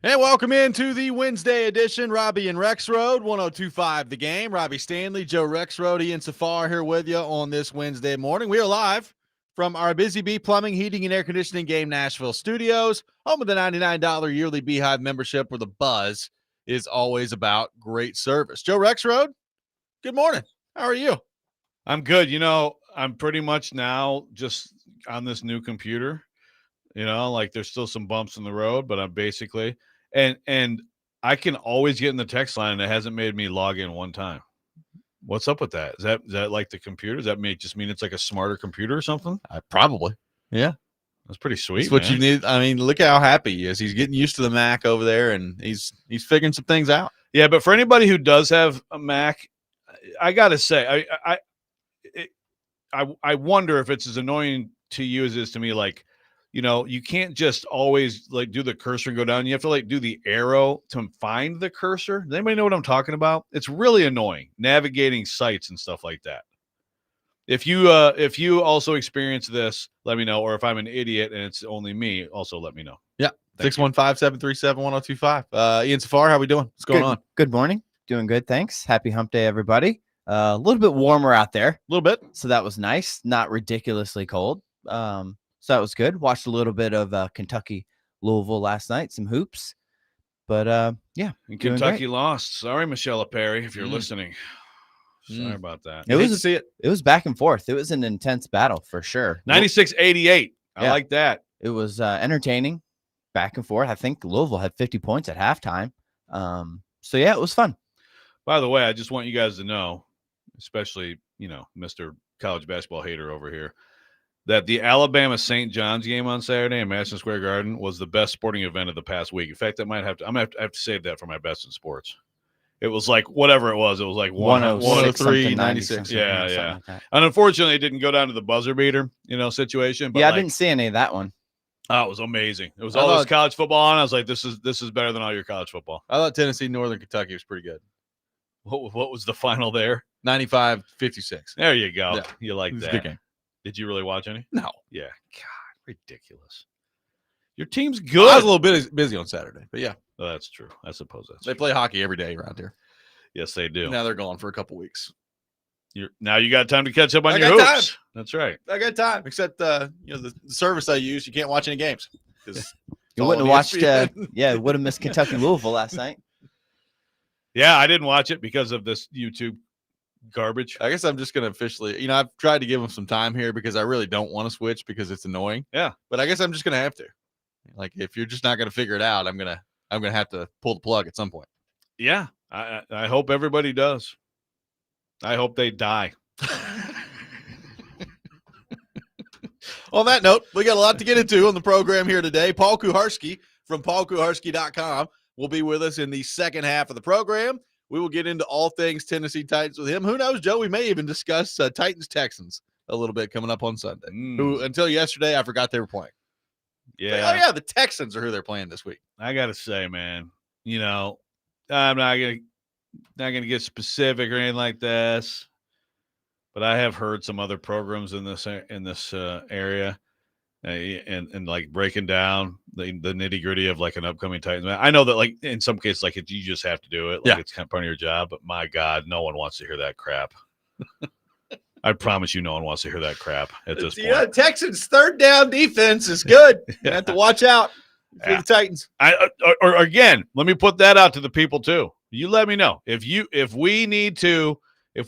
And welcome into the Wednesday edition. Robby and Rexrode, 1025 The Game. Robby Stanley, Joe Rexrode, Ian Safar here with you on this Wednesday morning. We are live from our Busy Bee Plumbing, Heating, and Air Conditioning Game Nashville studios, home of the $99 yearly Beehive membership where the buzz is always about great service. Joe Rexrode, good morning. How are you? I'm good. I'm pretty much now just on this new computer. Like there's still some bumps in the road, but I'm basically and I can always get in the text line, and it hasn't made me log in one time. What's up with that? Is that like the computer? Does that just mean it's like a smarter computer or something? Probably. Yeah. That's pretty sweet. That's what you need. I mean, look how happy he is. He's getting used to the Mac over there, and he's figuring some things out. Yeah, but for anybody who does have a Mac, I gotta say, I wonder if it's as annoying to you as it is to me. Like, you can't just always like do the cursor and go down. You have to like do the arrow to find the cursor. Does anybody know what I'm talking about? It's really annoying navigating sites and stuff like that. If you also experience this, let me know. Or if I'm an idiot and it's only me, also let me know. Yeah. 615-737-1025. Ian Safar, how we doing? What's going on? Good morning. Doing good, thanks. Happy hump day, everybody. A little bit warmer out there. A little bit. So that was nice. Not ridiculously cold. So that was good. Watched a little bit of Kentucky, Louisville last night. Some hoops. But, yeah. And Kentucky lost. Sorry, Michelle Perry, if you're listening. Sorry about that. It was back and forth. It was an intense battle for sure. 96-88. I like that. It was entertaining. Back and forth. I think Louisville had 50 points at halftime. So, yeah, it was fun. By the way, I just want you guys to know, especially, Mr. College basketball hater over here, that the Alabama St. John's game on Saturday in Madison Square Garden was the best sporting event of the past week. In fact, I'm gonna have to save that for my best in sports. It was like whatever it was. It was like 103, 96. Yeah. Like and unfortunately, it didn't go down to the buzzer beater, situation. But yeah, I didn't see any of that one. Oh, it was amazing. It was all this college football on. I was like, this is better than all your college football. I thought Tennessee, Northern Kentucky was pretty good. What was the final there? 95-56. There you go. Yeah. You like that. Good game. Did you really watch any? No. Yeah. God, ridiculous. Your team's good. I was a little bit busy on Saturday, but yeah. Oh, that's true. I suppose that's They play hockey every day around here. Yes, they do. Now they're gone for a couple weeks. Now you got time to catch up on your hoops. Time. That's right. I got time, except the service I use, you can't watch any games. You wouldn't have watched would have missed Kentucky Louisville last night. Yeah, I didn't watch it because of this YouTube garbage. I guess I'm just going to officially, I've tried to give them some time here because I really don't want to switch because it's annoying. Yeah. But I guess I'm just going to have to. Like, if you're just not going to figure it out, I'm going to have to pull the plug at some point. Yeah. I hope everybody does. I hope they die. On that note, we got a lot to get into on the program here today. Paul Kuharsky from paulkuharsky.com will be with us in the second half of the program. We will get into all things Tennessee Titans with him. Who knows, Joe? We may even discuss Titans-Texans a little bit coming up on Sunday. Who, until yesterday, I forgot they were playing. Yeah. Oh, yeah, the Texans are who they're playing this week. I got to say, man, I'm not gonna get specific or anything like this, but I have heard some other programs in this area and like breaking down the nitty gritty of like an upcoming Titans match. I know that like in some cases, like you just have to do it. Like it's kind of part of your job, but my God, no one wants to hear that crap. I promise you, no one wants to hear that crap at this point. Yeah, Texans' third down defense is good. You have to watch out for the Titans. Or again, let me put that out to the people too. You let me know if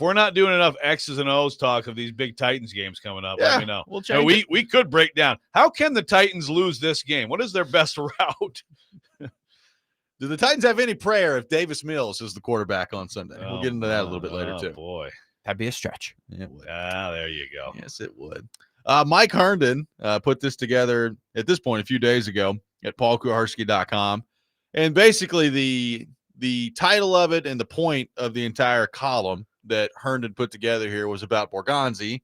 we're not doing enough X's and O's talk of these big Titans games coming up. Let me know. We'll change it. We could break down. How can the Titans lose this game? What is their best route? Do the Titans have any prayer if Davis Mills is the quarterback on Sunday? We'll get into that a little bit later too. Boy, that'd be a stretch. Yeah, there you go. Yes, it would. Mike Herndon put this together at this point a few days ago at paulkuharsky.com, and basically the title of it and the point of the entire column that Herndon put together here was about Borgonzi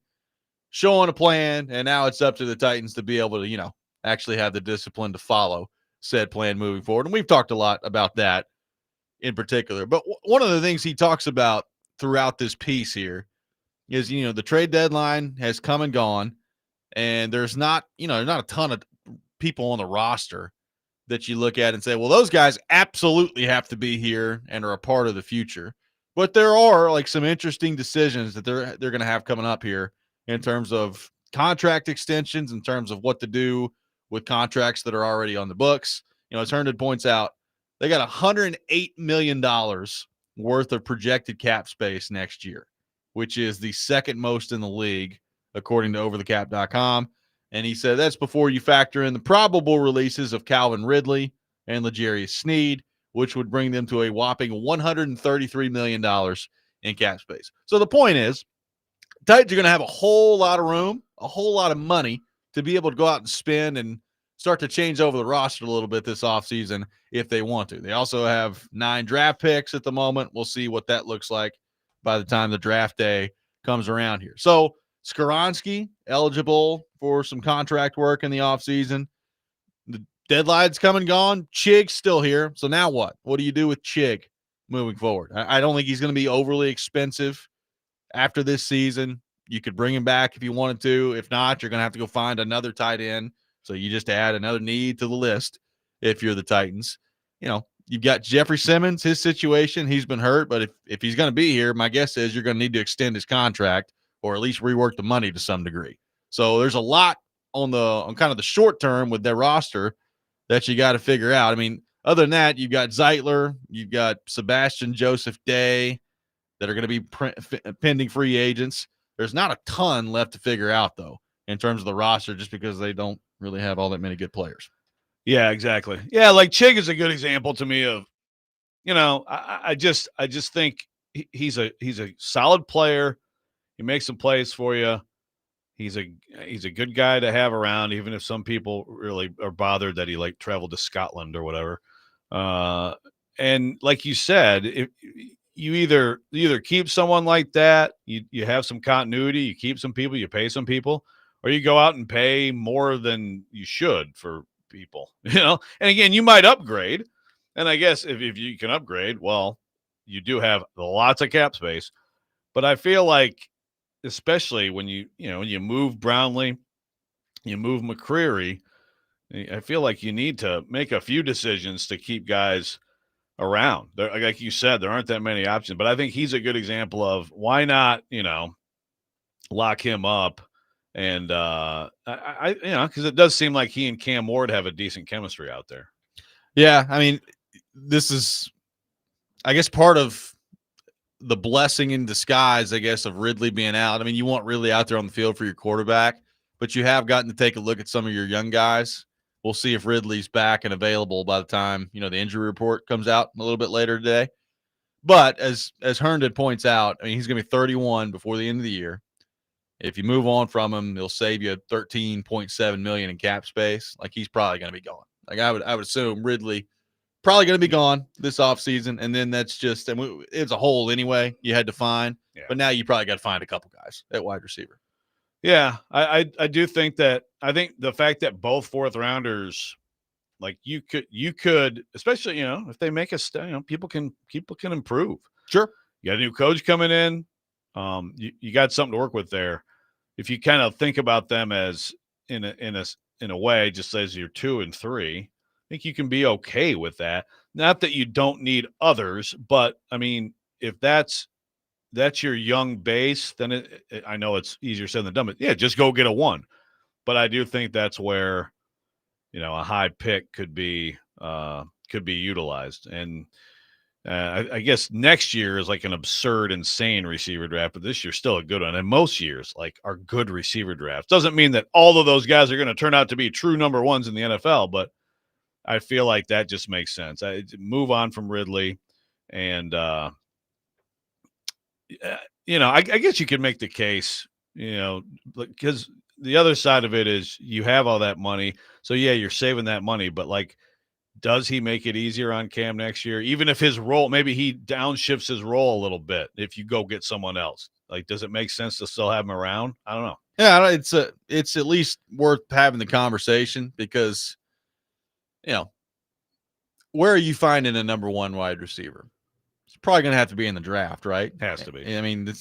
showing a plan, and now it's up to the Titans to be able to, actually have the discipline to follow said plan moving forward. And we've talked a lot about that in particular. But one of the things he talks about throughout this piece here is, the trade deadline has come and gone, and there's not a ton of people on the roster that you look at and say, well, those guys absolutely have to be here and are a part of the future. But there are like some interesting decisions that they're going to have coming up here in terms of contract extensions, in terms of what to do with contracts that are already on the books. As Herndon points out, they got $108 million worth of projected cap space next year, which is the second most in the league, according to overthecap.com. And he said that's before you factor in the probable releases of Calvin Ridley and L'Jarius Sneed, which would bring them to a whopping $133 million in cap space. So the point is, Titans are going to have a whole lot of room, a whole lot of money to be able to go out and spend and start to change over the roster a little bit this offseason if they want to. They also have 9 draft picks at the moment. We'll see what that looks like by the time the draft day comes around here. So Kuharsky eligible for some contract work in the offseason. The deadline's come and gone. Chig's still here. So now what? What do you do with Chig moving forward? I don't think he's going to be overly expensive after this season. You could bring him back if you wanted to. If not, you're going to have to go find another tight end. So you just add another need to the list if you're the Titans. You've got Jeffrey Simmons, his situation. He's been hurt, but if he's going to be here, my guess is you're going to need to extend his contract or at least rework the money to some degree. So there's a lot on kind of the short term with their roster that you got to figure out. I mean, other than that, you've got Zeitler, you've got Sebastian Joseph Day that are going to be pending free agents. There's not a ton left to figure out, though, in terms of the roster, just because they don't really have all that many good players. Yeah, exactly. Yeah, like Chig is a good example to me of, I just think he's a solid player. He makes some plays for you. He's a good guy to have around, even if some people really are bothered that he traveled to Scotland or whatever. And like you said, if you either keep someone like that, you have some continuity, you keep some people, you pay some people, or you go out and pay more than you should for people, And again, you might upgrade. And I guess if you can upgrade, well, you do have lots of cap space. But I feel like, especially when you move Brownlee, you move McCreary, I feel like you need to make a few decisions to keep guys around. Like you said, there aren't that many options, but I think he's a good example of why not, lock him up. And because it does seem like he and Cam Ward have a decent chemistry out there. Yeah, I mean, this is, I guess, part of the blessing in disguise, I guess, of Ridley being out. I mean, you want Ridley out there on the field for your quarterback, but you have gotten to take a look at some of your young guys. We'll see if Ridley's back and available by the time, the injury report comes out a little bit later today. But as Herndon points out, I mean, he's going to be 31 before the end of the year. If you move on from him, he'll save you $13.7 million in cap space. Like, he's probably going to be gone. Like, I would assume Ridley probably going to be gone this offseason, and then that's just, it's a hole anyway you had to find. Yeah. But now you probably got to find a couple guys at wide receiver. Yeah, I do think that. I think the fact that both fourth rounders, like you could, especially if they make a people can improve. Sure, you got a new coach coming in. You got something to work with there. If you kind of think about them as in a way, just as your 2 and 3, I think you can be okay with that. Not that you don't need others, but I mean, if that's your young base, then I know it's easier said than done, but yeah, just go get a 1. But I do think that's where, a high pick could be utilized. And I guess next year is like an absurd, insane receiver draft, but this year's still a good one. And most years are good receiver drafts. Doesn't mean that all of those guys are going to turn out to be true number 1s in the NFL, but I feel like that just makes sense. I move on from Ridley, and I guess you could make the case, because the other side of it is you have all that money. So yeah, you're saving that money, but does he make it easier on Cam next year? Even if his role, maybe he downshifts his role a little bit. If you go get someone else, does it make sense to still have him around? I don't know. Yeah, it's at least worth having the conversation because, where are you finding a number 1 wide receiver? It's probably going to have to be in the draft, right? Has to be. I mean,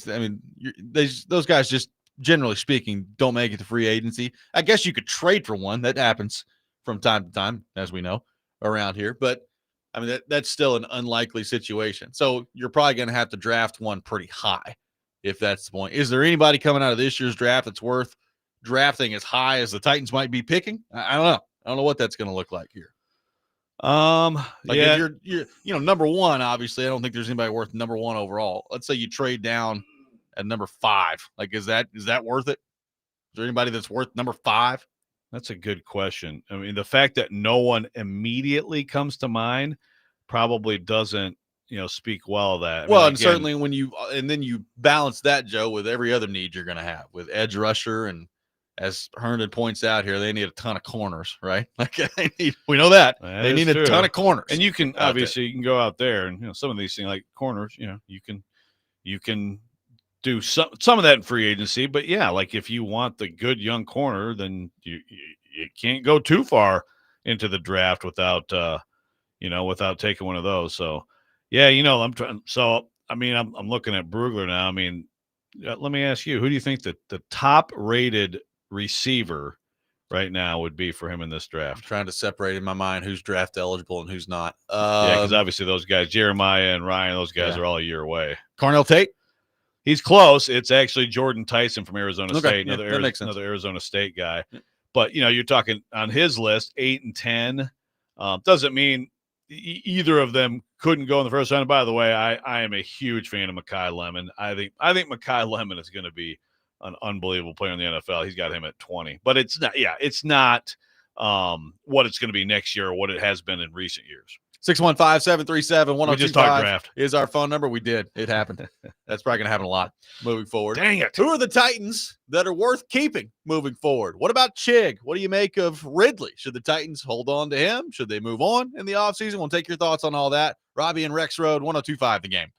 those guys, just generally speaking, don't make it to free agency. I guess you could trade for one. That happens from time to time, as we know. around here, but I mean that's still an unlikely situation. So you're probably going to have to draft one pretty high, if that's the point. Is there anybody coming out of this year's draft that's worth drafting as high as the Titans might be picking? I don't know. I don't know what that's going to look like here. Like Yeah, if you're number one, obviously, I don't think there's anybody worth number one overall. Let's say you trade down at number 5. Like, is that worth it? Is there anybody that's worth number 5? that's a good question. I mean, the fact that no one immediately comes to mind probably doesn't, speak well of that. I mean, Well, and again, certainly when then you balance that, Joe, with every other need you're going to have with edge rusher, and as Herndon points out here, they need a ton of corners, right? Like we know that they need a ton of corners, and you can obviously you can go out there and some of these things like corners, you can do some of that in free agency, but yeah, like if you want the good young corner, then you can't go too far into the draft without without taking one of those. So yeah, I'm trying. So I mean, I'm looking at Brugler now. I mean, let me ask you, who do you think that the top rated receiver right now would be for him in this I'm draft? trying to separate in my mind who's draft eligible and who's not. Yeah, because obviously those guys, Jeremiah and Ryan, those guys are all a year away. Carnell Tate. He's close. It's actually Jordan Tyson from Arizona State, Yeah, another Arizona State guy. Yeah. But you're talking on his list 8 and 10. Doesn't mean either of them couldn't go in the first round. And by the way, I am a huge fan of Mekhi Lemon. I think Mekhi Lemon is going to be an unbelievable player in the NFL. He's got him at 20, but it's not. Yeah, it's not what it's going to be next year or what it has been in recent years. 615-737-1025 We just talked draft. Is our phone number. We did. It happened. That's probably going to happen a lot moving forward. Dang it. Who are the Titans that are worth keeping moving forward? What about Chig? What do you make of Ridley? Should the Titans hold on to him? Should they move on in the offseason? We'll take your thoughts on all that. Robby and Rexrode, 1025 The Game.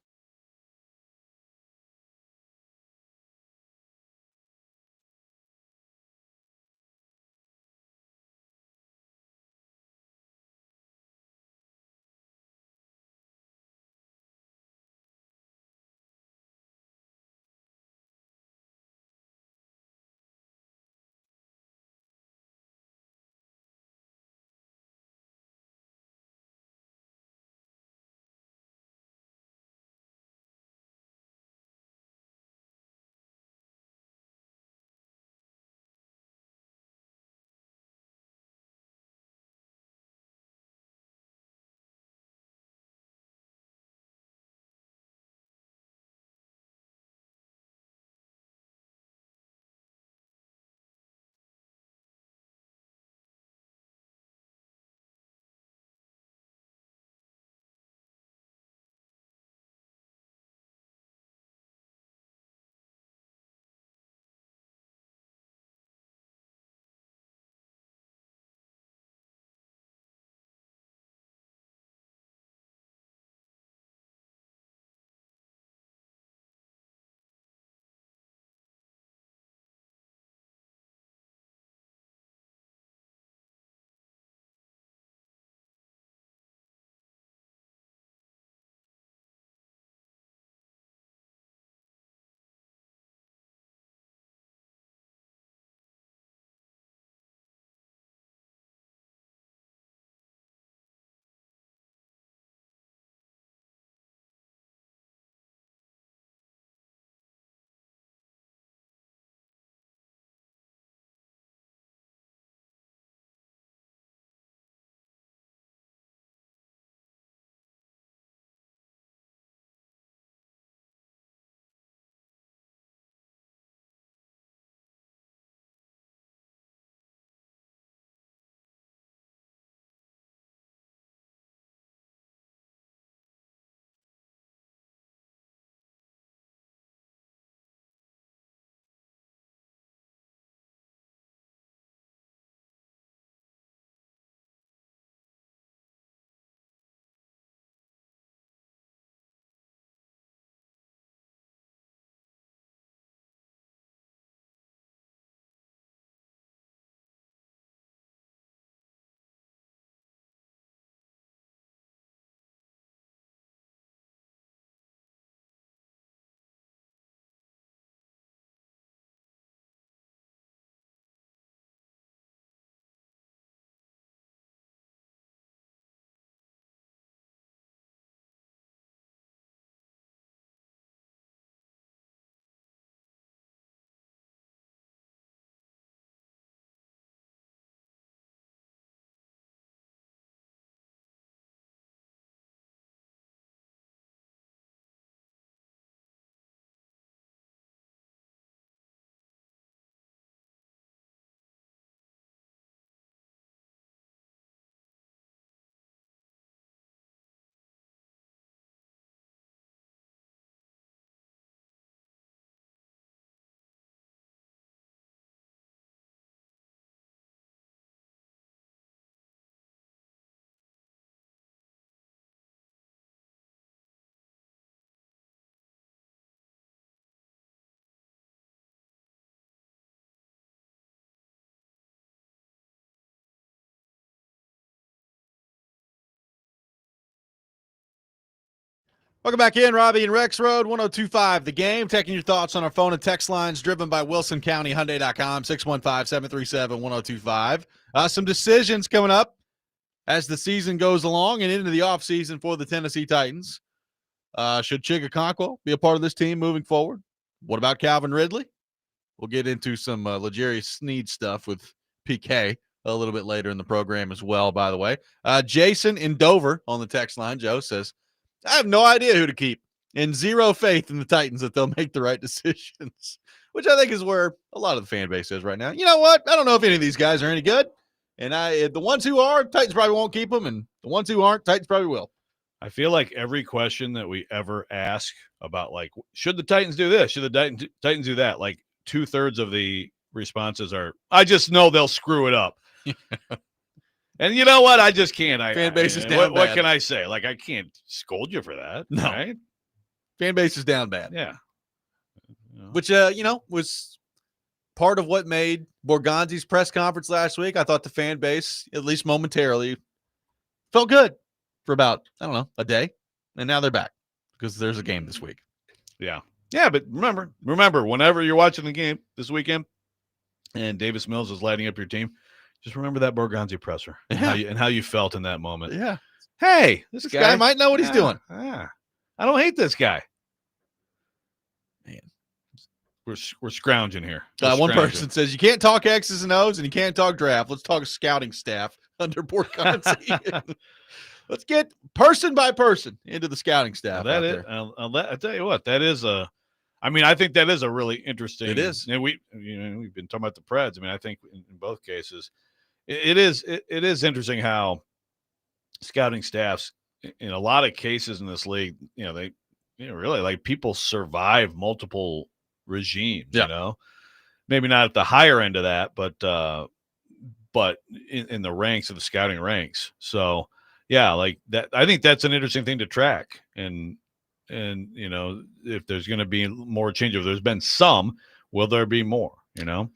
Welcome back in, Robby and Rexrode, 102.5 The Game. Taking your thoughts on our phone and text lines driven by WilsonCountyHyundai.com, 615-737-1025. Some decisions coming up as the season goes along and into the offseason for the Tennessee Titans. Should Chigakonkwo be a part of this team moving forward? What about Calvin Ridley? We'll get into some L'Jarius Sneed stuff with PK a little bit later in the program as well, by the way. Jason in Dover on the text line, Joe, says, I have no idea who to keep and zero faith in the Titans that they'll make the right decisions, which I think is where a lot of the fan base is right now. You know what? I don't know if any of these guys are any good. And the ones who are, Titans probably won't keep them. And the ones who aren't, Titans probably will. I feel like every question that we ever ask about, like, should the Titans do this? Should the Titans do that? Like 2/3 of the responses are, I just know they'll screw it up. And you know what? I just can't. Fan base is down what bad. can I say? Like, I can't scold you for that. No. Right? Fan base is down bad. Yeah. Which, was part of what made Borgonzi's press conference last week. I thought the fan base, at least momentarily, felt good for about, a day. And now they're back because there's a game this week. Yeah. Yeah, but remember, whenever you're watching the game this weekend and Davis Mills is lighting up your team, just remember that Borgonzi presser and how you felt in that moment. Yeah. Hey, this guy might know what he's doing. I don't hate this guy. Man, we're scrounging here. One person says you can't talk X's and O's and you can't talk draft. Let's talk scouting staff under Borgonzi. Let's get person by person into the scouting staff. Well, I'll tell you what, that is I think that is a really interesting. It is. And we've been talking about the Preds. I mean, I think in both cases, it is interesting how scouting staffs in a lot of cases in this league, they really, like, people survive multiple regimes. Yeah. Maybe not at the higher end of that, but in the ranks of the scouting ranks. So yeah, like that, I think that's an interesting thing to track. And if there's going to be more change, if there's been some, will there be more? Let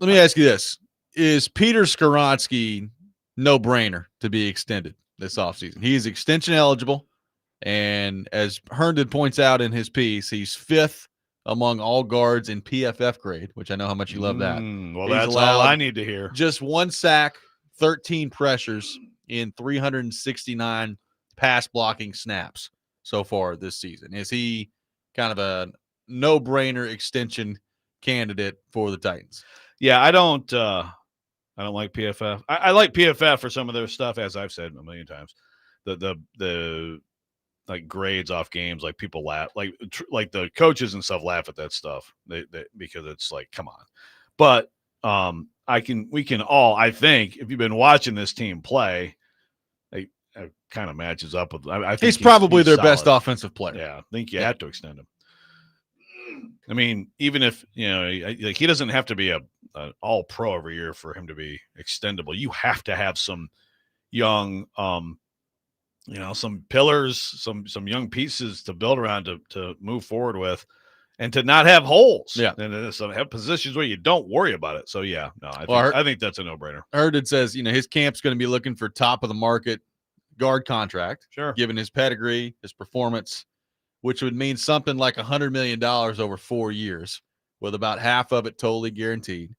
me ask you this. Is Peter Skoronski no-brainer to be extended this offseason? He is extension eligible, and as Herndon points out in his piece, he's 5th among all guards in PFF grade, which I know how much you love that. Well, that's all I need to hear. Just 1 sack, 13 pressures in 369 pass blocking snaps so far this season. Is he kind of a no-brainer extension candidate for the Titans? Yeah, I don't like PFF. I like PFF for some of their stuff, as I've said a million times. The like grades off games, like people laugh, like the coaches and stuff laugh at that stuff. They because it's like, come on. But we can all, I think, if you've been watching this team play, it kind of matches up with. I think he's probably their solid. Best offensive player. Yeah, I think you had to extend him. I mean, even if like, he doesn't have to be an all pro every year for him to be extendable. You have to have some young, some pillars, some young pieces to build around to move forward with, and to not have holes. Yeah, and have positions where you don't worry about it. So yeah, no, I think that's a no-brainer. Herndon says his camp's going to be looking for top of the market guard contract. Sure, given his pedigree, his performance, which would mean something like $100 million over 4 years, with about half of it totally guaranteed.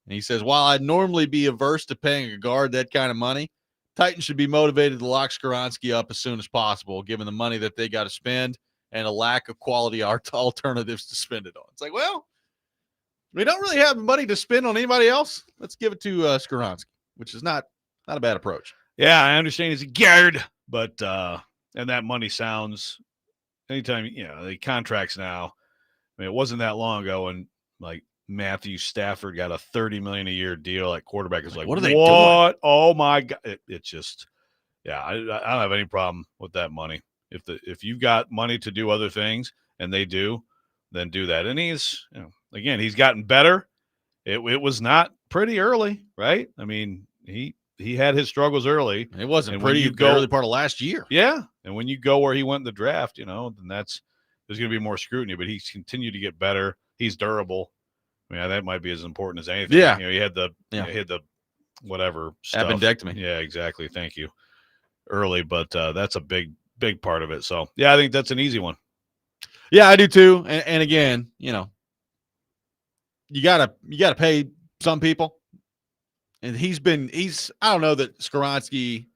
And he says, while I'd normally be averse to paying a guard that kind of money, Titans should be motivated to lock Skoronski up as soon as possible, given the money that they got to spend and a lack of quality alternatives to spend it on. It's like, well, we don't really have money to spend on anybody else. Let's give it to Skoronski, which is not a bad approach. Yeah, I understand he's a guard, but and that money sounds anytime the contracts now. I mean, it wasn't that long ago when like Matthew Stafford got a $30 million a year deal at quarterback. It's like, what are they doing? Oh my God! It's just, yeah. I don't have any problem with that money. If you've got money to do other things, and they do, then do that. And he's, again, he's gotten better. It was not pretty early, right? I mean, he had his struggles early. It wasn't pretty the early part of last year. Yeah, and when you go where he went in the draft, then there's going to be more scrutiny. But he's continued to get better. He's durable. I mean, that might be as important as anything. Yeah, he had the whatever stuff. Appendectomy. Yeah, exactly. Thank you. Early, but that's a big big part of it. So yeah, I think that's an easy one. Yeah, I do too. And again, you gotta pay some people. And I don't know that Skoronski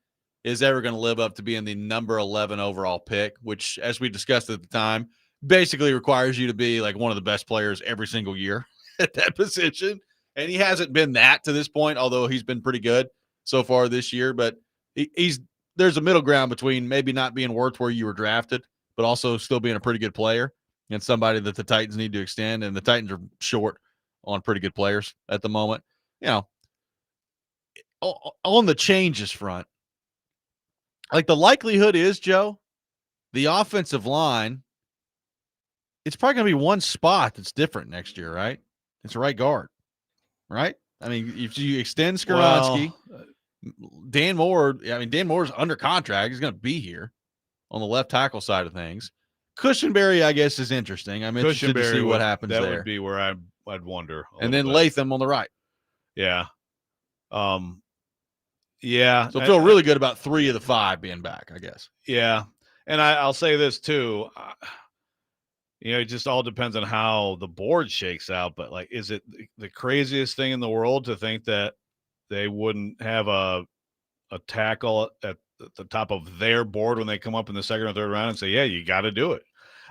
is ever going to live up to being the number 11 overall pick, which, as we discussed at the time, basically requires you to be like one of the best players every single year at that position. And he hasn't been that to this point, although he's been pretty good so far this year. But there's a middle ground between maybe not being worth where you were drafted, but also still being a pretty good player and somebody that the Titans need to extend. And the Titans are short on pretty good players at the moment. On the changes front, like the likelihood is, Joe, the offensive line, it's probably going to be one spot that's different next year, right? It's right guard, right? I mean, if you extend Skoronski, Dan Moore's under contract. He's going to be here on the left tackle side of things. Cushenberry, I guess, is interesting. I'm interested to see what happens there. That would be where I'd wonder. And then Latham on the right. Yeah. Yeah. So I feel really good about 3 of the 5 being back, I guess. Yeah. And I'll say this too. It just all depends on how the board shakes out. But like, is it the craziest thing in the world to think that they wouldn't have a tackle at the top of their board when they come up in the second or third round and say, yeah, you got to do it?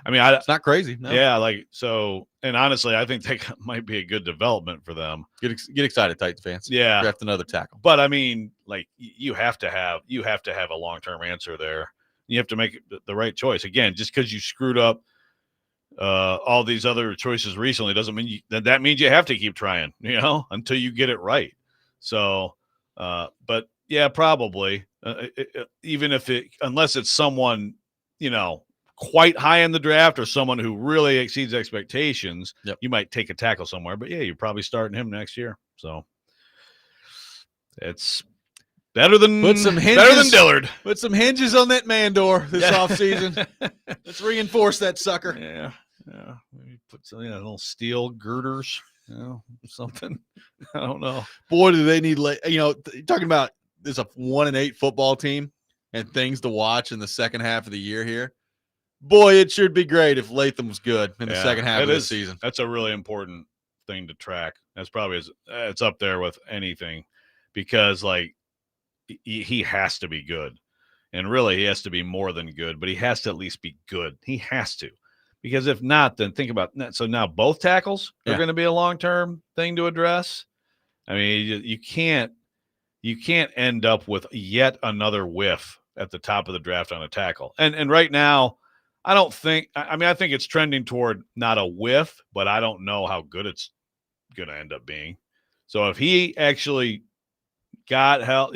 I mean, it's not crazy. No. Yeah. And honestly, I think that might be a good development for them. Get excited, Titans fans. Yeah. Draft another tackle. But I mean, like you have to have a long-term answer there. You have to make the right choice. Again, just because you screwed up all these other choices recently doesn't mean that means you have to keep trying, until you get it right. So, but yeah, probably even unless it's someone, quite high in the draft or someone who really exceeds expectations, you might take a tackle somewhere. But yeah, you're probably starting him next year. So it's better than Dillard. Put some hinges on that man door this offseason. Let's reinforce that sucker. Yeah. Maybe put some little steel girders, something. I don't know. Boy, do they need talking about this a 1-8 football team and things to watch in the second half of the year here. Boy, it should be great if Latham was good in the second half of the season. That's a really important thing to track. That's probably it's up there with anything, because like he has to be good, and really he has to be more than good, but he has to at least be good. He has to, because if not, then think about that. So now both tackles are going to be a long-term thing to address. I mean, you can't end up with yet another whiff at the top of the draft on a tackle. And right now, I think it's trending toward not a whiff, but I don't know how good it's going to end up being. So if he actually got help,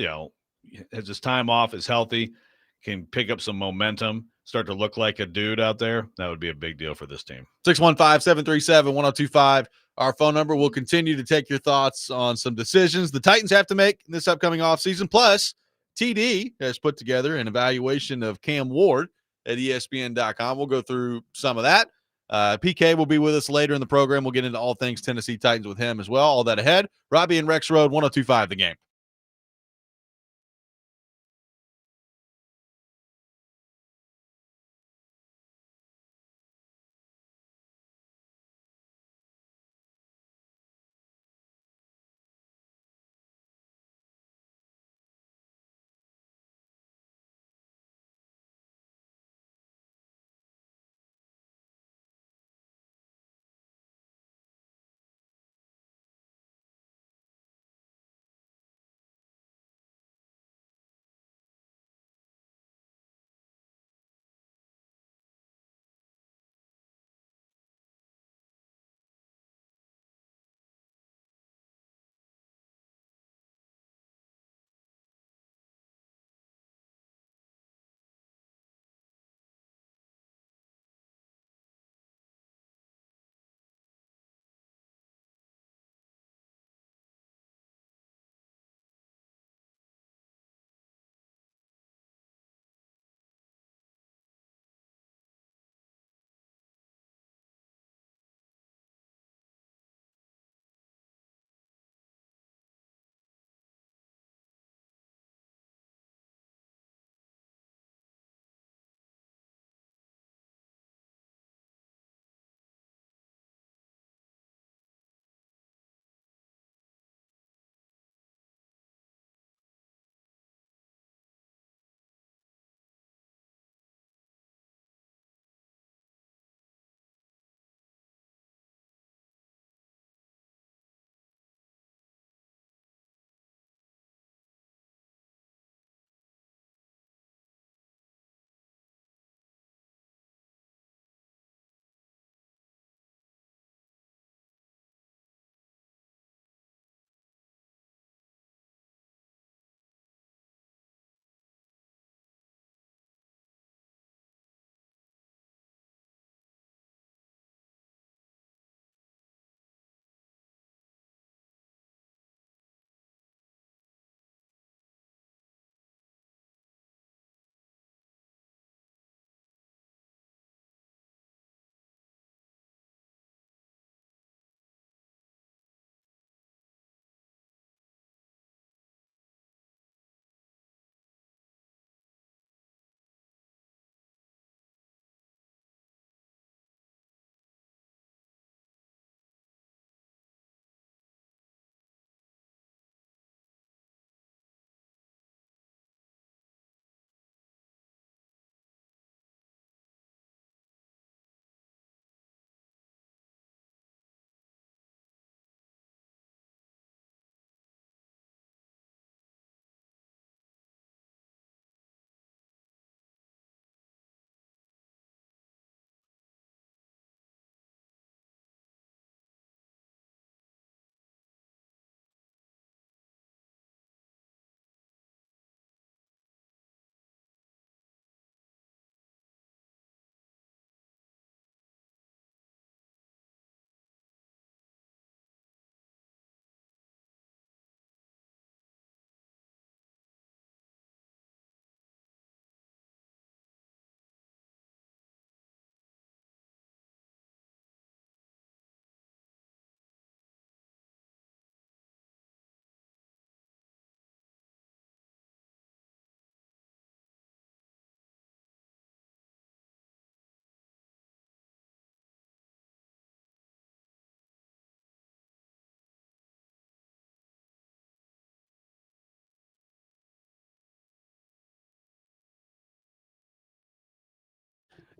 has his time off, is healthy, can pick up some momentum, start to look like a dude out there, that would be a big deal for this team. 615-737-1025. Our phone number. Will continue to take your thoughts on some decisions the Titans have to make in this upcoming offseason. Plus, TD has put together an evaluation of Cam Ward at ESPN.com. We'll go through some of that. PK will be with us later in the program. We'll get into all things Tennessee Titans with him as well. All that ahead. Robby and Rexrode, 102.5 The Game.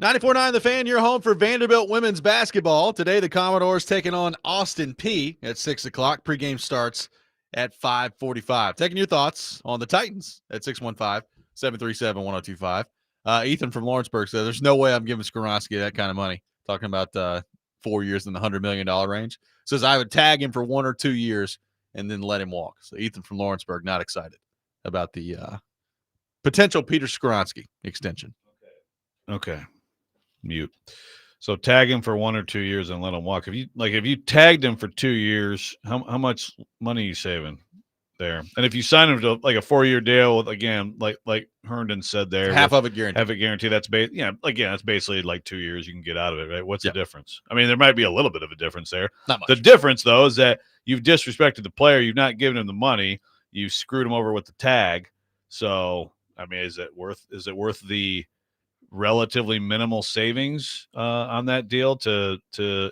94.9 The Fan, your home for Vanderbilt women's basketball. Today, the Commodores taking on Austin Peay at 6 o'clock. Pregame starts at 5:45. Taking your thoughts on the Titans at 615-737-1025. Ethan from Lawrenceburg says, there's no way I'm giving Skoronski that kind of money. Talking about 4 years in the $100 million range. Says I would tag him for 1 or 2 years and then let him walk. So Ethan from Lawrenceburg not excited about the potential Peter Skoronski extension. Okay. Mute. So tag him for 1 or 2 years and let him walk. If you tagged him for 2 years, how much money are you saving there? And if you sign him to like a 4-year deal with, again, like Herndon said there, half of it guaranteed. Have it guaranteed. That's that's basically like 2 years you can get out of it, right? What's the difference? I mean, there might be a little bit of a difference there. Not much. The difference though is that you've disrespected the player. You've not given him the money. You screwed him over with the tag. So I mean, is it worth the relatively minimal savings on that deal to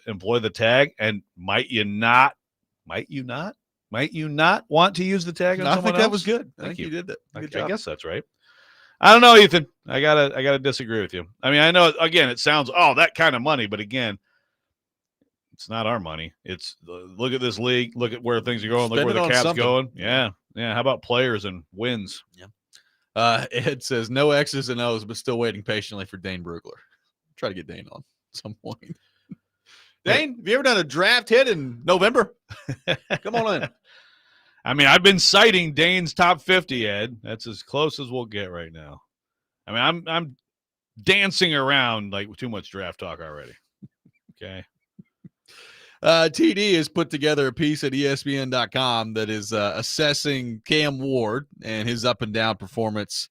employ the tag? And might you not want to use the tag on someone else? I think that was good. I think you did that. I guess that's right. I don't know, Ethan. I gotta disagree with you. I mean, I know again it sounds that kind of money, but again, it's not our money. It's look at this league, look at where things are going, look where the cap's going. Yeah. How about players and wins? Yeah. Ed says no X's and O's, but still waiting patiently for Dane Brugler. Try to get Dane on at some point. Dane, have you ever done a draft hit in November? Come on in. I mean, I've been citing Dane's top 50, Ed. That's as close as we'll get right now. I mean, I'm dancing around like too much draft talk already. Okay. TD has put together a piece at ESPN.com that is assessing Cam Ward and his up and down performance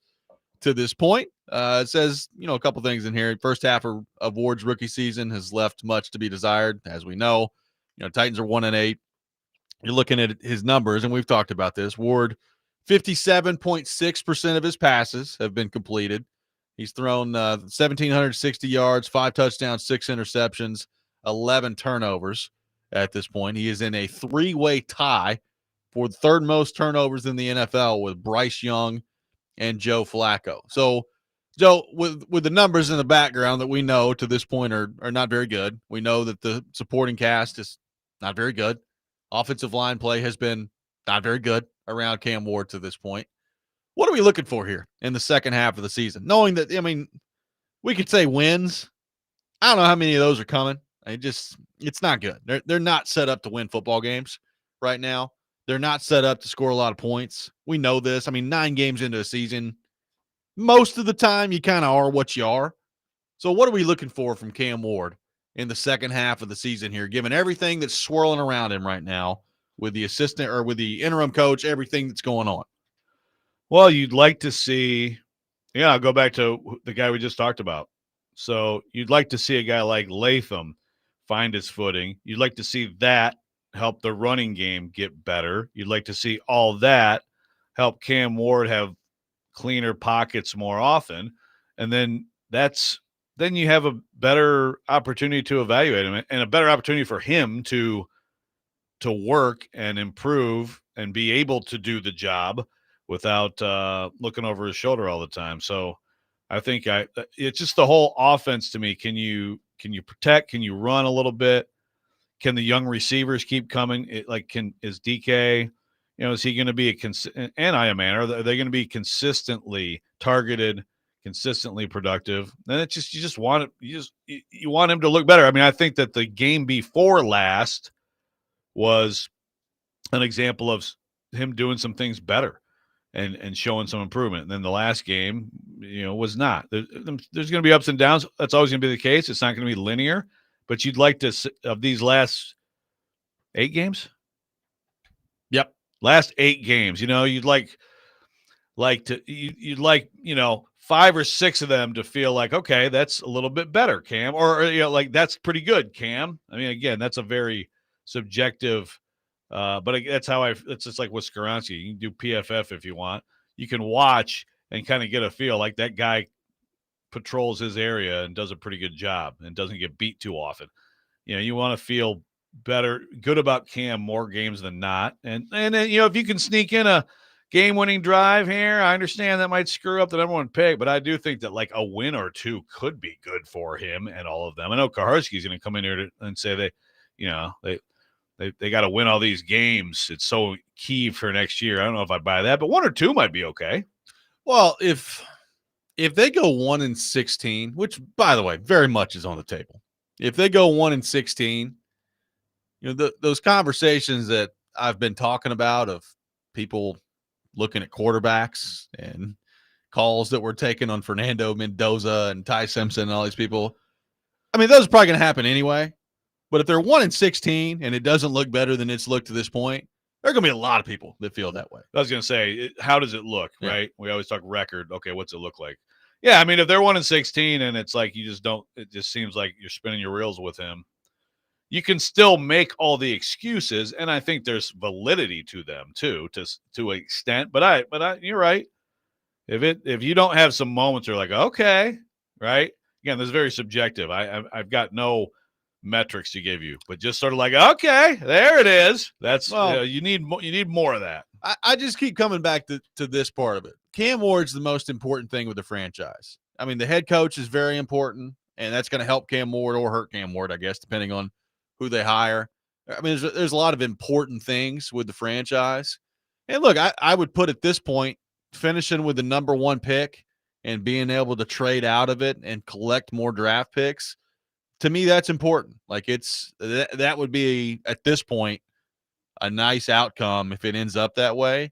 to this point. It says, a couple things in here. First half of Ward's rookie season has left much to be desired, as we know. Titans are 1-8. You're looking at his numbers, and we've talked about this. Ward, 57.6% of his passes have been completed. He's thrown 1,760 yards, 5 touchdowns, 6 interceptions, 11 turnovers. At this point, he is in a 3-way tie for the third most turnovers in the NFL with Bryce Young and Joe Flacco. So, Joe, with the numbers in the background that we know to this point are not very good. We know that the supporting cast is not very good. Offensive line play has been not very good around Cam Ward to this point. What are we looking for here in the second half of the season? Knowing that, we could say wins. I don't know how many of those are coming. It's not good. They're not set up to win football games right now. They're not set up to score a lot of points. We know this. 9 games into a season, most of the time you kind of are what you are. So what are we looking for from Cam Ward in the second half of the season here, given everything that's swirling around him right now with the assistant or with the interim coach, everything that's going on? Well, you'd like to see, I'll go back to the guy we just talked about. So you'd like to see a guy like Latham find his footing. You'd like to see that help the running game get better. You'd like to see all that help Cam Ward have cleaner pockets more often. And then you have a better opportunity to evaluate him and a better opportunity for him to work and improve and be able to do the job without looking over his shoulder all the time. So I think it's just the whole offense to me. Can you protect? Can you run a little bit? Can the young receivers keep coming? Is DK, is he going to be and Iamman, are they going to be consistently targeted, consistently productive? Then you want him to look better. I think that the game before last was an example of him doing some things better and showing some improvement. And then the last game, was not. There's going to be ups and downs. That's always going to be the case. It's not going to be linear. But you'd like to, of these last 8 games? Yep. Last 8 games. You'd like 5 or 6 of them to feel like, okay, that's a little bit better, Cam. Or that's pretty good, Cam. Again, that's a very subjective but that's how it's just like with Skoronski. You can do PFF if you want. You can watch and kind of get a feel like that guy patrols his area and does a pretty good job and doesn't get beat too often. You want to feel good about Cam more games than not. And then, if you can sneak in a game-winning drive here. I understand that might screw up the number one pick, but I do think that like a win or two could be good for him and all of them. I know Kuharsky's going to come in here and say they got to win all these games. It's so key for next year. I don't know if I buy that, but 1 or 2 might be okay. Well, if they go 1-16, which by the way, very much is on the table. If they go 1-16, those conversations that I've been talking about of people looking at quarterbacks and calls that were taken on Fernando Mendoza and Ty Simpson and all these people. I mean, those are probably going to happen anyway. But if they're 1-16 and it doesn't look better than it's looked to this point, there are going to be a lot of people that feel that way. I was going to say, how does it look, Yeah. right? We always talk record. Okay, what's it look like? Yeah, I mean, if they're 1-16 and it's like you just don't – it just seems like you're spinning your reels with him, you can still make all the excuses, and I think there's validity to them too, to an extent. But you're right. If you don't have some moments where like, okay, right? Again, this is very subjective. I've got no metrics to give you, but just sort of like, okay, there it is. That's you need more of that. I just keep coming back to this part of it. Cam Ward's the most important thing with the franchise. I mean, the head coach is very important, and that's going to help Cam Ward or hurt Cam Ward, I guess, depending on who they hire. I mean, there's a lot of important things with the franchise. And look, I would put at this point, finishing with the number one pick and being able to trade out of it and collect more draft picks, to me, that's important. Like that would be, at this point, a nice outcome if it ends up that way.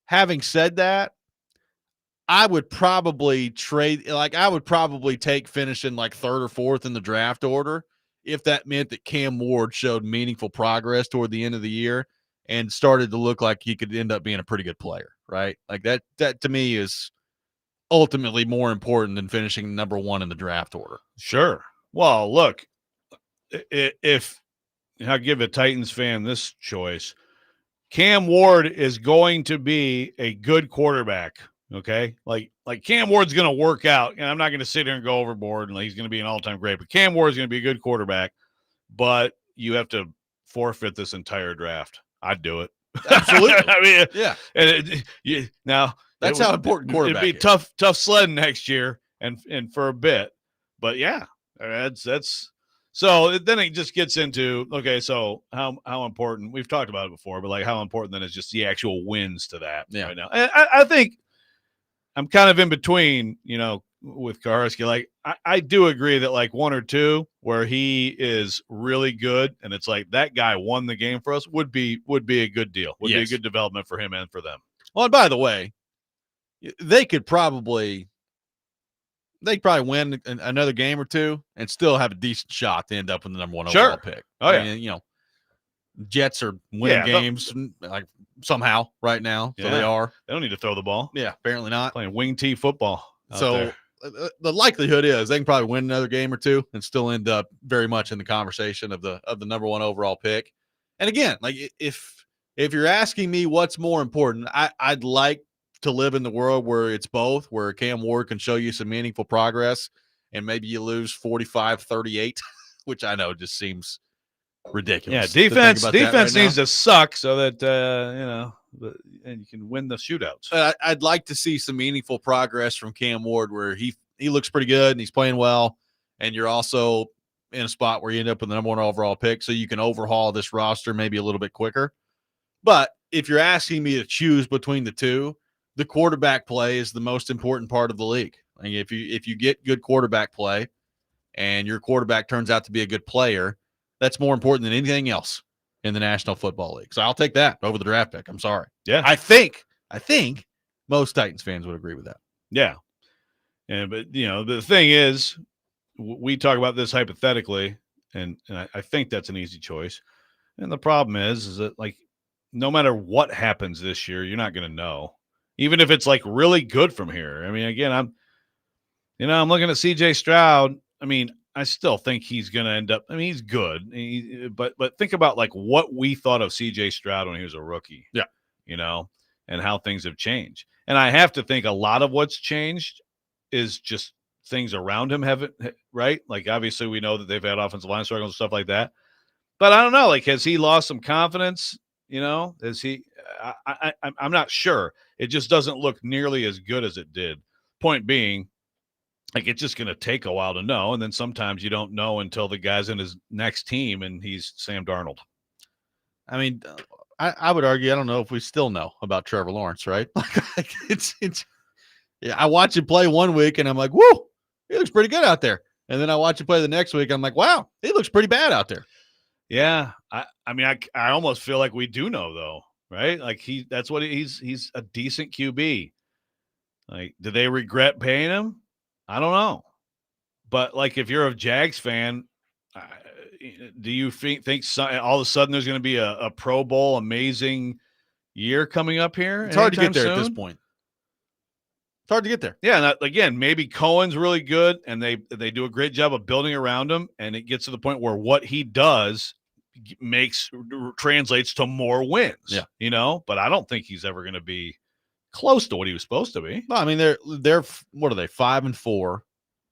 Having said that, I would probably take finishing like third or fourth in the draft order if that meant that Cam Ward showed meaningful progress toward the end of the year and started to look like he could end up being a pretty good player, right? Like that to me is ultimately more important than finishing number one in the draft order. Sure. Well, look, if I'll give a Titans fan this choice, Cam Ward is going to be a good quarterback. Okay. Like Cam Ward's going to work out, and I'm not going to sit here and go overboard and he's going to be an all-time great, but Cam Ward is going to be a good quarterback, but you have to forfeit this entire draft. I'd do it. Absolutely. I mean, yeah. And now that's how important quarterback it'd be is. tough sledding next year and for a bit, but yeah, that's so then it just gets into, okay, so how important, we've talked about it before, but like how important then is just the actual wins to that right now. And I think I'm kind of in between, with Kuharsky. Like I do agree that like 1 or 2 where he is really good and it's like that guy won the game for us would be a good deal. Would be a good development for him and for them. Well, and by the way, they could probably win another game or 2 and still have a decent shot to end up with the number one overall pick. Oh, I mean, Jets are winning games like somehow right now. So they are. They don't need to throw the ball. Yeah, apparently not. Playing wing tee football. So the likelihood is they can probably win another game or 2 and still end up very much in the conversation of the number one overall pick. And again, like if you're asking me what's more important, I'd like to live in the world where it's both, where Cam Ward can show you some meaningful progress and maybe you lose 45-38, which I know just seems ridiculous. Yeah, defense needs to suck so that and you can win the shootouts. I'd like to see some meaningful progress from Cam Ward where he looks pretty good and he's playing well, and you're also in a spot where you end up with the number one overall pick, so you can overhaul this roster maybe a little bit quicker. But if you're asking me to choose between the two, the quarterback play is the most important part of the league. Like if you get good quarterback play and your quarterback turns out to be a good player, that's more important than anything else in the National Football League. So I'll take that over the draft pick. I'm sorry. Yeah. I think most Titans fans would agree with that. Yeah. But the thing is, we talk about this hypothetically, and I think that's an easy choice. And the problem is that like no matter what happens this year, you're not going to know. Even if it's like really good from here. I mean, again, I'm looking at CJ Stroud. I mean, I still think he's going to end up. I mean, he's good, but think about like what we thought of CJ Stroud when he was a rookie. Yeah, and how things have changed. And I have to think a lot of what's changed is just things around him haven't, right? Like obviously we know that they've had offensive line struggles and stuff like that. But I don't know. Like, has he lost some confidence? Is he? I'm not sure. it just doesn't look nearly as good as it did. Point being, like, it's just going to take a while to know. And then sometimes you don't know until the guy's in his next team and he's Sam Darnold. I mean, I would argue, I don't know if we still know about Trevor Lawrence, right? Like it's yeah, I watch him play one week and I'm like, whoa, he looks pretty good out there. And then I watch him play the next week. I'm like, wow, he looks pretty bad out there. Yeah. I mean, I almost feel like we do know, though, right? Like, that's what he's a decent QB. Like, do they regret paying him? I don't know. But, like, if you're a Jags fan, do you think all of a sudden there's going to be a Pro Bowl amazing year coming up here? It's hard to get there soon? at this point. It's hard to get there. Yeah, and again, maybe Cohen's really good, and they do a great job of building around him, and it gets to the point where what he does translates to more wins. Yeah, but I don't think he's ever going to be close to what he was supposed to be. No, I mean they're what are they 5-4?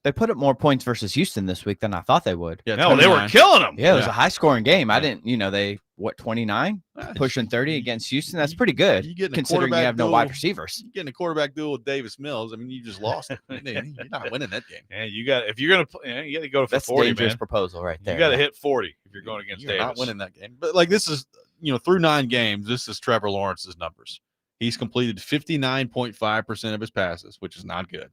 They put up more points versus Houston this week than I thought they would. Yeah, no, they were killing them. Yeah, it was a high scoring game. I didn't, they 29 pushing 30 against Houston. That's pretty good. Considering you have no wide receivers. You getting a quarterback duel with Davis Mills. I mean, you just lost. You're not winning that game. Yeah, you got if you're gonna play, you got to go for That's 40. Dangerous man. proposal right there. You got to hit 40 if you're going against You're Davis. not winning that game. But like this is through 9 games, this is Trevor Lawrence's numbers. He's completed 59.5% of his passes, which is not good.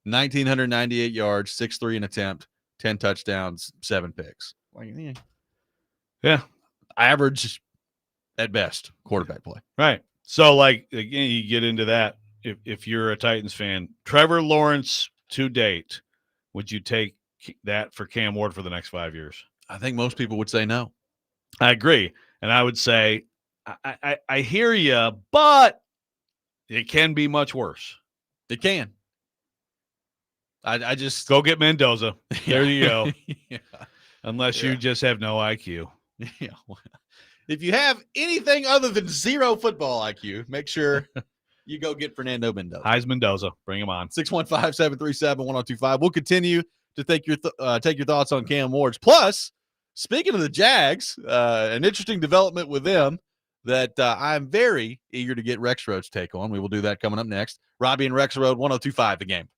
1,998 yards, 6.3 an attempt, 10 touchdowns, 7 picks. Like, yeah, average at best quarterback play. Right. So, like, again, you get into that. If you're a Titans fan, Trevor Lawrence to date, would you take that for Cam Ward for the next 5 years? I think most people would say no. I agree. And I would say, I hear you, but it can be much worse. It can. I just go get Mendoza. There you go. Yeah. Unless you just have no IQ. Yeah. If you have anything other than zero football IQ, make sure you go get Fernando Mendoza. Heisman Mendoza. Bring him on. 615-737-1025. We'll continue to take your thoughts on Cam Ward. Plus, speaking of the Jags, an interesting development with them that I'm very eager to get Rexrode's take on. We will do that coming up next. Robby and Rexrode, 1025 The Game.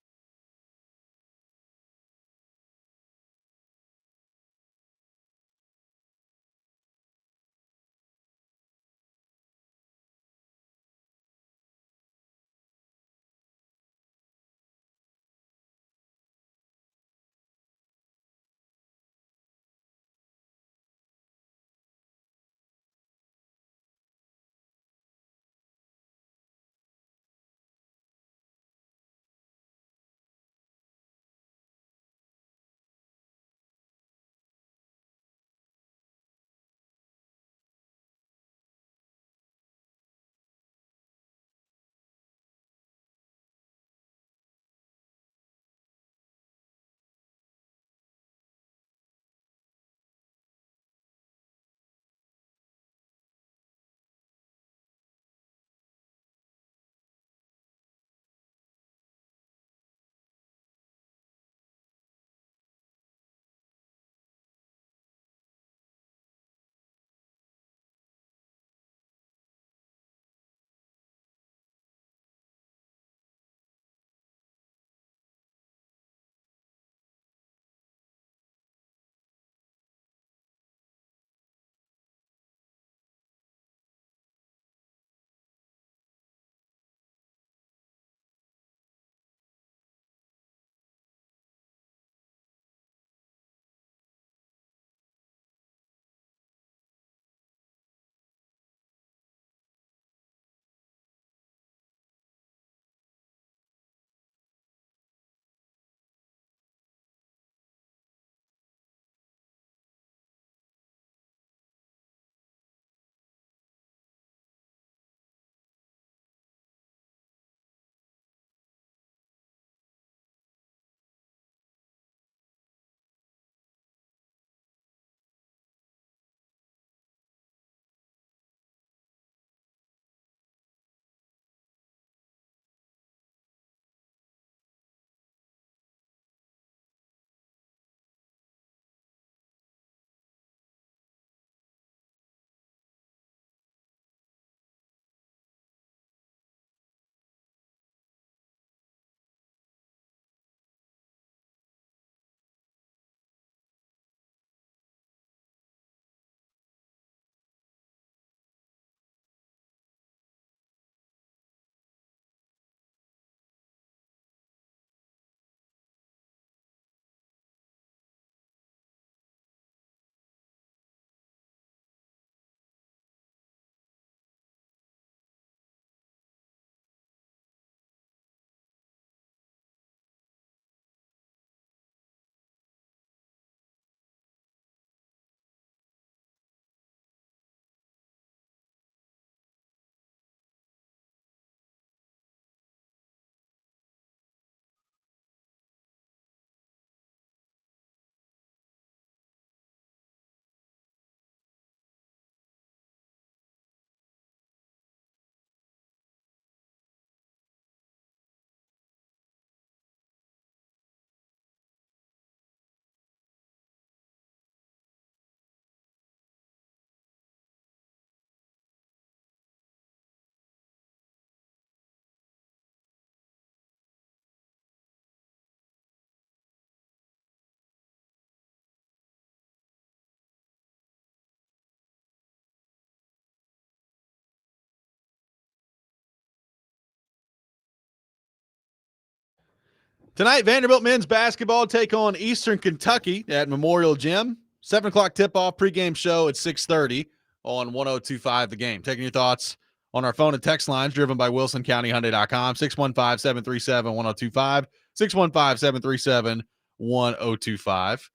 Tonight, Vanderbilt men's basketball take on Eastern Kentucky at Memorial Gym. 7 o'clock tip-off, pregame show at 6:30 on 102.5 The Game. Taking your thoughts on our phone and text lines driven by WilsonCountyHyundai.com, 615-737-1025, 615-737-1025.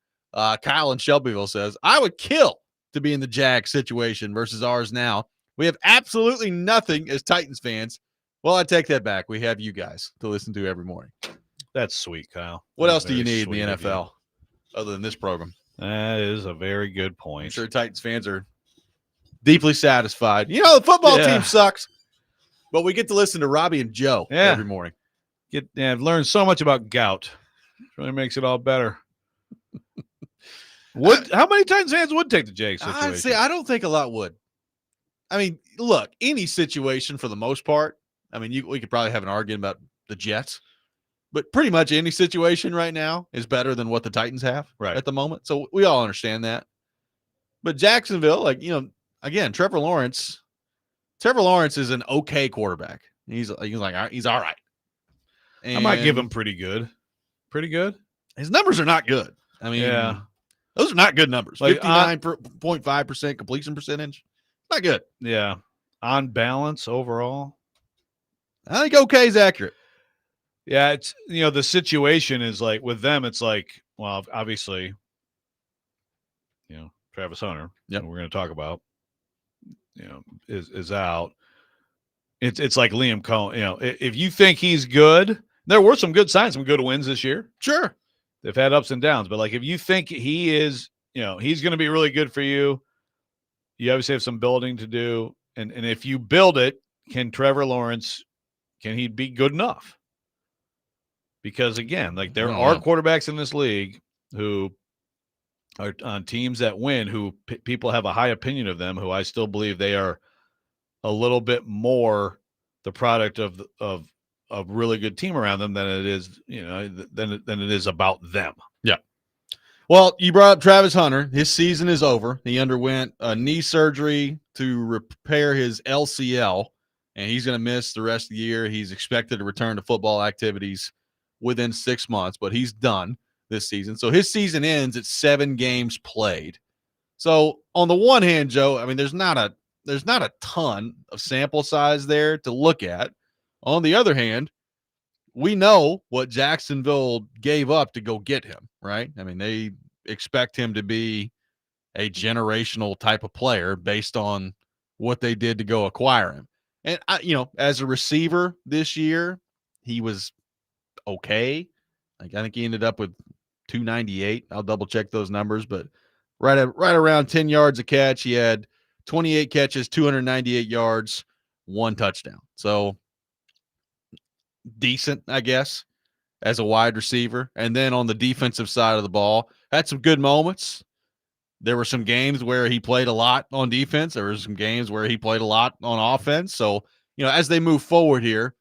Kyle in Shelbyville says, I would kill to be in the Jags situation versus ours now. We have absolutely nothing as Titans fans. Well, I take that back. We have you guys to listen to every morning. That's sweet, Kyle. What That's else do you very need in the sweet of you. NFL other than this program? That is a very good point. I'm sure Titans fans are deeply satisfied. You know, the football team sucks, but we get to listen to Robby and Joe every morning. I've learned so much about gout. It really makes it all better. How many Titans fans would take the Jags situation? I'd say I don't think a lot would. I mean, look, any situation for the most part. I mean, we could probably have an argument about the Jets. But pretty much any situation right now is better than what the Titans have at the moment. So we all understand that. But Jacksonville, again, Trevor Lawrence is an okay quarterback. He's all right. And I might give him pretty good. Pretty good. His numbers are not good. I mean, those are not good numbers. 59.5% completion percentage. Not good. Yeah. On balance overall. I think okay is accurate. Yeah, it's the situation is like with them, it's like, well, obviously, Travis Hunter, we're going to talk about, is out. It's like Liam Cohen. If you think he's good, there were some good signs, some good wins this year. Sure. They've had ups and downs, but like if you think he is, he's going to be really good for you, you obviously have some building to do. And if you build it, can Trevor Lawrence, can he be good enough? Because, again, like there are quarterbacks in this league who are on teams that win, who people have a high opinion of them, who I still believe they are a little bit more the product of a really good team around them than it is, than it is about them. Yeah. Well, you brought up Travis Hunter. His season is over. He underwent a knee surgery to repair his LCL, and he's going to miss the rest of the year. He's expected to return to football activities within 6 months, but he's done this season. So his season ends at 7 games played. So on the one hand, Joe, I mean, there's not a ton of sample size there to look at. On the other hand, we know what Jacksonville gave up to go get him, right? I mean, they expect him to be a generational type of player based on what they did to go acquire him. And as a receiver this year, he was okay. I think he ended up with 298. I'll double check those numbers, but right around 10 yards a catch. He had 28 catches, 298 yards, 1 touchdown. So decent, I guess, as a wide receiver. And then on the defensive side of the ball, had some good moments. There were some games where he played a lot on defense. There were some games where he played a lot on offense. So, as they move forward here,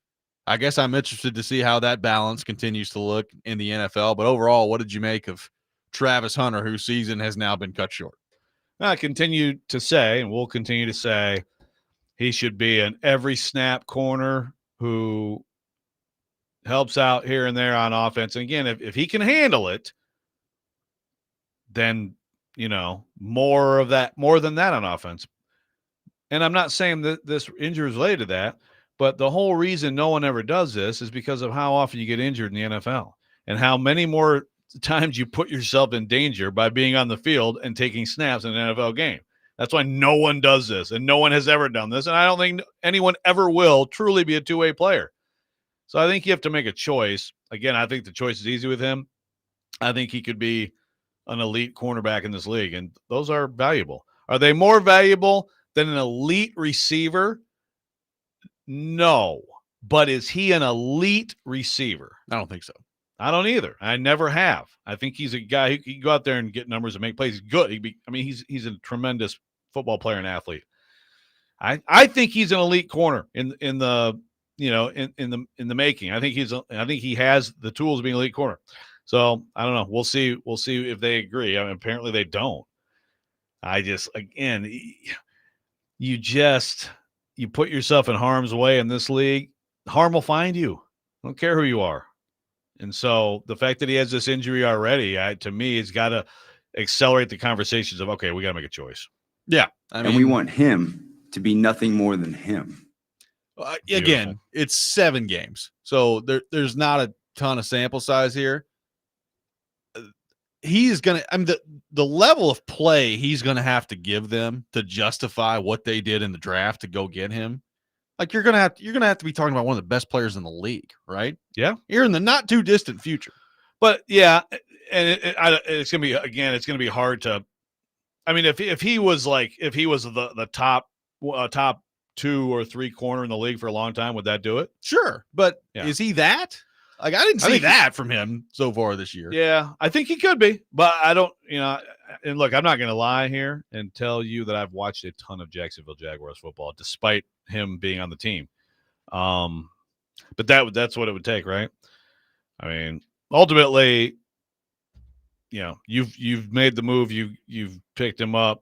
I guess I'm interested to see how that balance continues to look in the NFL. But overall, what did you make of Travis Hunter, whose season has now been cut short? I continue to say, and we'll continue to say, he should be an every snap corner who helps out here and there on offense. And again, if he can handle it, then, more than that on offense. And I'm not saying that this injury is related to that, but the whole reason no one ever does this is because of how often you get injured in the NFL and how many more times you put yourself in danger by being on the field and taking snaps in an NFL game. That's why no one does this, and no one has ever done this. And I don't think anyone ever will truly be a two-way player. So I think you have to make a choice. Again, I think the choice is easy with him. I think he could be an elite cornerback in this league, and those are valuable. Are they more valuable than an elite receiver? No. But is he an elite receiver? I don't think so. I don't either. I never have. I think he's a guy who can go out there and get numbers and make plays. He's good. He's a tremendous football player and athlete. I think he's an elite corner in the making. I think he has the tools of being an elite corner. So I don't know. We'll see if they agree. I mean, apparently they don't. You put yourself in harm's way in this league, harm will find you. I don't care who you are. And so the fact that he has this injury already, to me, it's got to accelerate the conversations of, okay, we got to make a choice. Yeah. I mean, and we want him to be nothing more than him. Again, it's 7 games. So there's not a ton of sample size here. He's going to, the level of play he's going to have to give them to justify what they did in the draft to go get him. Like you're going to have to be talking about one of the best players in the league, right? Yeah. Here in the not too distant future. But yeah, and it's going to be hard to, I mean, if he was the top 2 or 3 corner in the league for a long time, would that do it? Sure. But Yeah. is he that? Like I didn't see that from him so far this year. Yeah, I think he could be, but I don't, and look, I'm not going to lie here and tell you that I've watched a ton of Jacksonville Jaguars football, despite him being on the team. But that's what it would take, right? I mean, ultimately, you've made the move, you've picked him up.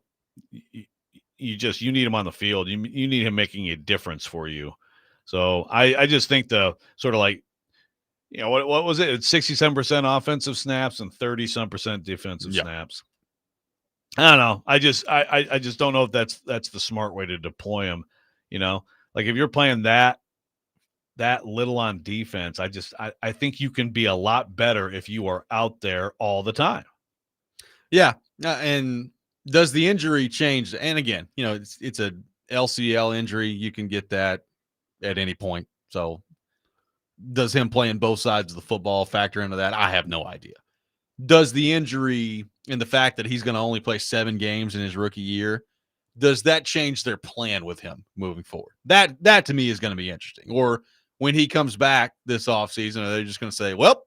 You need him on the field. You need him making a difference for you. So I just think the sort of like, what was it? It's 67% offensive snaps and 30-some% defensive snaps. I don't know. I just don't know if that's the smart way to deploy him. Like if you're playing that little on defense, I think you can be a lot better if you are out there all the time. Yeah. And does the injury change? And again, it's a LCL injury. You can get that at any point. So does him playing both sides of the football factor into that? I have no idea. Does the injury and the fact that he's going to only play 7 games in his rookie year, does that change their plan with him moving forward? That to me is going to be interesting. Or when he comes back this offseason, are they just going to say, well,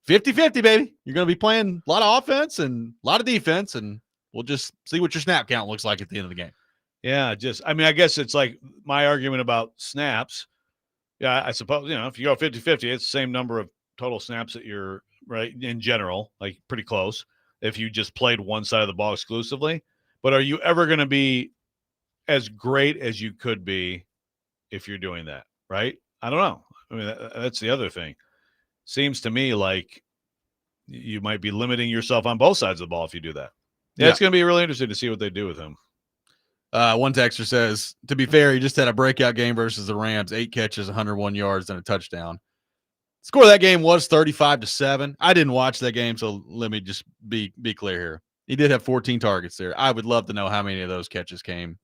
50-50, baby. You're going to be playing a lot of offense and a lot of defense, and we'll just see what your snap count looks like at the end of the game. Yeah, I guess it's like my argument about snaps. Yeah, I suppose, if you go 50-50, it's the same number of total snaps that you're right in general, like pretty close if you just played one side of the ball exclusively. But are you ever going to be as great as you could be if you're doing that, right? I don't know. I mean, that's the other thing. Seems to me like you might be limiting yourself on both sides of the ball if you do that. Yeah. It's going to be really interesting to see what they do with him. One texter says, to be fair, he just had a breakout game versus the Rams, 8 catches, 101 yards, and a touchdown. Score of that game was 35-7. I didn't watch that game, so let me just be clear here. He did have 14 targets there. I would love to know how many of those catches came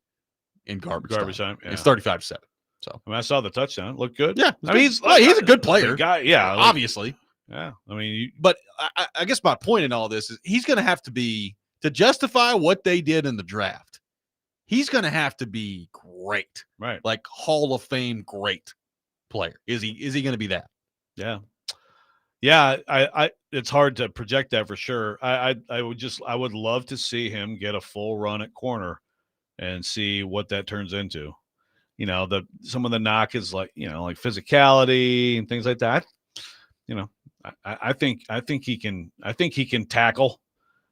in garbage time. Yeah. It's 35-7. So I saw the touchdown. It looked good. Yeah. I mean, he's a good player. Guy, yeah. Obviously. Yeah. I mean, but I guess my point in all this is he's going to have to be, to justify what they did in the draft, he's going to have to be great. Right. Like Hall of Fame great player. Is he going to be that? Yeah. Yeah, I it's hard to project that for sure. I would love to see him get a full run at corner and see what that turns into. Some of the knock is like physicality and things like that. I think he can tackle.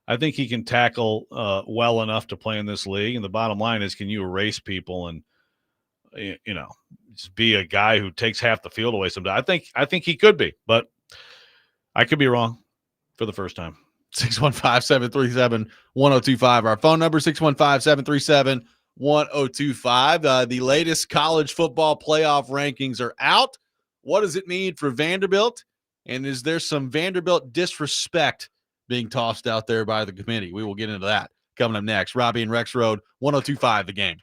I think he can tackle well enough to play in this league. And the bottom line is, can you erase people and just be a guy who takes half the field away sometimes? I think he could be, but I could be wrong for the first time. 615-737-1025. Our phone number, 615-737-1025. The latest college football playoff rankings are out. What does it mean for Vanderbilt? And is there some Vanderbilt disrespect being tossed out there by the committee? We will get into that coming up next. Robby and Rexrode, 1025 The Game.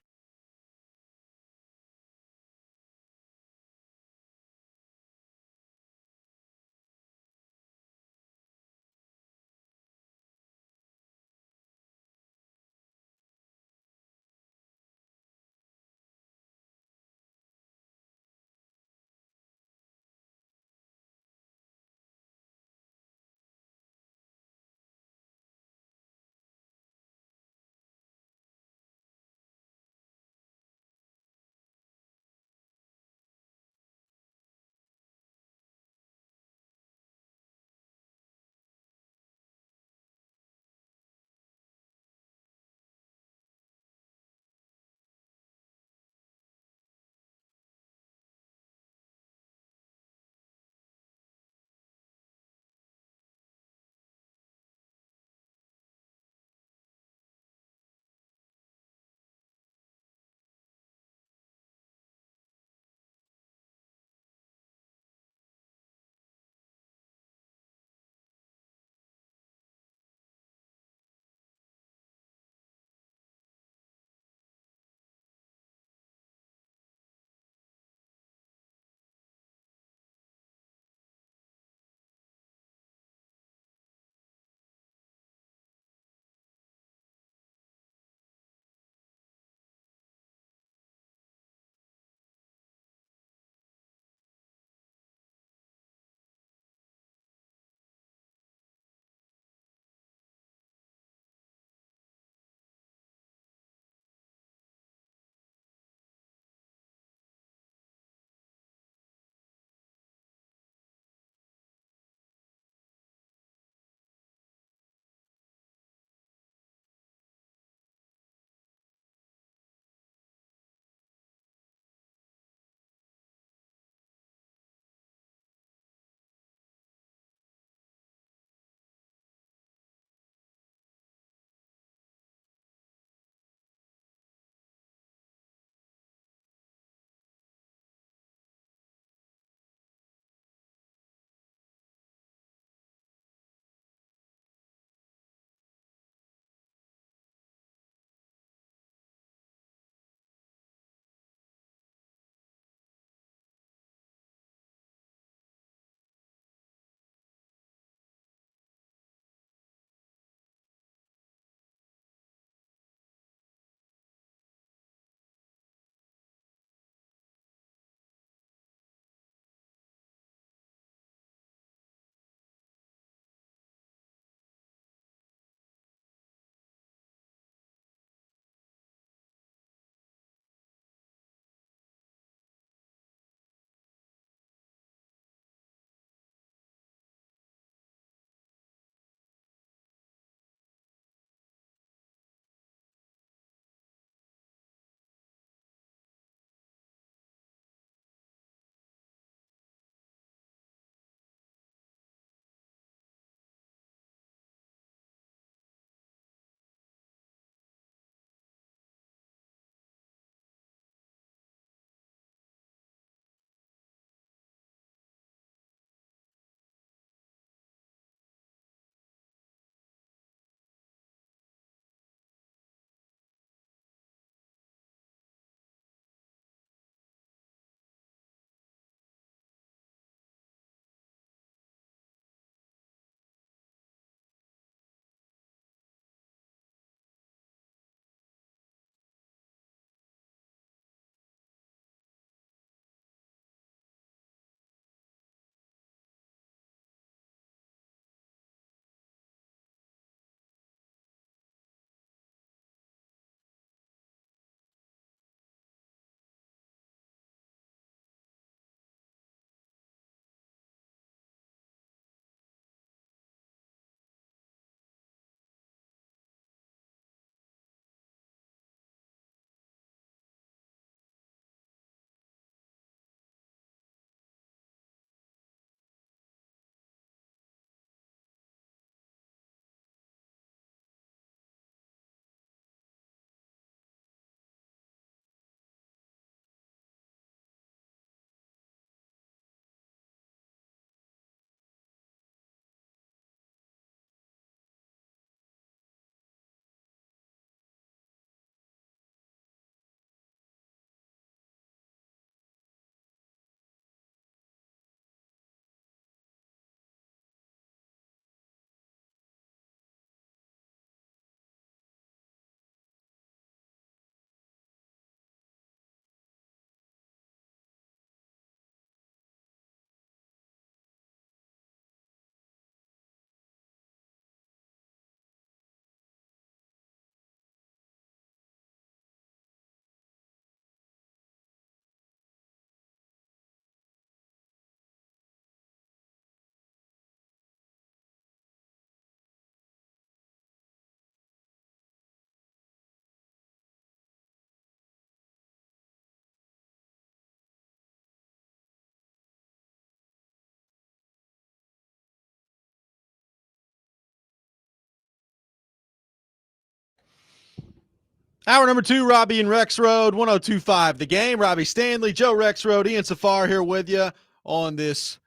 Hour number 2, Robby and Rexrode, 102.5 The Game. Robby Stanley, Joe Rexrode, Ian Safar here with you on this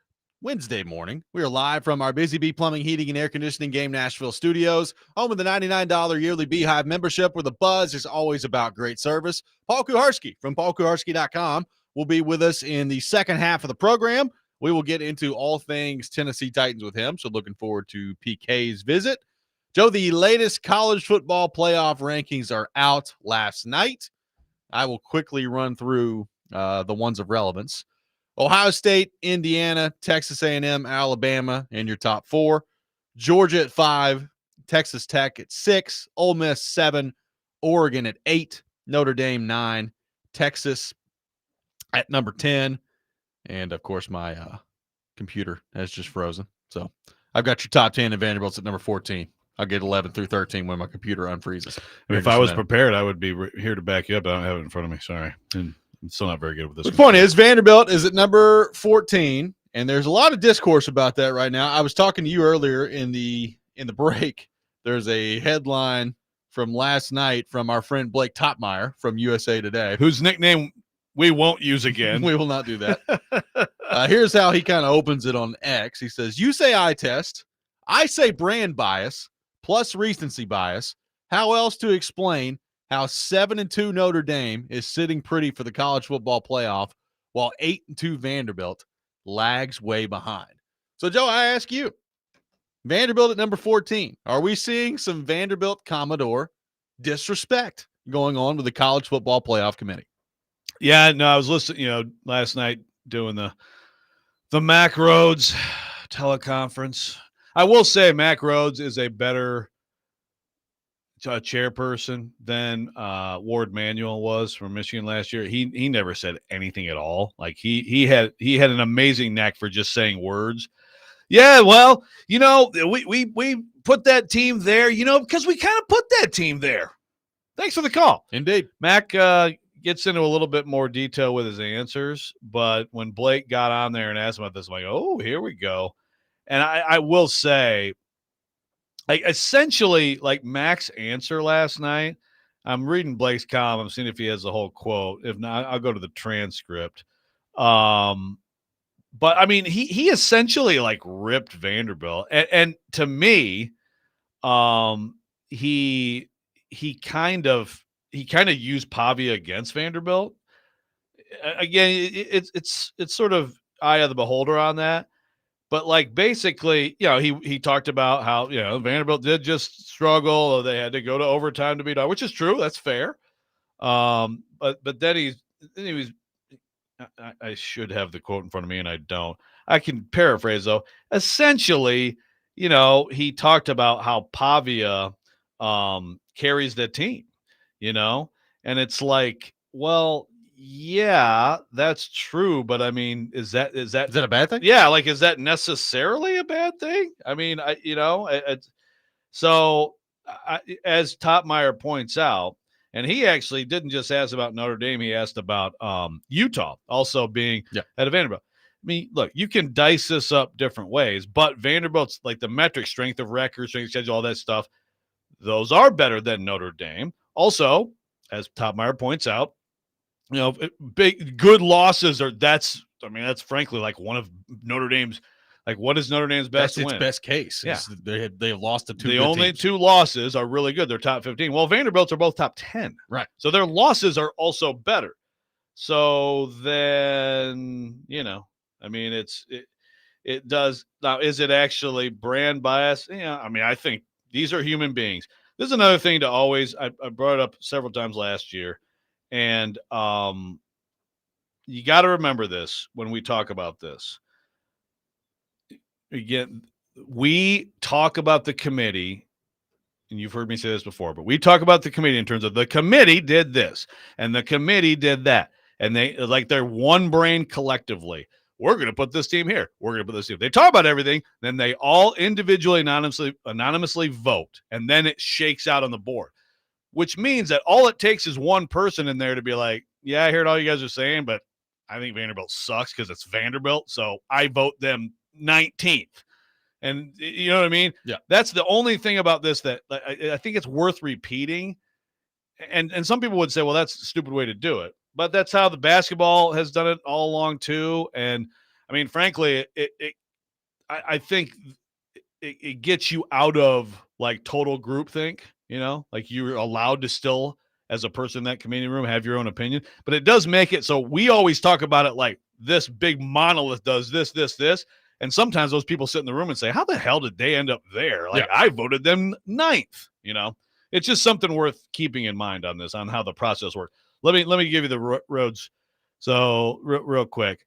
Wednesday morning. We are live from our Busy Bee Plumbing, Heating, and Air Conditioning Game Nashville studios, home of the $99 yearly Beehive membership, where the buzz is always about great service. Paul Kuharsky from paulkuharsky.com will be with us in the second half of the program. We will get into all things Tennessee Titans with him, so looking forward to PK's visit. Joe, the latest college football playoff rankings are out last night. I will quickly run through the ones of relevance. Ohio State, Indiana, Texas A&M, Alabama in your top 4. Georgia at 5, Texas Tech at 6, Ole Miss 7, Oregon at 8, Notre Dame 9, Texas at number 10. And, of course, my computer has just frozen. So I've got your top 10 and Vanderbilt's at number 14. I'll get 11 through 13 when my computer unfreezes. If I was prepared, I would be here to back you up. I don't have it in front of me. Sorry. And I'm still not very good with this. The point is, Vanderbilt is at number 14, and there's a lot of discourse about that right now. I was talking to you earlier in the break. There's a headline from last night from our friend Blake Topmeyer from USA Today, whose nickname we won't use again. We will not do that. Here's how he kind of opens it on X. He says, "You say eye test. I say brand bias plus recency bias. How else to explain how 7-2 Notre Dame is sitting pretty for the college football playoff while 8-2 Vanderbilt lags way behind?" So, Joe, I ask you, Vanderbilt at number 14, are we seeing some Vanderbilt Commodore disrespect going on with the college football playoff committee? Yeah, no, I was listening, last night doing the Mac Rhodes teleconference. I will say Mac Rhodes is a better chairperson than Ward Manuel was from Michigan last year. He never said anything at all. Like he had an amazing knack for just saying words. Yeah, well, we put that team there, because we kind of put that team there. Thanks for the call. Indeed. Mac gets into a little bit more detail with his answers, but when Blake got on there and asked about this, I'm like, oh, here we go. And I will say, essentially, Mac's answer last night, I'm reading Blake's column. I'm seeing if he has the whole quote. If not, I'll go to the transcript. But, I mean, he essentially, ripped Vanderbilt. And to me, he kind of used Pavia against Vanderbilt. Again, it's sort of eye of the beholder on that. But basically, he talked about how, Vanderbilt did just struggle. They had to go to overtime to beat out, which is true. That's fair. But then he was, I should have the quote in front of me and I don't. I can paraphrase though. Essentially, he talked about how Pavia carries the team, and it's like, well, yeah, that's true, but I mean, is that a bad thing? Yeah, is that necessarily a bad thing? I mean, as Topmeyer points out, and he actually didn't just ask about Notre Dame, he asked about Utah also being at a Vanderbilt. I mean, look, you can dice this up different ways, but Vanderbilt's the metric, strength of record, strength of schedule, all that stuff, those are better than Notre Dame. Also, as Topmeyer points out, big good losses that's frankly one of Notre Dame's, what is Notre Dame's best win? Its best case. Yeah. They have lost to two. The only teams. 2 losses are really good. They're top 15. Well, Vanderbilt's are both top 10. Right. So their losses are also better. So then, I mean, it does. Now, is it actually brand bias? Yeah. I mean, I think these are human beings. This is another thing to always, I brought it up several times last year. And you got to remember this when we talk about this. Again, we talk about the committee, and you've heard me say this before, but we talk about the committee in terms of the committee did this and the committee did that. And they're one brain collectively. We're going to put this team here. We're going to put this team. They talk about everything. Then they all individually, anonymously vote. And then it shakes out on the board, which means that all it takes is one person in there to be like, yeah, I heard all you guys are saying, but I think Vanderbilt sucks because it's Vanderbilt. So I vote them 19th. And you know what I mean? Yeah. That's the only thing about this that I think it's worth repeating. and some people would say, well, that's a stupid way to do it, but that's how the basketball has done it all along too. And I mean, frankly, I think it gets you out of like total groupthink, like you're allowed to still, as a person in that committee room, have your own opinion, but it does make it so we always talk about it like this big monolith does this. And sometimes those people sit in the room and say, how the hell did they end up there? Like, I voted them 9th, It's just something worth keeping in mind on this, on how the process works. Let me give you the roads. So real quick,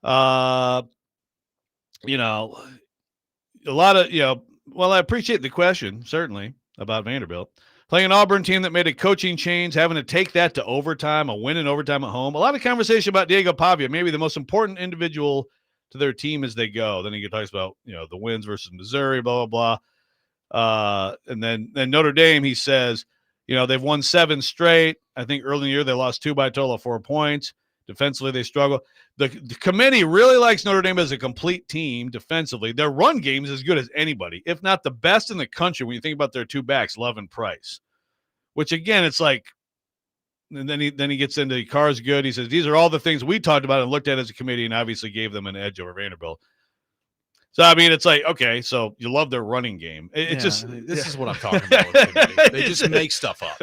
a lot of, well, I appreciate the question, certainly, about Vanderbilt. Playing an Auburn team that made a coaching change, having to take that to overtime, a win in overtime at home. A lot of conversation about Diego Pavia, maybe the most important individual to their team as they go. Then he talks about, the wins versus Missouri, blah, blah, blah. And then Notre Dame, he says, they've won 7 straight. I think early in the year they lost 2 by a total of 4 points. Defensively, they struggle. The committee really likes Notre Dame as a complete team defensively. Their run game is as good as anybody, if not the best in the country when you think about their 2 backs, Love and Price. Which, again, it's like, and then he gets into Carr's good. He says, these are all the things we talked about and looked at as a committee and obviously gave them an edge over Vanderbilt. So, I mean, it's like, okay, so you love their running game. This is what I'm talking about with committee. They just make stuff up.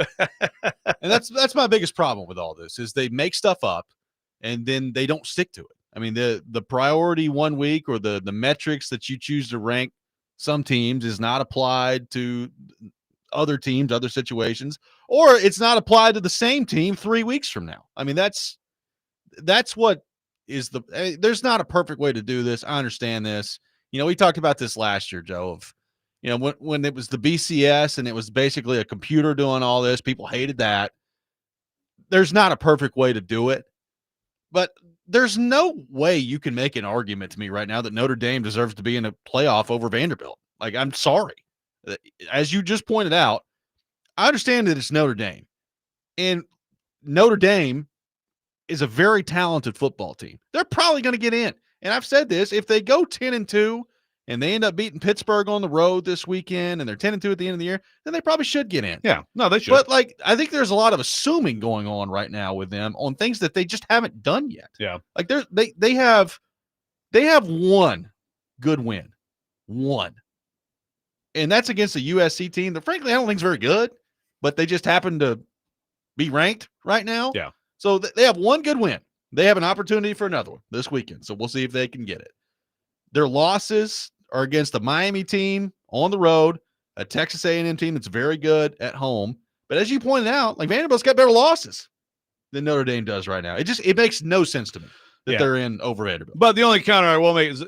And that's my biggest problem with all this is they make stuff up and then they don't stick to it. I mean, the priority 1 week or the metrics that you choose to rank some teams is not applied to other teams, other situations, or it's not applied to the same team 3 weeks from now. I mean, that's what is there's not a perfect way to do this. I understand this. We talked about this last year, Joe, of, when it was the BCS and it was basically a computer doing all this, people hated that. There's not a perfect way to do it, but there's no way you can make an argument to me right now that Notre Dame deserves to be in a playoff over Vanderbilt. Like, I'm sorry. As you just pointed out, I understand that it's Notre Dame, and Notre Dame is a very talented football team. They're probably going to get in. And I've said this, if they go 10-2 and they end up beating Pittsburgh on the road this weekend and they're 10-2 at the end of the year, then they probably should get in. Yeah, no, they should. But I think there's a lot of assuming going on right now with them on things that they just haven't done yet. Yeah. Like they have one good win. One. And that's against a USC team that frankly I don't think is very good, but they just happen to be ranked right now. Yeah. So they have one good win. They have an opportunity for another one this weekend. So we'll see if they can get it. Their losses are against the Miami team on the road, a Texas A&M team that's very good at home. But as you pointed out, Vanderbilt's got better losses than Notre Dame does right now. It makes no sense to me that they're in over Vanderbilt. But the only counter I will make is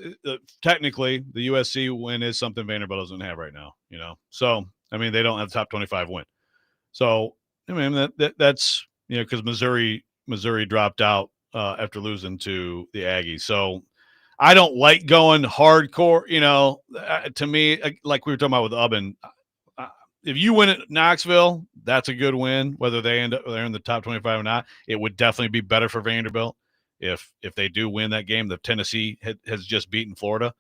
technically the USC win is something Vanderbilt doesn't have right now, So, I mean, they don't have the top 25 win. So, I mean, that's, because Missouri dropped out after losing to the Aggies. So I don't like going hardcore, to me, like we were talking about with Ubben. If you win at Knoxville, that's a good win, whether they're in the top 25 or not. It would definitely be better for Vanderbilt if they do win that game. The Tennessee has just beaten Florida.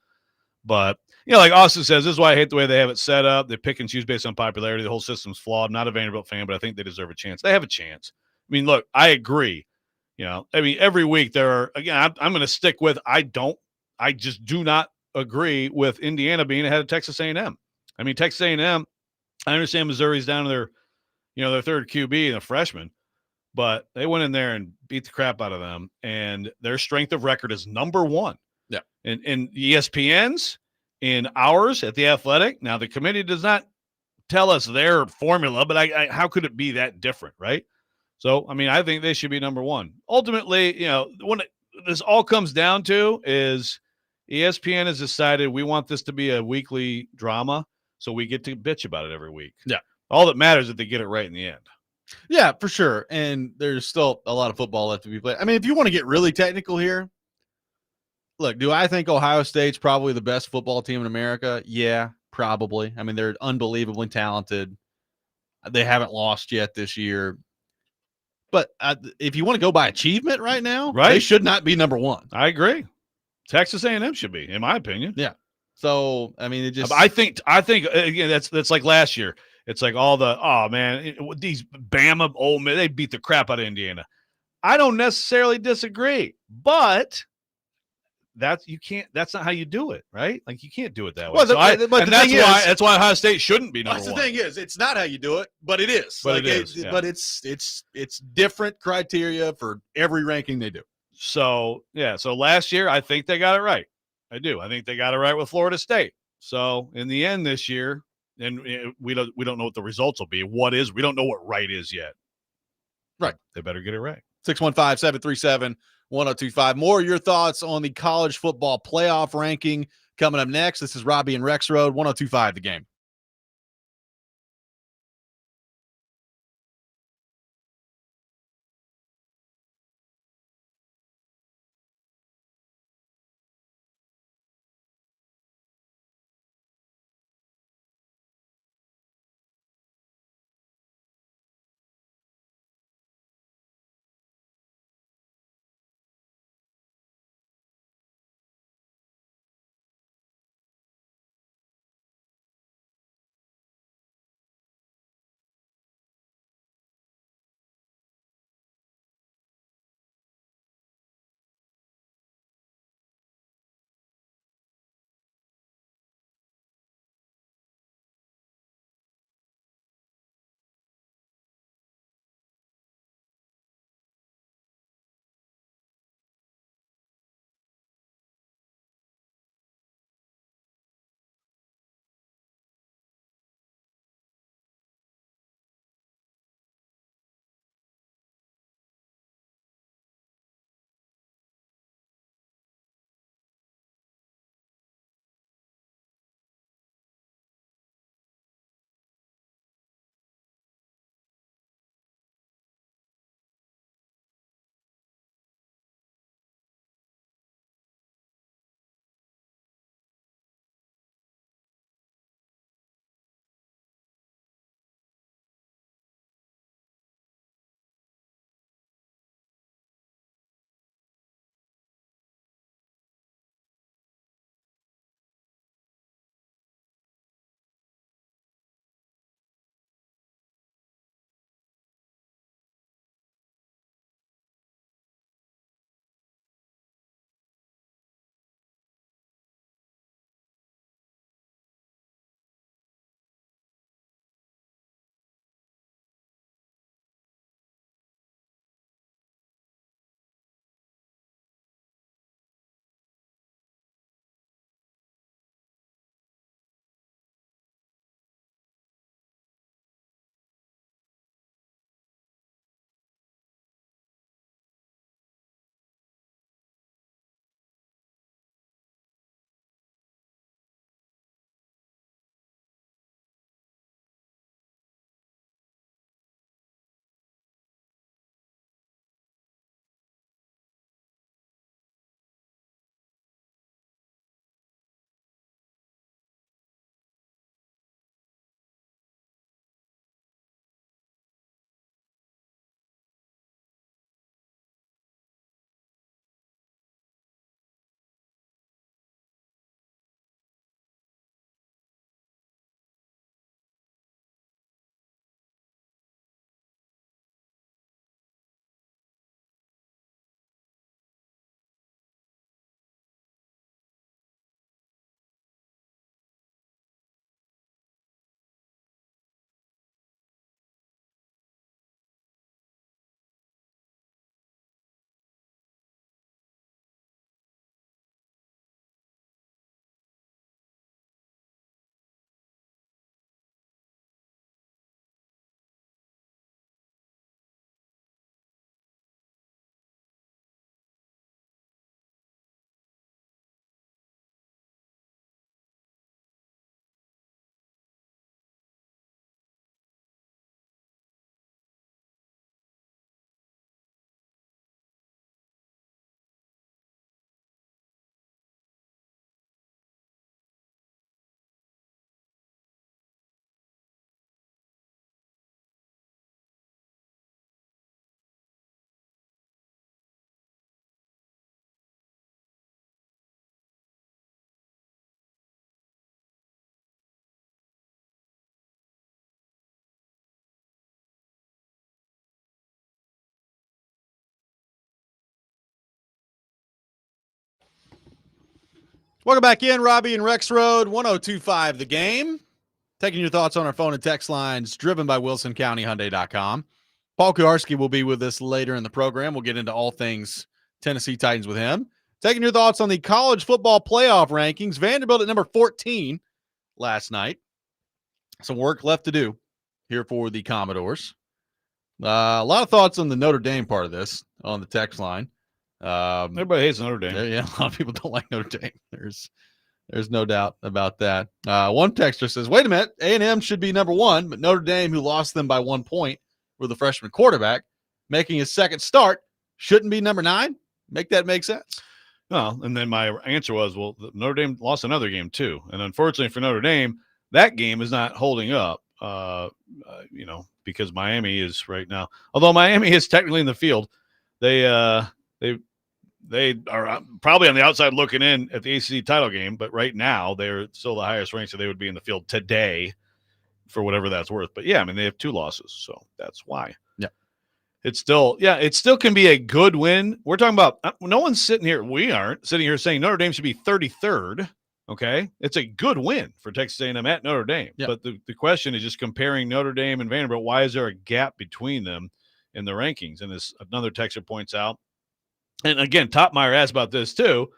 But, like Austin says, this is why I hate the way they have it set up. They pick and choose based on popularity. The whole system's flawed. I'm not a Vanderbilt fan, but I think they deserve a chance. They have a chance. I mean, look, I agree. Every week there are, again, I'm going to stick with, I just do not agree with Indiana being ahead of Texas A&M. I mean, Texas A&M, I understand Missouri's down to their third QB and a freshman, but they went in there and beat the crap out of them, and their strength of record is number 1. Yeah. In ESPN's, in ours at The Athletic. Now, the committee does not tell us their formula, but how could it be that different, right? So, I mean, I think they should be number 1. Ultimately, when this all comes down to is ESPN has decided we want this to be a weekly drama, so we get to bitch about it every week. Yeah. All that matters is that they get it right in the end. Yeah, for sure. And there's still a lot of football left to be played. I mean, if you want to get really technical here, look, do I think Ohio State's probably the best football team in America? Yeah, probably. I mean, they're unbelievably talented. They haven't lost yet this year. But if you want to go by achievement right now, they should not be number 1. I agree. Texas A&M should be, in my opinion. Yeah. So, I mean, it just. I think again, that's like last year. It's like all the, oh man, these Bama, Ole Miss, they beat the crap out of Indiana. I don't necessarily disagree, but that's not how you do it, right? Like you can't do it that way. Well, That's why Ohio State shouldn't be number that's the one. thing is, it's not how you do it, but it is. But it is, yeah. But it's different criteria for every ranking they do. So yeah, so last year I think they got it right. I do. I think they got it right with Florida State. So in the end this year, and we don't know what the results will be. We don't know what right is yet. Right. They better get it right. 615-737-1025. More of your thoughts on the college football playoff ranking coming up next. This is Robby and Rexrode, 1025 The Game. Welcome back in, Robby and Rexrode, 1025 The Game. Taking your thoughts on our phone and text lines, driven by WilsonCountyHyundai.com. Paul Kuharsky will be with us later in the program. We'll get into all things Tennessee Titans with him. Taking your thoughts on the college football playoff rankings. Vanderbilt at number 14 last night. Some work left to do here for the Commodores. A lot of thoughts on the Notre Dame part of this on the text line. Everybody hates Notre Dame. Yeah, a lot of people don't like Notre Dame. There's no doubt about that. One texter says, wait a minute, A&M should be number 1, but Notre Dame, who lost them by 1 point with the freshman quarterback, making his second start, shouldn't be number 9? Make that make sense? Well, and then my answer was, well, Notre Dame lost another game too. And unfortunately for Notre Dame, that game is not holding up, because Miami is right now. Although Miami is technically in the field, they are probably on the outside looking in at the ACC title game, but right now they're still the highest ranked, so they would be in the field today for whatever that's worth. But yeah, I mean, they have 2 losses, so that's why. Yeah. It still can be a good win. We're talking about no one's sitting here. We aren't sitting here saying Notre Dame should be 33rd. Okay. It's a good win for Texas A&M at Notre Dame. Yeah. But the question is just comparing Notre Dame and Vanderbilt. Why is there a gap between them in the rankings? And as another texter points out, and again, Topmeyer asked about this too.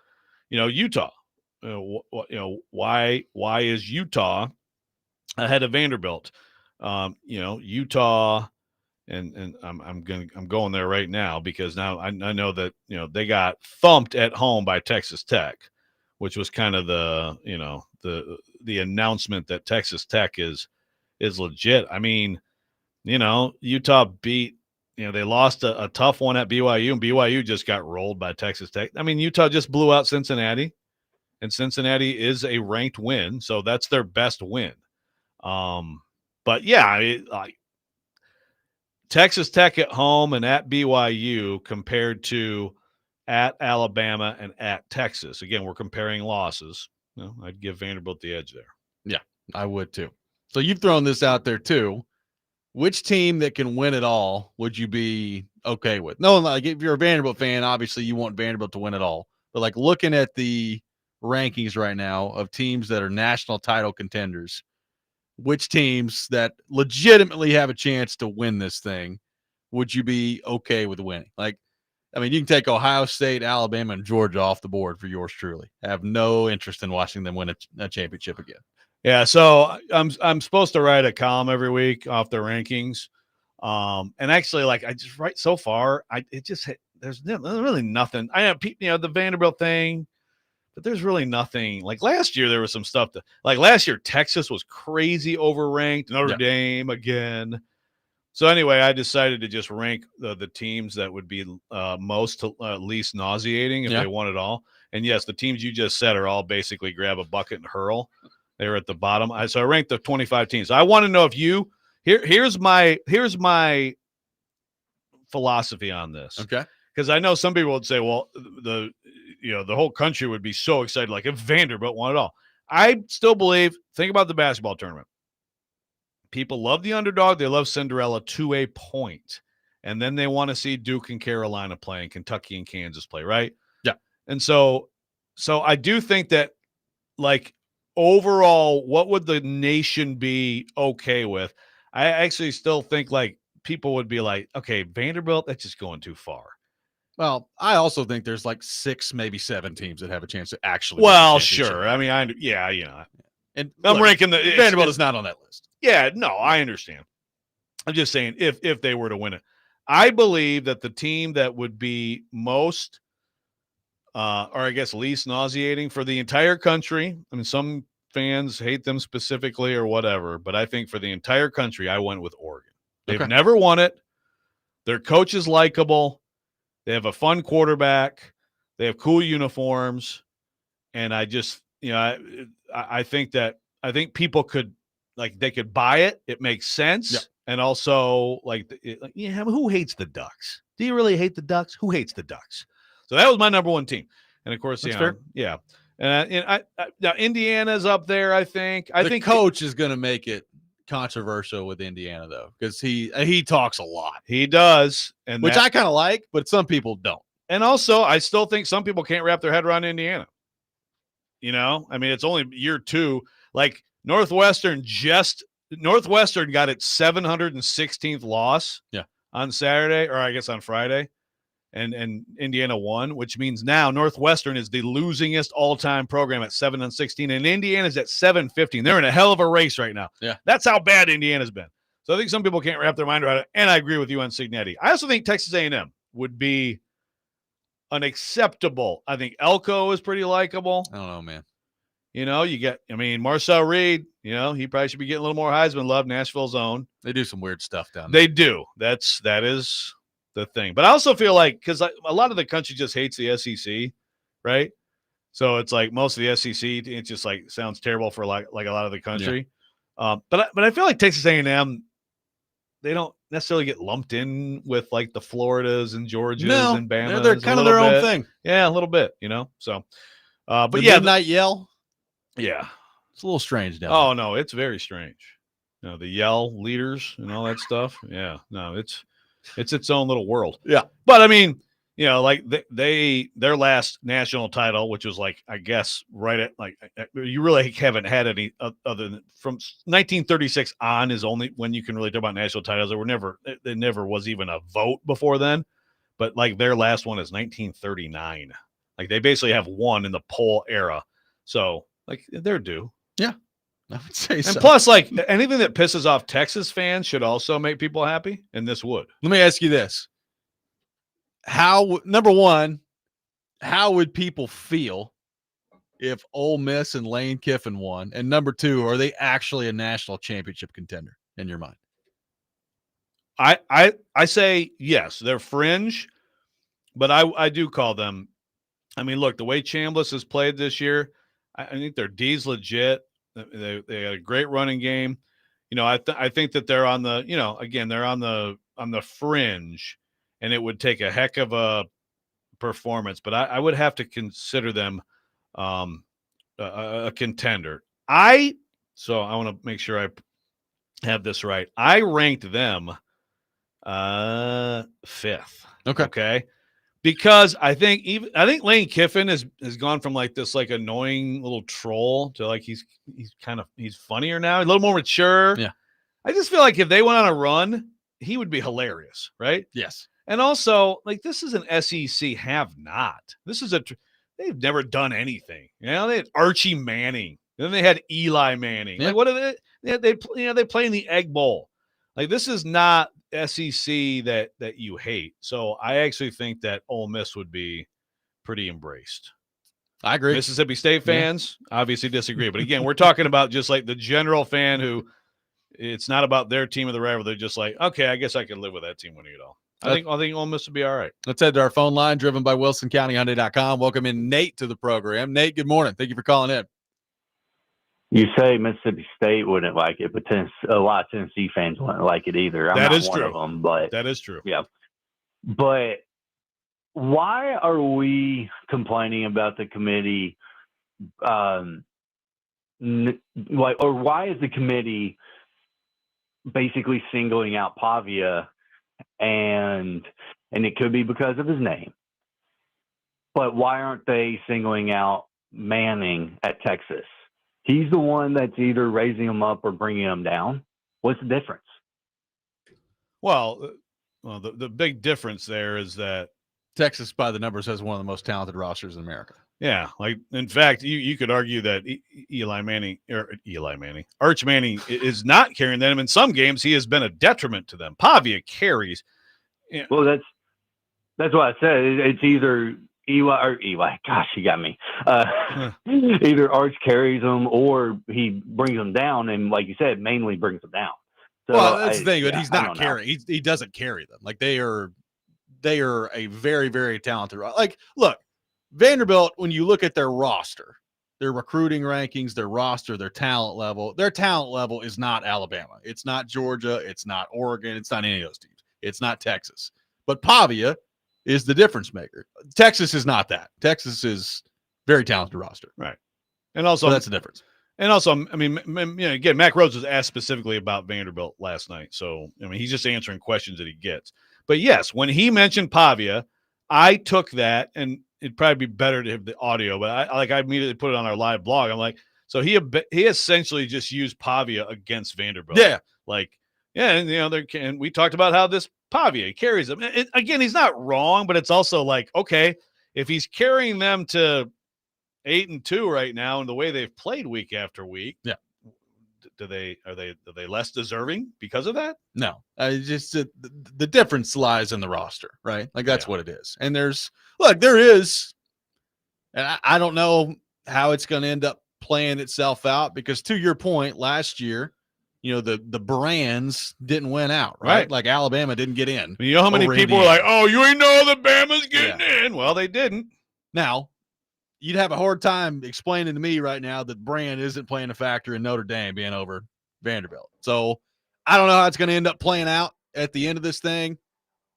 Utah. Why is Utah ahead of Vanderbilt? Utah, and I'm going there right now because now I know that they got thumped at home by Texas Tech, which was kind of the announcement that Texas Tech is legit. I mean, Utah beat. They lost a tough one at BYU, and BYU just got rolled by Texas Tech. I mean, Utah just blew out Cincinnati, and Cincinnati is a ranked win, so that's their best win. But yeah, Texas Tech at home and at BYU compared to at Alabama and at Texas. Again, we're comparing losses. I'd give Vanderbilt the edge there. Yeah, I would too. So you've thrown this out there too. Which team that can win it all would you be okay with? No, like if you're a Vanderbilt fan, obviously you want Vanderbilt to win it all. But like looking at the rankings right now of teams that are national title contenders, which teams that legitimately have a chance to win this thing would you be okay with winning? Like, I mean, you can take Ohio State, Alabama, and Georgia off the board for yours truly. I have no interest in watching them win a championship again. Yeah, so I'm supposed to write a column every week off the rankings, and actually, like I just write so far, there's really nothing. I have the Vanderbilt thing, but there's really nothing. Like last year, there was some stuff like last year Texas was crazy overranked, Notre Dame again. So anyway, I decided to just rank the teams that would be most least nauseating if they won it all. And yes, the teams you just said are all basically grab a bucket and hurl. They were at the bottom. So I ranked the 25 teams. I want to know if here's my philosophy on this. Okay. Because I know some people would say, well, the whole country would be so excited, like if Vanderbilt won it all. I still believe, think about the basketball tournament. People love the underdog. They love Cinderella to a point. And then they want to see Duke and Carolina play and Kentucky and Kansas play, right? Yeah. And so I do think that, like, overall, what would the nation be okay with? I actually still think, like, people would be like, okay, Vanderbilt, that's just going too far. Well, I also think there's like 6, maybe 7 teams that have a chance to actually. Well, sure. I mean, and I'm ranking Vanderbilt is not on that list. Yeah, no, I understand. I'm just saying if they were to win it, I believe that the team that would be most, or I guess least nauseating for the entire country. I mean, some fans hate them specifically or whatever, but I think for the entire country, I went with Oregon. They've never won it. Their coach is likable. They have a fun quarterback. They have cool uniforms. And I just, I think people could, like, they could buy it. It makes sense. Yeah. And also, who hates the Ducks? Do you really hate the Ducks? Who hates the Ducks? So that was my number 1 team. And of course, That's fair. Yeah. And now Indiana's up there, I think. I think coach is going to make it controversial with Indiana, though, because he talks a lot. He does. Which I kind of like, but some people don't. And also, I still think some people can't wrap their head around Indiana. You know, I mean, it's only year 2. Like Northwestern got its 716th loss on Saturday, or I guess on Friday, and Indiana won, which means now Northwestern is the losingest all-time program at 7-16, and Indiana's at 7-15. They're in a hell of a race right now. Yeah. That's how bad Indiana's been. So I think some people can't wrap their mind around it, and I agree with you on Signetti. I also think Texas A&M would be unacceptable. I think Elko is pretty likable. I don't know, man. You know, Marcel Reed, you know, he probably should be getting a little more Heisman love, Nashville's own. They do some weird stuff down there. They do. That is the thing. But I also feel like, because a lot of the country just hates the SEC, right? So it's like most of the SEC, it just like sounds terrible for like a lot of the country. Yeah. But I feel like Texas A&M, they don't necessarily get lumped in with like the Floridas and Georgias and Bamas. They're kind of their own thing. Yeah, a little bit, you know. So, but the yeah, midnight yell. Yeah, it's a little strange down there. No, it's very strange. You know, the yell leaders and all that stuff. Yeah, no, it's its own little world. Yeah, but I mean, you know, like their last national title, which was like, I guess right at like, you really haven't had any other than from 1936 on is only when you can really talk about national titles. There never was even a vote before then, but like their last one is 1939. Like they basically have one in the poll era. So like they're due. Yeah, I would say so. And plus, like anything that pisses off Texas fans should also make people happy, and this would. Let me ask you this. Number one, how would people feel if Ole Miss and Lane Kiffin won? And number two, are they actually a national championship contender in your mind? I say yes, they're fringe, but I do call them. I mean, look, the way Chambliss has played this year, I think their D's legit. They got a great running game. You know, I think that they're on the, you know, again, they're on the fringe, and it would take a heck of a performance, but I would have to consider them a contender. So I want to make sure I have this right. I ranked them 5th. Okay. Because I think Lane Kiffin has gone from like this like annoying little troll to like he's funnier now, a little more mature. Yeah. I just feel like if they went on a run, he would be hilarious, right? Yes. And also, like, this is an SEC have-not. They've never done anything. You know, they had Archie Manning. Then they had Eli Manning. Yeah. Like, what are they? They play in the Egg Bowl. Like, this is not SEC that you hate. So I actually think that Ole Miss would be pretty embraced. I agree. Mississippi State fans obviously disagree. But again, we're talking about just like the general fan who it's not about their team or the rival. They're just like, okay, I guess I can live with that team winning it all. I think Ole Miss will be all right. Let's head to our phone line, driven by WilsonCountyHyundai.com. Welcome in Nate to the program. Nate, good morning. Thank you for calling in. You say Mississippi State wouldn't like it, but a lot of Tennessee fans wouldn't like it either. I'm that not is one true. Of them, but that is true. Yeah. But why are we complaining about the committee? Or why is the committee basically singling out Pavia? And it could be because of his name. But why aren't they singling out Manning at Texas? He's the one that's either raising him up or bringing him down. What's the difference? Well, the big difference there is that Texas, by the numbers, has one of the most talented rosters in America. Yeah, like in fact, you could argue that Arch Manning is not carrying them. In some games, he has been a detriment to them. Pavia carries. Yeah. Well, that's what I said. It's either Eli. Gosh, he got me. Either Arch carries them or he brings them down, and like you said, mainly brings them down. So well, that's the thing, but he's not carrying. He doesn't carry them. Like they are a very, very talented. Like, look, Vanderbilt. When you look at their roster, their recruiting rankings, their roster, their talent level is not Alabama. It's not Georgia. It's not Oregon. It's not any of those teams. It's not Texas. But Pavia is the difference maker. Texas is not that. Texas is very talented roster. Right. And also, so that's the difference. And also, I mean, you know, again, Mac Rhodes was asked specifically about Vanderbilt last night. So, I mean, he's just answering questions that he gets. But yes, when he mentioned Pavia, I took that and it'd probably be better to have the audio, but I immediately put it on our live blog. I'm like, so he essentially just used Pavia against Vanderbilt. Yeah. Like, yeah, and we talked about how this Pavia carries them. Again, he's not wrong, but it's also like, okay, if he's carrying them to 8-2 right now, and the way they've played week after week, yeah, are they less deserving because of that? No, just the difference lies in the roster, right? Like that's what it is. And there is, and I don't know how it's going to end up playing itself out, because to your point, last year, the brands didn't win out, right? Like Alabama didn't get in. You know how many people were like, "Oh, you ain't know the Bama's getting in." Well, they didn't. Now, you'd have a hard time explaining to me right now that brand isn't playing a factor in Notre Dame being over Vanderbilt. So I don't know how it's going to end up playing out at the end of this thing.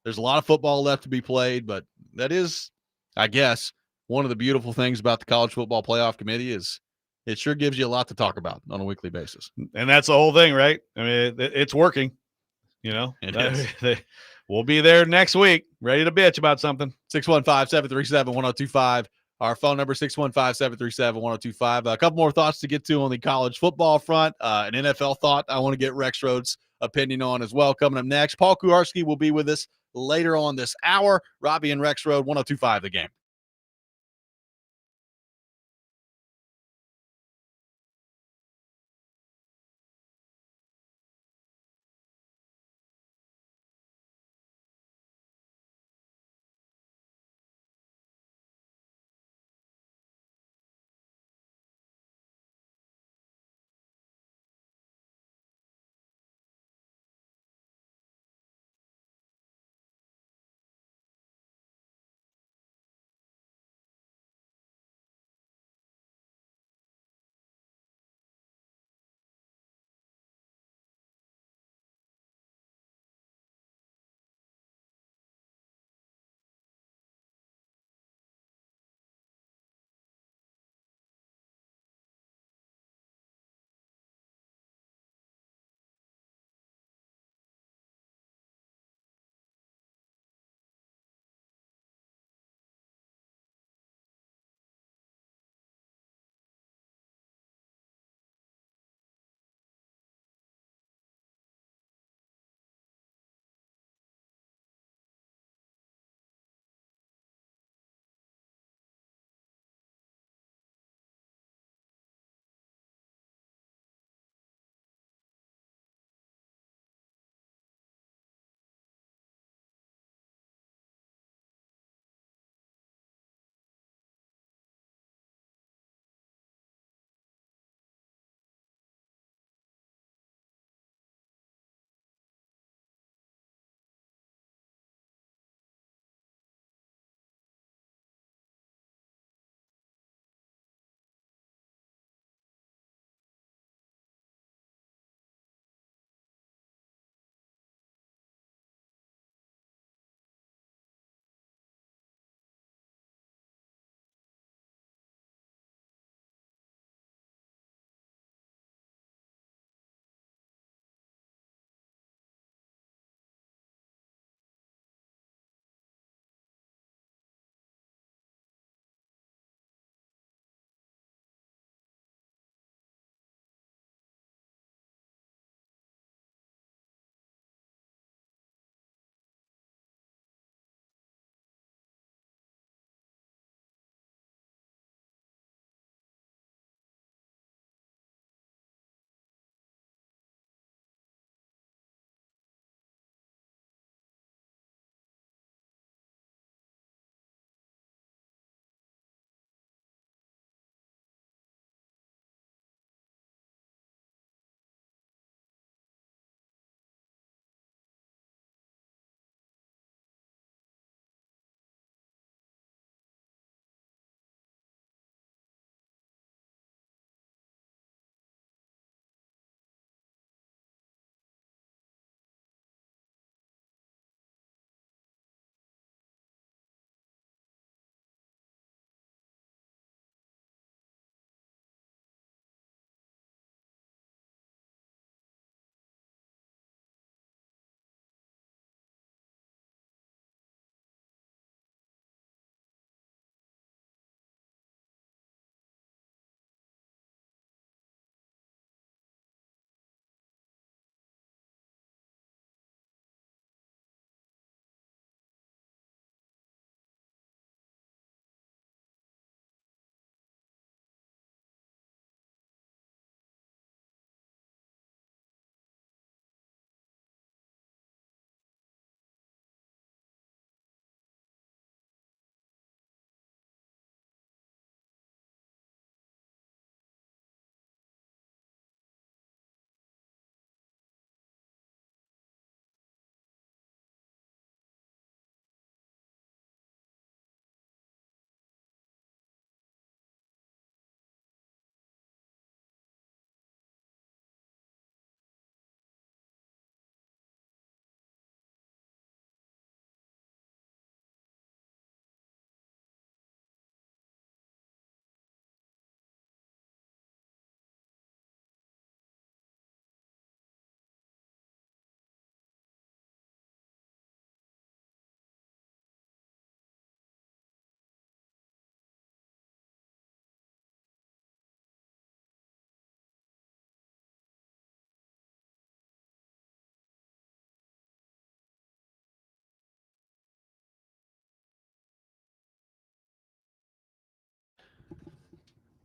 There's a lot of football left to be played, but that is, I guess, one of the beautiful things about the College Football Playoff Committee is it sure gives you a lot to talk about on a weekly basis. And that's the whole thing, right? I mean, it's working. It is. We'll be there next week, ready to bitch about something. 615-737-1025. Our phone number, 615-737-1025. A couple more thoughts to get to on the college football front. An NFL thought I want to get Rexrode's opinion on as well coming up next. Paul Kuharsky will be with us later on this hour. Robby and Rexrode, 1025 The Game.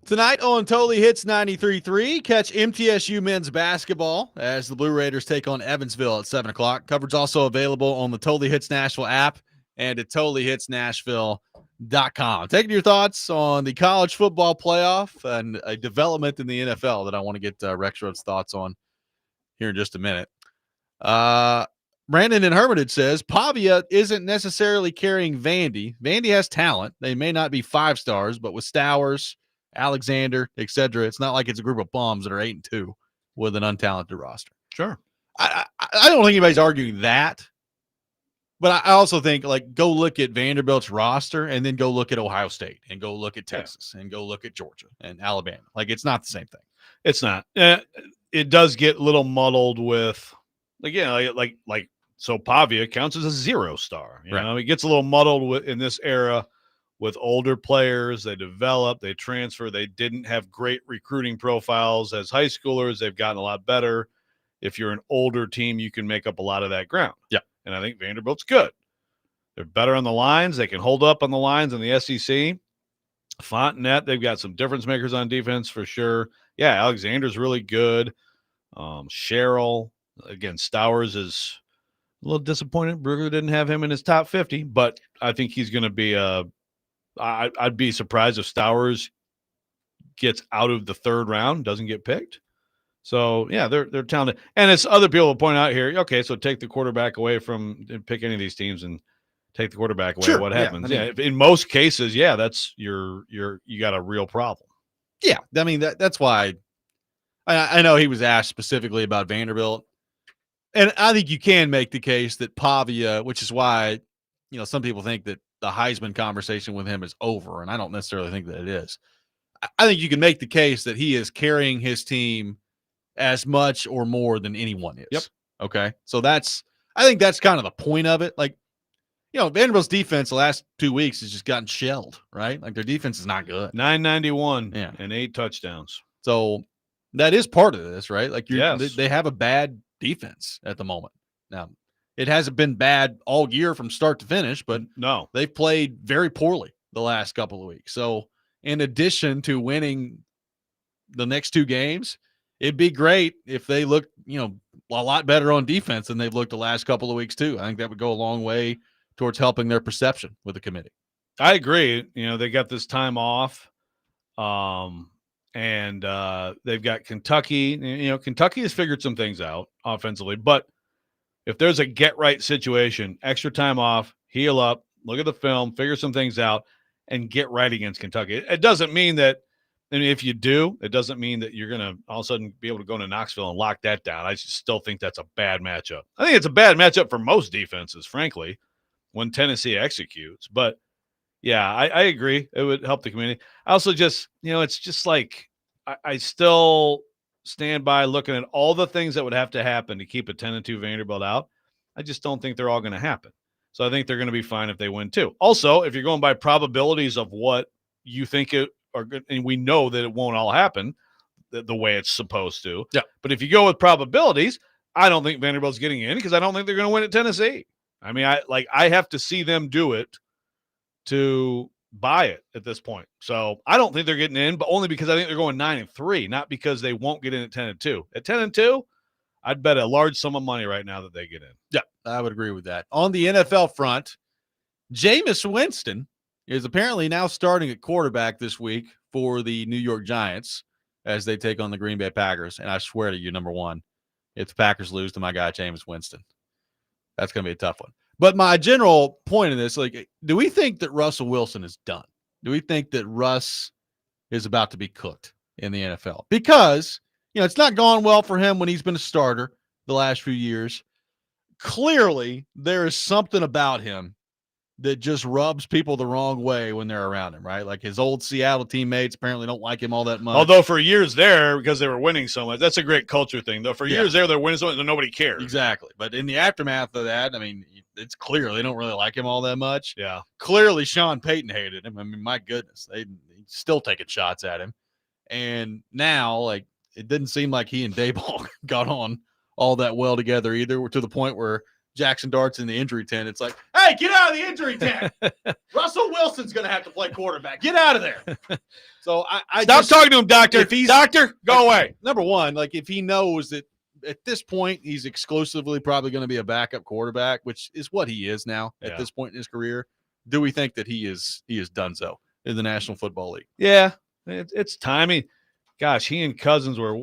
Tonight on Totally Hits 93.3, catch MTSU men's basketball as the Blue Raiders take on Evansville at 7 o'clock. Coverage also available on the Totally Hits Nashville app and at totallyhitsnashville.com. Taking your thoughts on the college football playoff and a development in the NFL that I want to get Rexrode's thoughts on here in just a minute. Brandon in Hermitage says Pavia isn't necessarily carrying Vandy. Vandy has talent. They may not be 5 stars, but with Stowers, Alexander, etc., it's not like it's a group of bums that are 8-2 with an untalented roster. Sure. I don't think anybody's arguing that, but I also think, like, go look at Vanderbilt's roster and then go look at Ohio State and go look at Texas and go look at Georgia and Alabama. Like, it's not the same thing. It's not. It does get a little muddled with, so Pavia counts as a 0 star. You know, it gets a little muddled in this era with older players. They develop, they transfer. They didn't have great recruiting profiles as high schoolers. They've gotten a lot better. If you're an older team, you can make up a lot of that ground. Yeah. And I think Vanderbilt's good. They're better on the lines. They can hold up on the lines in the SEC. Fontenette, they've got some difference makers on defense for sure. Yeah, Alexander's really good. Sherrill, again, Stowers is a little disappointed. Brugger didn't have him in his top 50, but I think he's going to be I'd be surprised if Stowers gets out of the 3rd round, doesn't get picked. So, yeah, they're talented. And it's other people will point out here, okay, so take the quarterback away from – pick any of these teams and take the quarterback away. Sure, what happens? Yeah, in most cases, yeah, that's you got a real problem. Yeah, I mean, that's why I know he was asked specifically about Vanderbilt. And I think you can make the case that Pavia, which is why, you know, some people think that the Heisman conversation with him is over, and I don't necessarily think that it is. I think you can make the case that he is carrying his team as much or more than anyone is. Yep. Okay. So I think that's kind of the point of it. Like, you know, Vanderbilt's defense the last 2 weeks has just gotten shelled, right? Like, their defense is not good. 991 and 8 touchdowns. So that is part of this, right? Like, yes. They have a bad defense at the moment. Now, it hasn't been bad all year from start to finish, but no, they've played very poorly the last couple of weeks. So in addition to winning the next 2 games, it'd be great if they look, you know, a lot better on defense than they've looked the last couple of weeks too. I think that would go a long way towards helping their perception with the committee. I agree. You know, they got this time off. And they've got Kentucky. You know, Kentucky has figured some things out offensively, but if there's a get-right situation, extra time off, heal up, look at the film, figure some things out, and get right against Kentucky. It doesn't mean that, I mean, if you do, it doesn't mean that you're going to all of a sudden be able to go into Knoxville and lock that down. I still think that's a bad matchup. I think it's a bad matchup for most defenses, frankly, when Tennessee executes. But, yeah, I agree. It would help the community. I also just, you know, it's just like I still stand by looking at all the things that would have to happen to keep a 10-2 Vanderbilt out. I just don't think they're all going to happen. So I think they're going to be fine if they win too. Also, if you're going by probabilities of what you think it are good, and we know that it won't all happen the way it's supposed to. Yeah. But if you go with probabilities, I don't think Vanderbilt's getting in because I don't think they're going to win at Tennessee. I mean, I have to see them do it to buy it at this point. So I don't think they're getting in, but only because I think they're going 9-3, not because they won't get in at 10-2. At 10-2, I'd bet a large sum of money right now that they get in. Yeah, I would agree with that. On the NFL front, Jameis Winston is apparently now starting at quarterback this week for the New York Giants as they take on the Green Bay Packers. And I swear to you, number one, if the Packers lose to my guy, Jameis Winston, that's going to be a tough one. But my general point in this, like, do we think that Russell Wilson is done? Do we think that Russ is about to be cooked in the NFL? Because, you know, it's not gone well for him when he's been a starter the last few years. Clearly, there is something about him that just rubs people the wrong way when they're around him, right? Like, his old Seattle teammates apparently don't like him all that much. Although for years there, because they were winning so much, that's a great culture thing. Though for years there, they're winning so much that nobody cares. Exactly. But in the aftermath of that, I mean, it's clear they don't really like him all that much. Yeah. Clearly, Sean Payton hated him. I mean, my goodness, he's still taking shots at him. And now, like, it didn't seem like he and Daboll got on all that well together either, to the point where Jackson Dart's in the injury tent. It's like, hey, get out of the injury tent. Russell Wilson's going to have to play quarterback. Get out of there. So I Stop just, talking to him, doctor. if he's- Doctor, go away. number one, like if he knows that at this point he's exclusively probably going to be a backup quarterback, which is what he is now at Yeah. this point in his career, do we think that he is done so in the National Football League? Yeah, it's timing. Gosh, he and Cousins were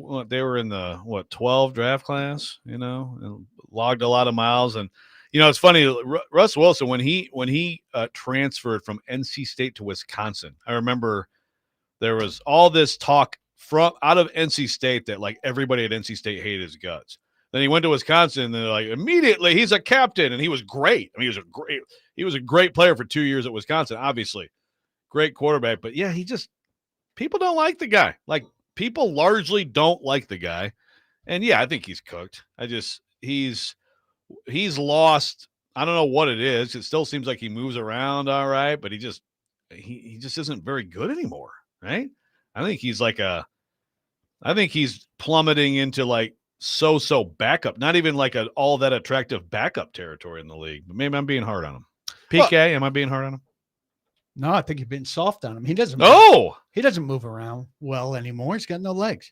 in the 12 draft class, and logged a lot of miles. And it's funny, Russ Wilson when he transferred from NC State to Wisconsin, I remember there was all this talk from out of NC State that like everybody at NC State hated his guts. Then he went to Wisconsin, and they're like, immediately he's a captain, and he was great. I mean, he was a great player for 2 years at Wisconsin, obviously, great quarterback. But yeah, people don't like the guy. Like people largely don't like the guy, and yeah, I think he's cooked. He's lost. I don't know what it is. It still seems like he moves around all right, but he just isn't very good anymore, right? I think he's plummeting into like so backup, not even like all that attractive backup territory in the league. But maybe I'm being hard on him. PK, am I being hard on him? No, I think you've been soft on him. He doesn't move around well anymore. He's got no legs.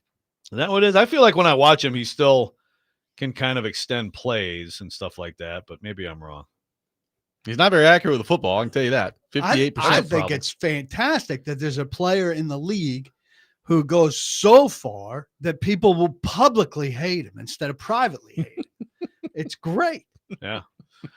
Is that what it is? I feel like when I watch him, he still can kind of extend plays and stuff like that, but maybe I'm wrong. He's not very accurate with the football. I can tell you that. 58%. I think it's fantastic that there's a player in the league who goes so far that people will publicly hate him instead of privately hate him. It's great. Yeah.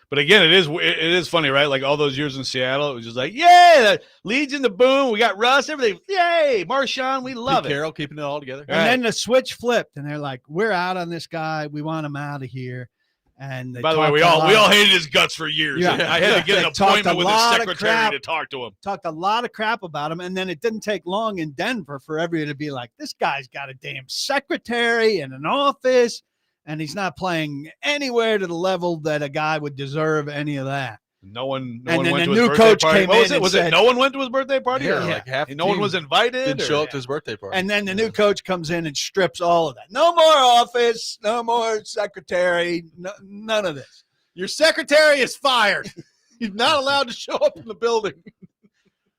But again, it is funny, right? Like all those years in Seattle, it was just like, yay, the Legion, the boom, we got Russ, everything, yay, Marshawn, we love Pete it. Carroll keeping it all together. And then the switch flipped, and they're like, "We're out on this guy. We want him out of here." And by the way, we all hated his guts for years. Yeah. I had to get They an talked appointment a with his lot of secretary crap. to talk to him. talked a lot of crap about him, and then it didn't take long in Denver for everybody to be like, "This guy's got a damn secretary and an office, and he's not playing anywhere to the level that a guy would deserve any of that." No one And went then to the his new birthday coach party. came What was in it? and Was said- it no one went to his birthday party? Yeah, Or like half the no one team was invited? didn't or- show up to his birthday party. And then the new coach comes in and strips all of that. No more office, no more secretary, none of this. Your secretary is fired. He's not allowed to show up in the building.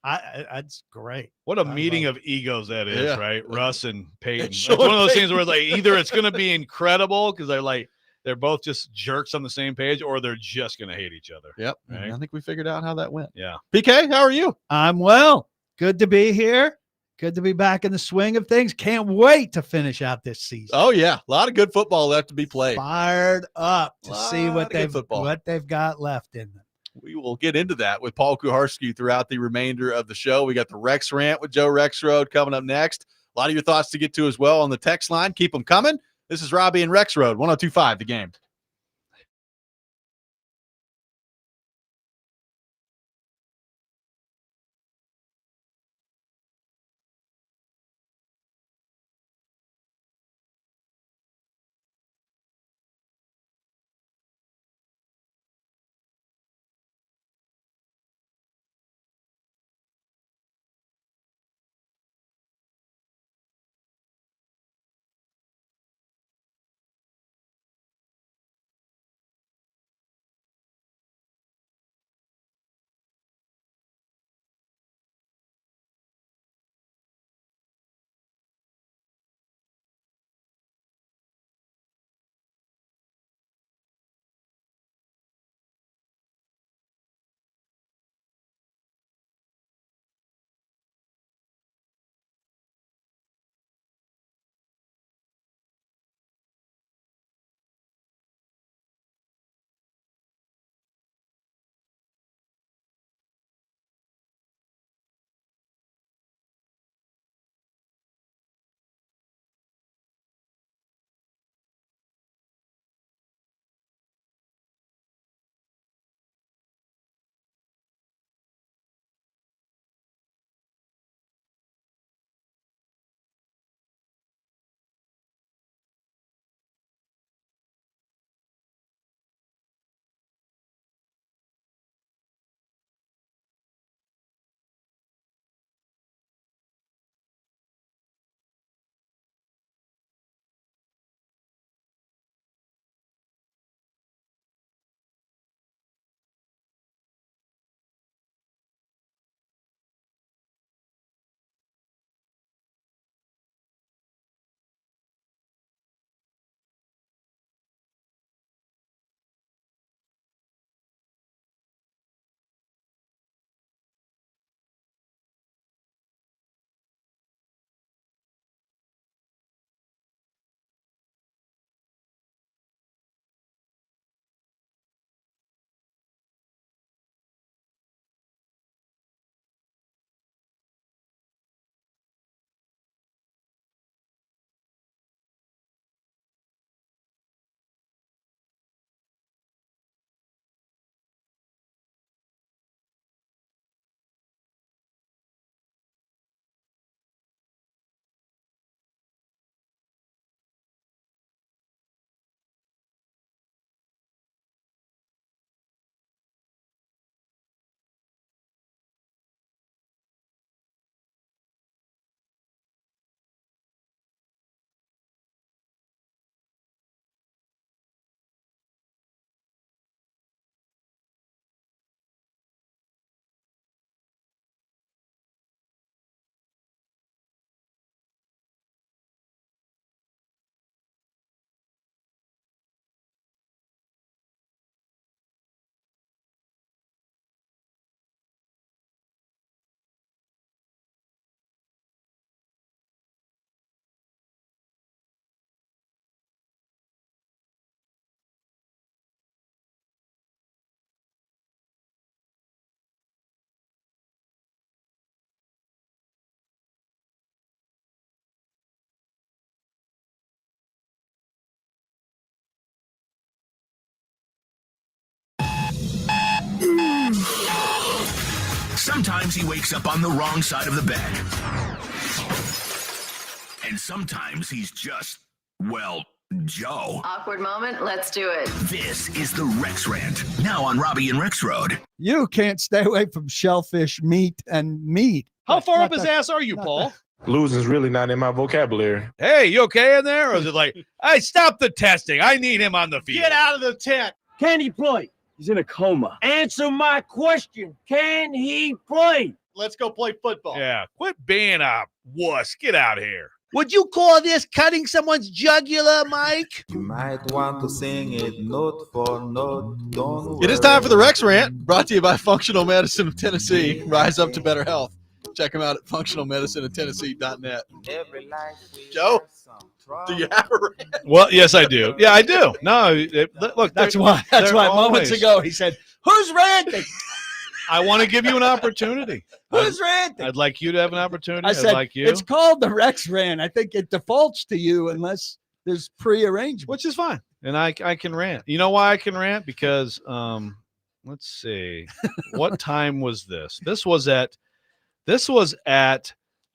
That's great. What a I meeting love of egos that is, Yeah. right? Russ and Peyton. It's Sean one of those Payton. things where like either it's going to be incredible because they're both just jerks on the same page, or they're just going to hate each other. Yep. Right. I think we figured out how that went. Yeah. PK, how are you? I'm well. Good to be here. Good to be back in the swing of things. Can't wait to finish out this season. Oh, yeah. A lot of good football left to be played. Fired up to see Lot what of good football. they've got left in them. We will get into that with Paul Kuharsky throughout the remainder of the show. We got the Rex Rant with Joe Rexrode coming up next. A lot of your thoughts to get to as well on the text line. Keep them coming. This is Robby and Rexrode, 102.5 The Game. Sometimes he wakes up on the wrong side of the bed. And sometimes he's just, well, Joe. Awkward moment. Let's do it. This is the Rex Rant, now on Robby and Rexrode. You can't stay away from shellfish, meat, and meat. How But far not up his that- ass are you, not Paul? Losing's really not in my vocabulary. Hey, you okay in there? Or is it like, hey, stop the testing. I need him on the field. Get out of the tent. Can he play? He's in a coma. Answer my question. Can he play? Let's go play football. Yeah, quit being a wuss. Get out of here. Would you call this cutting someone's jugular, Mike? You might want to sing it note for note. Don't It is time for the Rex Rant, brought to you by Functional Medicine of Tennessee. Rise up to better health. Check them out at functionalmedicineoftennessee.net. Joe, do you have a rant? Well, yes, I do. Yeah, I do. No, look, That's they're- why. That's they're why. Moments always- ago, he said, "Who's ranting? I want to give you an opportunity. Who's ranting?" I'd like you to have an opportunity. I I'd said, like you, "It's called the Rex Rant." I think it defaults to you unless there's pre-arrangement. which is fine, and I can rant. You know why I can rant? Because let's see, what time was this? This was at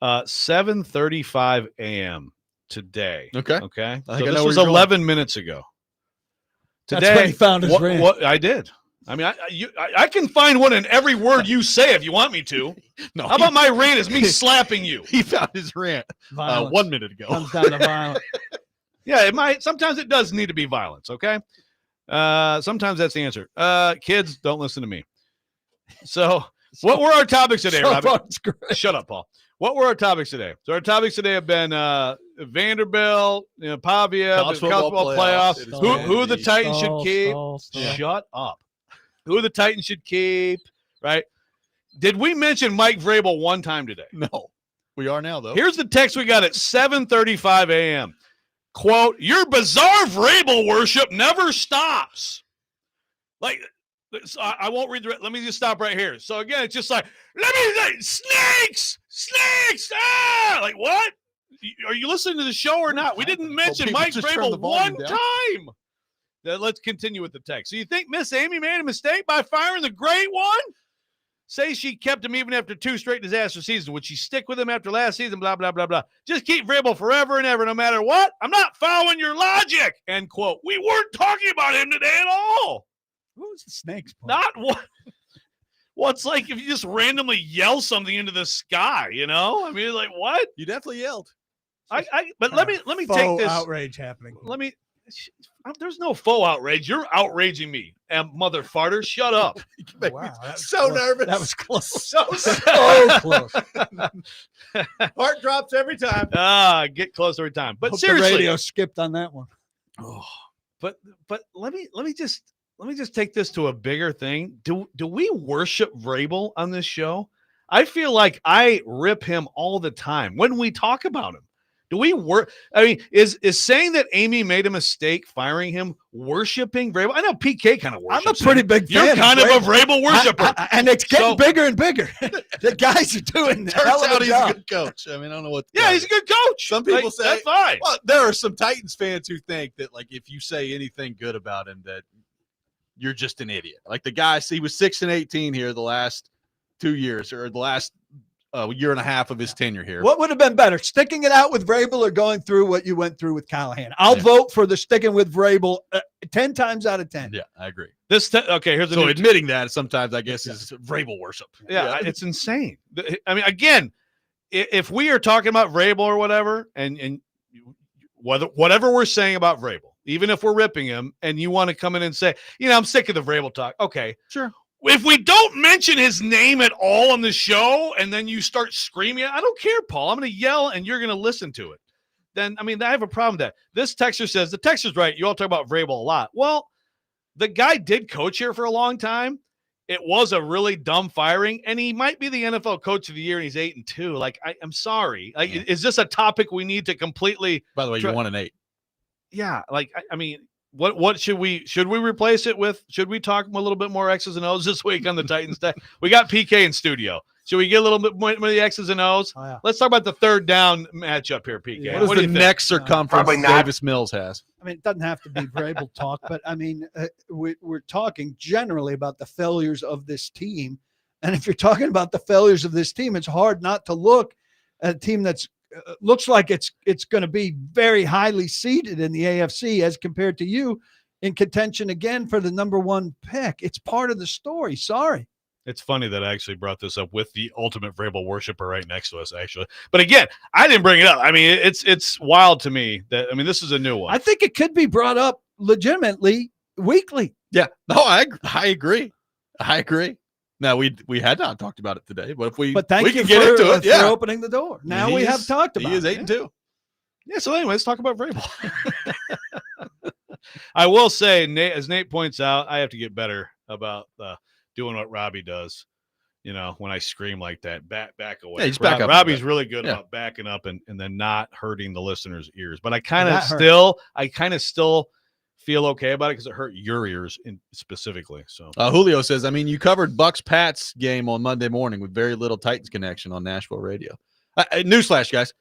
7:35 a.m. today. Okay. Okay. I So think I know this where was you're going. 11 minutes ago. That's Today, when he found his rant. what I did. I mean, I can find one in every word you say if you want me to. No, How about my rant is me slapping you? he found his rant Violence 1 minute ago. comes down to violence. Yeah, it might. Sometimes it does need to be violence. Okay. Sometimes that's the answer. Kids, don't listen to me. So, what were our topics today, So Robby? far, it's great. Shut up, Paul. What were our topics today? So our topics today have been Vanderbilt, Pavia, College the college football football playoffs. playoffs. It is Who the indeed. Titans should Stall, keep? stall. Shut up. Who the Titans should keep? Right? Did we mention Mike Vrabel one time today? No, we are now, though. Here's the text we got at 7:35 a.m. Quote, your bizarre Vrabel worship never stops. Like, I won't read the let me just stop right here. So again, it's just like, let me snakes, like what? Are you listening to the show or not? We didn't mention people Mike just turn the Vrabel volume one down. time. Now, let's continue with the text. So you think Miss Amy made a mistake by firing the great one? Say she kept him even after 2 straight disaster seasons. Would she stick with him after last season? Blah, blah, blah, blah. Just keep Vrabel forever and ever, no matter what. I'm not following your logic. End quote. We weren't talking about him today at all. Who's the snakes? Paul? Not what. Well, it's like if you just randomly yell something into the sky, you know? I mean, like what? You definitely yelled. But let me Faux take this. outrage happening. There's no faux outrage. You're outraging me, mother farter. Shut up. Wow, that was so close. nervous. That was close. So So close. Heart drops every time. Get close every time. But Hope seriously, the radio skipped on that one. but let me just take this to a bigger thing. Do we worship Vrabel on this show? I feel like I rip him all the time when we talk about him. Do we I mean, is saying that Amy made a mistake firing him worshiping Vrabel? I know PK kind of worships I'm a pretty him. big fan. You're kind of a Vrabel worshiper. And it's getting So- bigger and bigger. The guys are doing the Turns hell of out a he's job. a good coach. I mean, I don't know what. Yeah, he's a good coach. Some people Like, say- that's fine. Well, there are some Titans fans who think that, like, if you say anything good about him, that you're just an idiot. Like the guy, he was 6-18 here the last 2 years, or the last year and a half of his tenure here. What would have been better, sticking it out with Vrabel or going through what you went through with Callahan? I'll Yeah. vote for the sticking with Vrabel 10 times out of 10. Yeah, I agree. Okay, here's the So new admitting that sometimes, I guess, is Vrabel worship. Yeah, it's insane. I mean, again, if we are talking about Vrabel or whatever, and whatever we're saying about Vrabel, even if we're ripping him, and you want to come in and say, I'm sick of the Vrabel talk. Okay, sure. If we don't mention his name at all on the show, and then you start screaming, I don't care, Paul. I'm going to yell, and you're going to listen to it. Then, I mean, I have a problem with that. This texter says, the texter's right. You all talk about Vrabel a lot. Well, the guy did coach here for a long time. It was a really dumb firing, and he might be the NFL coach of the year, and he's 8-2. Like, I'm sorry. Like, is this a topic we need to completely? By the way, you're 1-8. Yeah. Like, I mean, what should we replace it with? Should we talk a little bit more X's and O's this week on the Titans Day? We got PK in studio. Should we get a little bit more of the X's and O's? Oh, yeah. Let's talk about the third down matchup here, PK. Yeah. What is do the you think? next circumference Davis Mills has? I mean, it doesn't have to be Vrabel talk, but I mean, we're talking generally about the failures of this team And if you're talking about the failures of this team, it's hard not to look at a team that's looks like it's going to be very highly seeded in the AFC as compared to you in contention again for the number 1 pick. It's part of the story. Sorry. It's funny that I actually brought this up with the ultimate Vrabel worshiper right next to us, actually. But again, I didn't bring it up. I mean, it's wild to me that, I mean, this is a new one. I think it could be brought up legitimately weekly. Yeah. No, I agree. I agree. Now we had not talked about it today, but if we thank we you can get for, into it, for opening the door. Now we have talked about it. He is 8-2. Yeah, so anyway, let's talk about Vrabel. I will say, Nate, as Nate points out, I have to get better about doing what Robby does. You know, when I scream like that, back away. Yeah, just back up. Robbie's really good about backing up and then not hurting the listeners' ears. But I kind of still feel okay about it because it hurt your ears specifically. So Julio says, I mean, you covered Bucks-Pats game on Monday morning with very little Titans connection on Nashville radio. Newsflash, guys.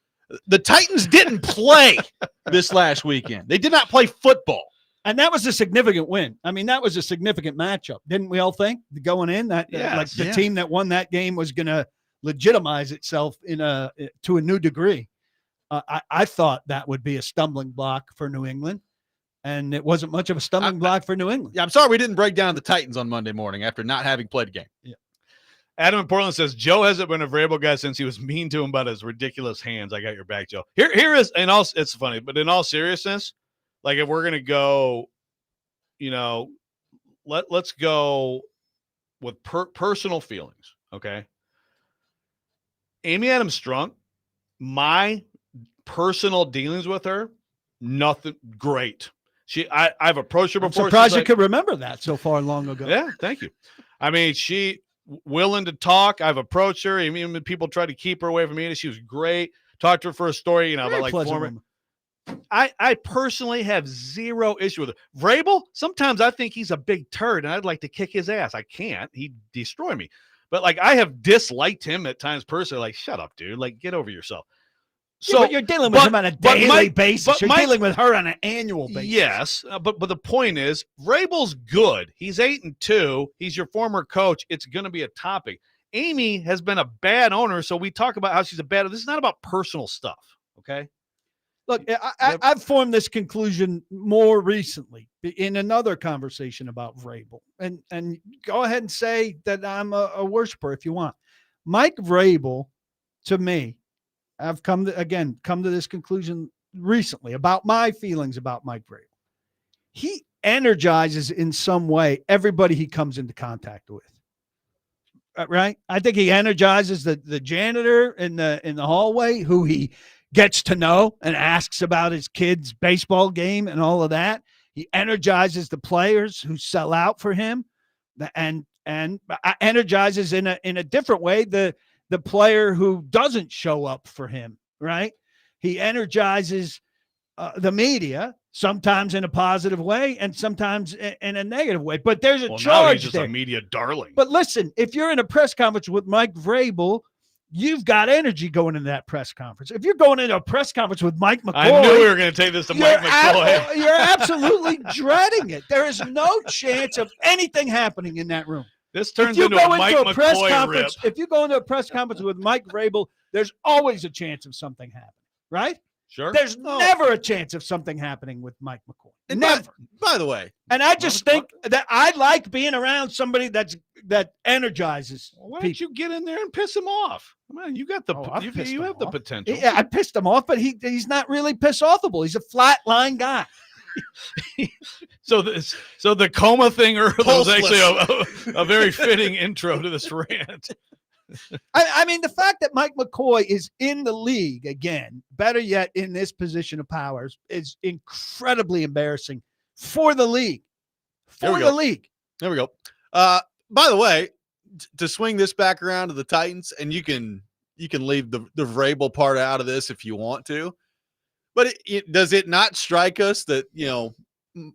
The Titans didn't play this last weekend. They did not play football. And that was a significant win. I mean, that was a significant matchup. Didn't we all think going in that the team that won that game was going to legitimize itself to a new degree? I thought that would be a stumbling block for New England. And it wasn't much of a stumbling block for New England. Yeah, I'm sorry we didn't break down the Titans on Monday morning after not having played a game. Yeah. Adam in Portland says, Joe hasn't been a Vrabel guy since he was mean to him about his ridiculous hands. I got your back, Joe. Here is, and all, it's funny, but in all seriousness, like if we're going to go, you know, let's go with personal feelings, okay? Amy Adams Strunk, my personal dealings with her, nothing great. I've approached her before. I'm surprised you could remember that so far long ago. Yeah, thank you. I mean, she willing to talk. I've approached her. Even when people tried to keep her away from me, she was great. Talked to her for a story, you know, about like former. I personally have zero issue with it. Vrabel, sometimes I think he's a big turd, and I'd like to kick his ass. I can't. He'd destroy me. But like I have disliked him at times personally. Like, shut up, dude. Like, get over yourself. So but you're dealing with him on a daily basis. You're dealing with her on an annual basis. Yes, but the point is, Vrabel's good. He's 8-2. He's your former coach. It's going to be a topic. Amy has been a bad owner, so we talk about how she's a bad. This is not about personal stuff, okay? Look, I've formed this conclusion more recently in another conversation about Vrabel, and go ahead and say that I'm a worshiper if you want. Mike Vrabel, to me, I've come to this conclusion recently about my feelings about Mike Vrabel. He energizes in some way everybody he comes into contact with. Right? I think he energizes the janitor in the hallway who he gets to know and asks about his kid's baseball game and all of that. He energizes the players who sell out for him, and energizes in a different way the player who doesn't show up for him, right? He energizes the media, sometimes in a positive way and sometimes in a negative way. But there's a charge now he's just there. A media darling. But listen, if you're in a press conference with Mike Vrabel, you've got energy going into that press conference. If you're going into a press conference with Mike McCoy, I knew we were going to take this to Mike McCoy. You're absolutely dreading it. There is no chance of anything happening in that room. This turns into a Mike McCoy rip. If you go into a press conference with Mike Vrabel, there's always a chance of something happening, right? Sure. There's never a chance of something happening with Mike McCoy. And never. By the way, and I just think that I like being around somebody that energizes. Well, why don't you get in there and piss him off? Come on, you got the you have the potential. Yeah, I pissed him off, but he's not really piss offable. He's a flat line guy. So the coma thing was actually a very fitting intro to this rant. I mean, the fact that Mike McCoy is in the league again, better yet in this position of powers, is incredibly embarrassing for the league. For the league. There we go. By the way, to swing this back around to the Titans, and you can leave the Vrabel part out of this if you want to. But does it not strike us that, you know,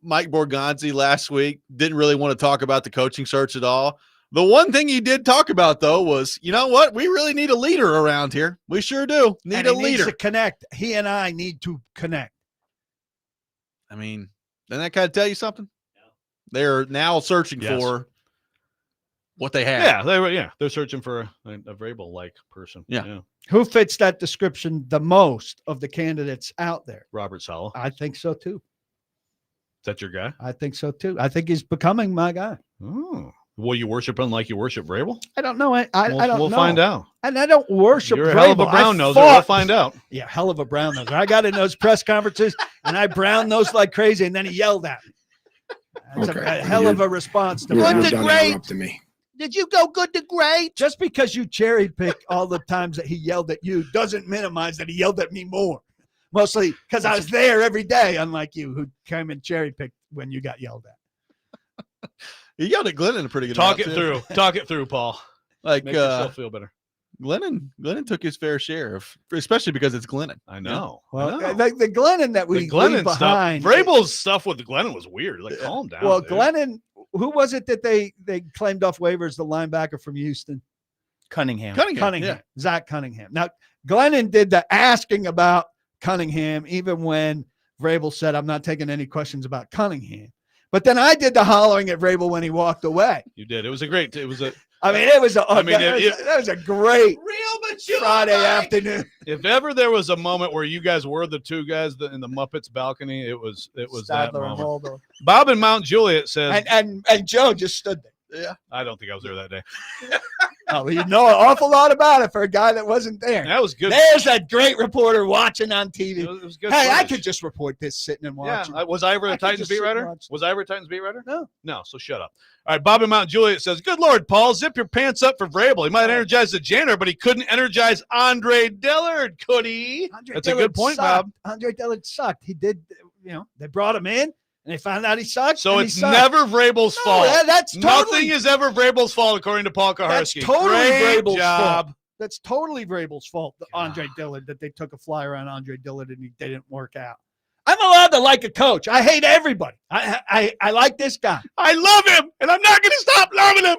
Mike Borgonzi last week didn't really want to talk about the coaching search at all? The one thing he did talk about, though, was, you know what? We really need a leader around here. We sure do. Need a leader. Needs to connect. He and I need to connect. I mean, doesn't that kind of tell you something? No. They're now searching for what they have. Yeah, they were. Yeah, they're searching for a Vrabel-like person. Yeah. Who fits that description the most of the candidates out there? Robert Saleh. I think so too. Is that your guy? I think so too. I think he's becoming my guy. Oh. Will you worship him like you worship Vrabel? I don't know. I don't know. We'll find out. And I don't worship You're a Vrabel. hell of a brown noser. We'll find out. Yeah, hell of a brown noser. I got in those press conferences and I brown nosed like crazy, and then he yelled at me. That's a hell of a response to Good to great. Did you go good to great? Just because you cherry pick all the times that he yelled at you doesn't minimize that he yelled at me more. Mostly because I was there every day, unlike you, who came and cherry picked when you got yelled at. He yelled at Glennon a pretty good Talk amount, it too. through. Talk it through, Paul. Like Make yourself feel better. Glennon took his fair share of, especially because it's Glennon. I know. Well, I know. the Glennon that we leave behind. Stuff. Vrabel's stuff with Glennon was weird. Like, calm down. Well, dude. Glennon, who was it that they claimed off waivers? The linebacker from Houston, Cunningham. Cunningham, Zach Cunningham. Now, Glennon did the asking about Cunningham, even when Vrabel said, "I'm not taking any questions about Cunningham." But then I did the hollering at Vrabel when he walked away. You did. It was a great. It was a. I mean, it was a. I mean, that was a great Real mature Friday afternoon. If ever there was a moment where you guys were the two guys in the Muppets balcony, it was that Stadler and moment. Waldorf. Bob in Mount Juliet says, and Joe just stood there. Yeah, I don't think I was there that day. Oh, you know an awful lot about it for a guy that wasn't there. That was good. There's a great reporter watching on TV. It was good. Hey, I footage. could just report this sitting and watching. Yeah, was I ever I a could Titans just beat sit and writer? watch. Was I ever a Titans beat writer? No. So shut up. All right, Bob in Mount Juliet says, "Good Lord, Paul, zip your pants up for Vrabel. He might energize the janitor, but he couldn't energize Andre Dillard, could he?" That's a good point, sucked. Bob. Andre Dillard sucked. He did. They brought him in and they found out he sucked. So and it's he sucked. never Vrabel's fault. That's totally, Nothing is ever Vrabel's fault, according to Paul Kuharsky. That's totally Great Vrabel's job. fault. That's totally Vrabel's fault. Andre Dillard, that they took a flyer on Andre Dillard and he didn't work out. I'm allowed to like a coach. I hate everybody. I like this guy. I love him, and I'm not going to stop loving him.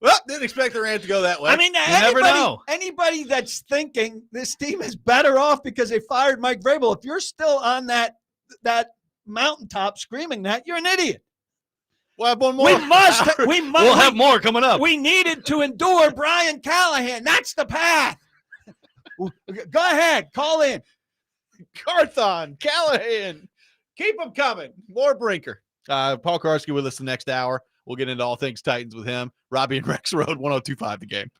Well, didn't expect the rant to go that way. I mean, never know. Anybody that's thinking this team is better off because they fired Mike Vrabel, if you're still on that mountaintop screaming that, you're an idiot. We'll have one more. We must. We'll have more coming up. We needed to endure Brian Callahan. That's the path. Go ahead. Call in. Carthon, Callahan, keep them coming. More Brinker. Paul Kuharsky with us the next hour. We'll get into all things Titans with him. Robby and Rexrode, 102.5 The Game.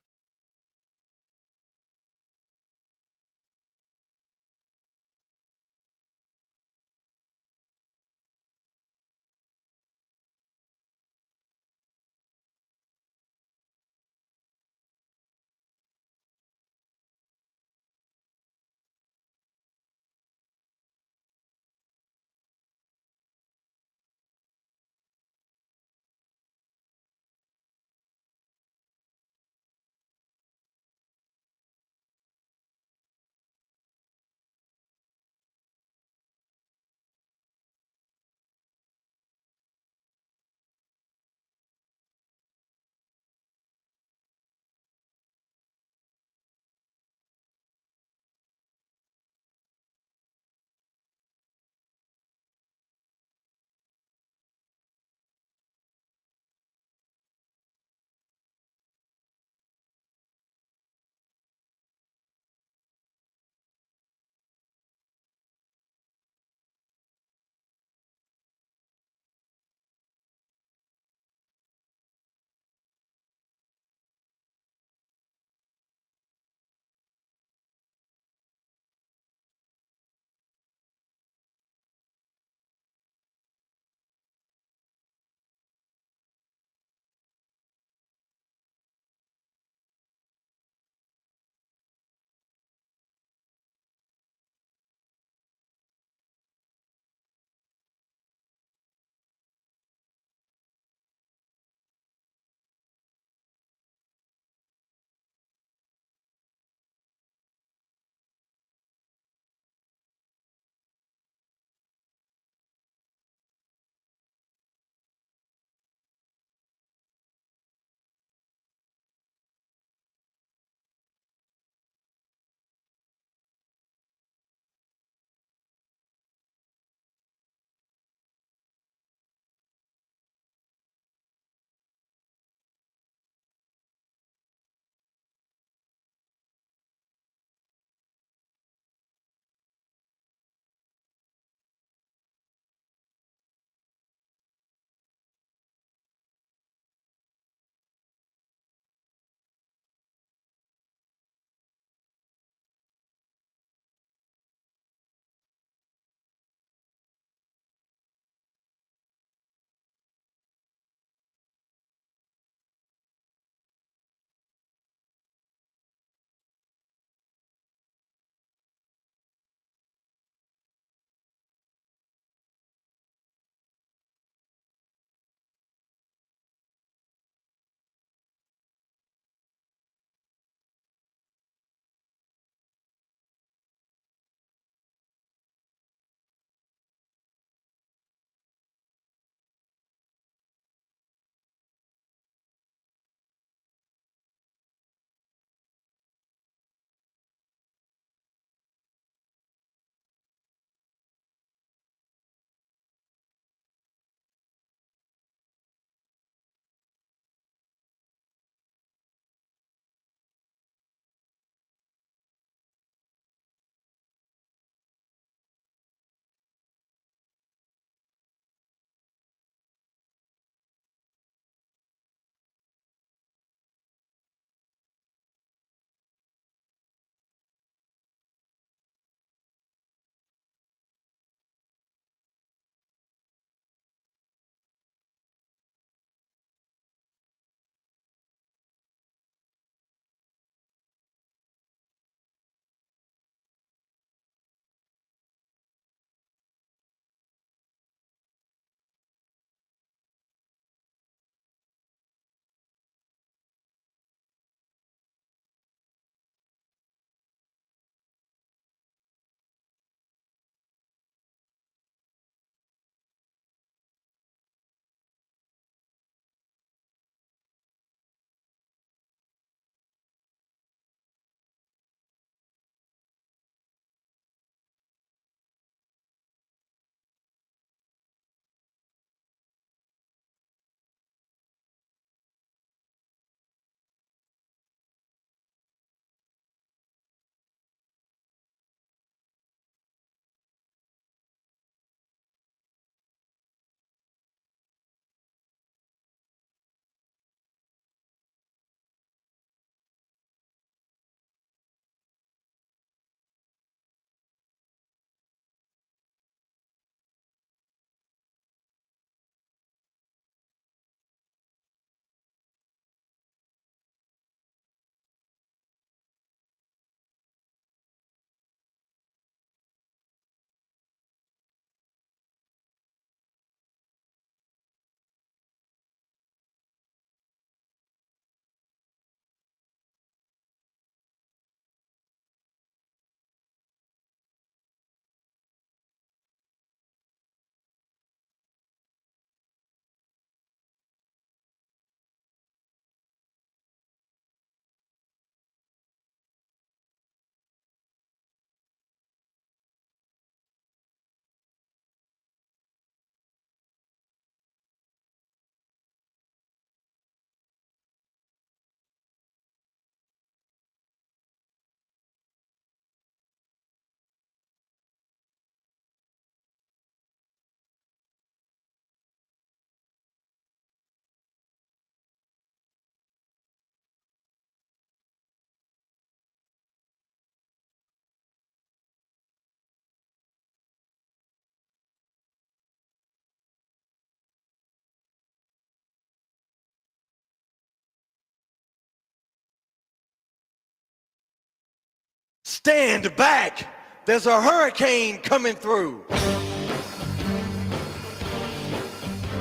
Stand back. There's a hurricane coming through.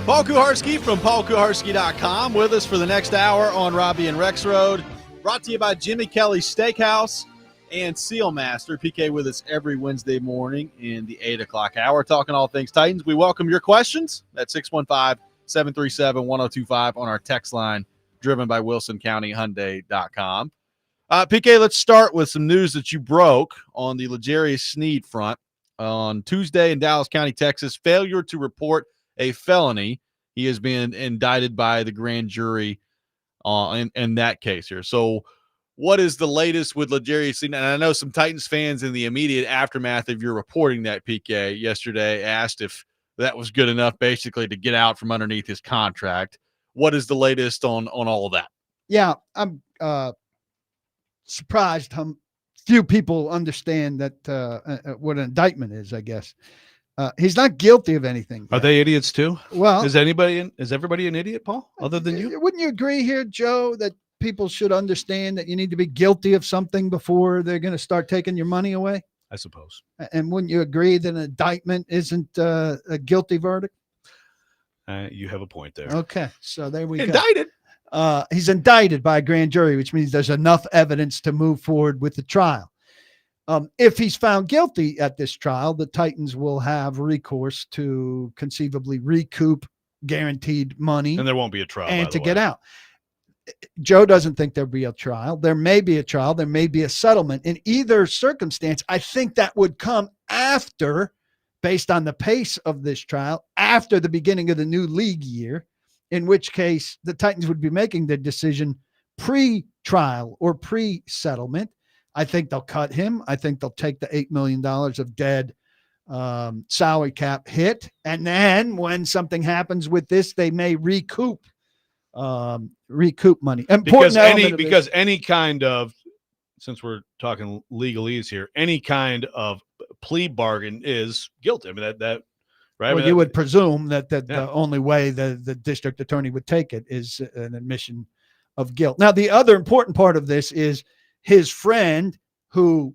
Paul Kuharsky from paulkuharsky.com with us for the next hour on Robby and Rexrode. Brought to you by Jimmy Kelly's Steakhouse and Seal Master. PK with us every Wednesday morning in the 8 o'clock hour, talking all things Titans. We welcome your questions at 615-737-1025 on our text line, driven by WilsonCountyHyundai.com. PK, let's start with some news that you broke on the L'Jarius Sneed front. On Tuesday in Dallas County, Texas, failure to report a felony. He has been indicted by the grand jury in that case here. So what is the latest with L'Jarius Sneed? And I know some Titans fans in the immediate aftermath of your reporting that, PK, yesterday asked if that was good enough basically to get out from underneath his contract. What is the latest on all of that? Yeah, I'm surprised how few people understand that what an indictment is, I guess. He's not guilty of anything. Are they idiots too? Well, is everybody an idiot, Paul, other than you? Wouldn't you agree here, Joe, that people should understand that you need to be guilty of something before they're going to start taking your money away? I suppose. And wouldn't you agree that an indictment isn't a guilty verdict? You have a point there. Okay, so there we go. Indicted. He's indicted by a grand jury, which means there's enough evidence to move forward with the trial. If he's found guilty at this trial, the Titans will have recourse to conceivably recoup guaranteed money. And there won't be a trial. And to get out. Joe doesn't think there'll be a trial. There may be a trial. There may be a settlement. In either circumstance, I think that would come after, based on the pace of this trial, after the beginning of the new league year, in which case the Titans would be making their decision pre-trial or pre-settlement. I think they'll cut him. I think they'll take the $8 million of dead salary cap hit. And then when something happens with this, they may recoup money. Because any kind of, since we're talking legalese here, any kind of plea bargain is guilty. I mean, that right? Well, I mean, you would presume that the only way the district attorney would take it is an admission of guilt. Now, the other important part of this is his friend so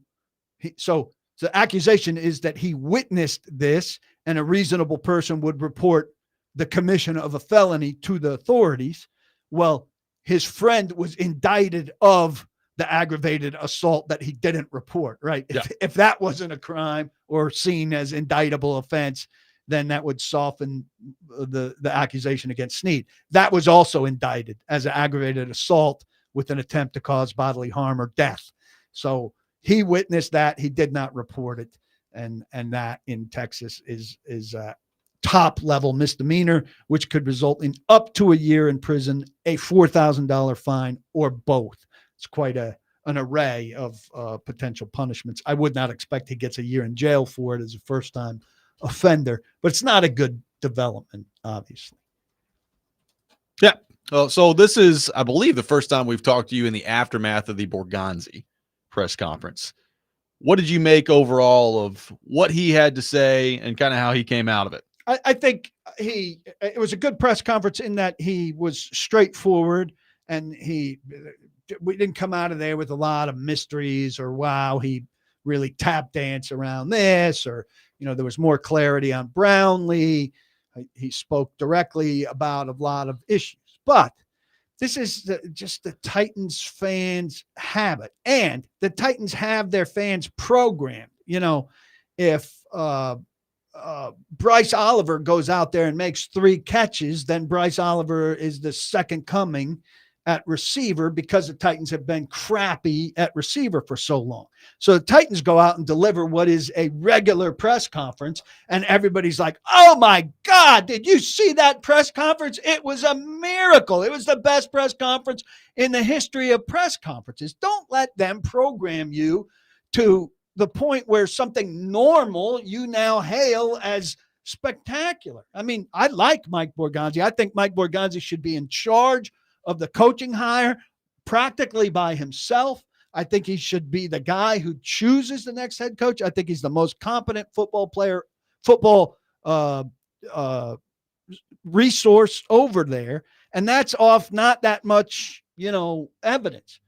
the accusation is that he witnessed this and a reasonable person would report the commission of a felony to the authorities. Well, his friend was indicted of the aggravated assault that he didn't report, right? Yeah. If that wasn't a crime or seen as indictable offense, then that would soften the accusation against Sneed. That was also indicted as an aggravated assault with an attempt to cause bodily harm or death. So he witnessed that. He did not report it. And that in Texas is a top level misdemeanor, which could result in up to a year in prison, a $4,000 fine, or both. It's quite an array of potential punishments. I would not expect he gets a year in jail for it as a first-time offender, but it's not a good development, obviously. Yeah. So this is, I believe, the first time we've talked to you in the aftermath of the Borgonzi press conference. What did you make overall of what he had to say and kind of how he came out of it? I think it was a good press conference in that he was straightforward and we didn't come out of there with a lot of mysteries or, wow, he really tap dance around this, or, there was more clarity on Brownlee. He spoke directly about a lot of issues, but this is just the Titans fans' habit, and the Titans have their fans programmed. If Bryce Oliver goes out there and makes 3 catches, then Bryce Oliver is the second coming at receiver because the Titans have been crappy at receiver for so long. So the Titans go out and deliver what is a regular press conference, and everybody's like, oh my God, did you see that press conference? It was a miracle. It was the best press conference in the history of press conferences. Don't let them program you to the point where something normal you now hail as spectacular. I mean, I like Mike Borgonzi. I think Mike Borgonzi should be in charge of the coaching hire practically by himself. I think he should be the guy who chooses the next head coach. I think he's the most competent football resource over there. And that's off not that much, evidence.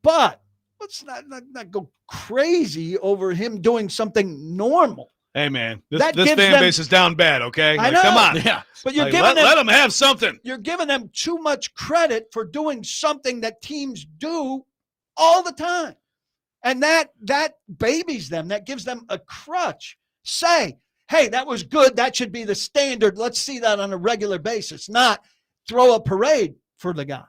But let's not go crazy over him doing something normal. Hey, man, this That fan gives them- base is down bad, okay? I Like, come know. on. Yeah. But you're Like, giving let them have something. You're giving them too much credit for doing something that teams do all the time. And that babies them, that gives them a crutch. Say, hey, that was good. That should be the standard. Let's see that on a regular basis, not throw a parade for the guy.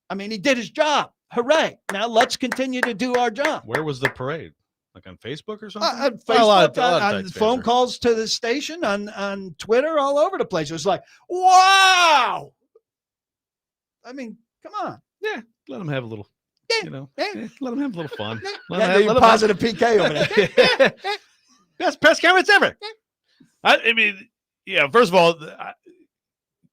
I mean, he did his job. Hooray. Now let's continue to do our job. Where was the parade? Like on Facebook or something? On Facebook, A lot of on text phone answer. calls to the station, on Twitter, all over the place. It was like, wow. I mean, come on. Yeah, let them have a little, let them have a little fun. Yeah, positive PK over there. Best press conference ever. I mean, yeah, first of all,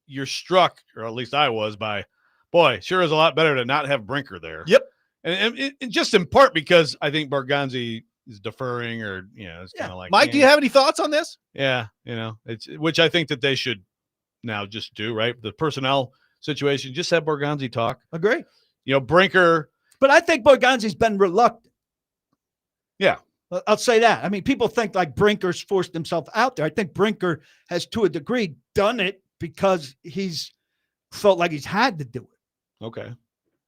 you're struck, or at least I was, by, boy, sure is a lot better to not have Brinker there. Yep. And just in part because I think Borgonzi is deferring, or, it's kind of like, Mike, do you have any thoughts on this? Yeah, it's which I think that they should now just do, right? The personnel situation, just have Borgonzi talk. Agree. Brinker. But I think Borgonzi's been reluctant. Yeah. I'll say that. I mean, people think like Brinker's forced himself out there. I think Brinker has, to a degree, done it because he's felt like he's had to do it. Okay.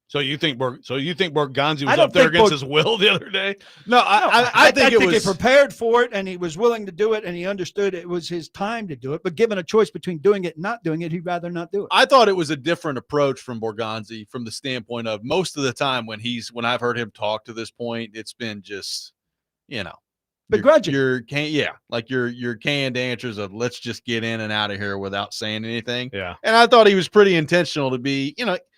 So you think Borgonzi was up there against his will the other day? No, I think it was he prepared for it and he was willing to do it and he understood it was his time to do it. But given a choice between doing it and not doing it, he'd rather not do it. I thought it was a different approach from Borgonzi from the standpoint of most of the time when I've heard him talk to this point, it's been just, begrudging. Your canned answers of let's just get in and out of here without saying anything. Yeah. And I thought he was pretty intentional to be,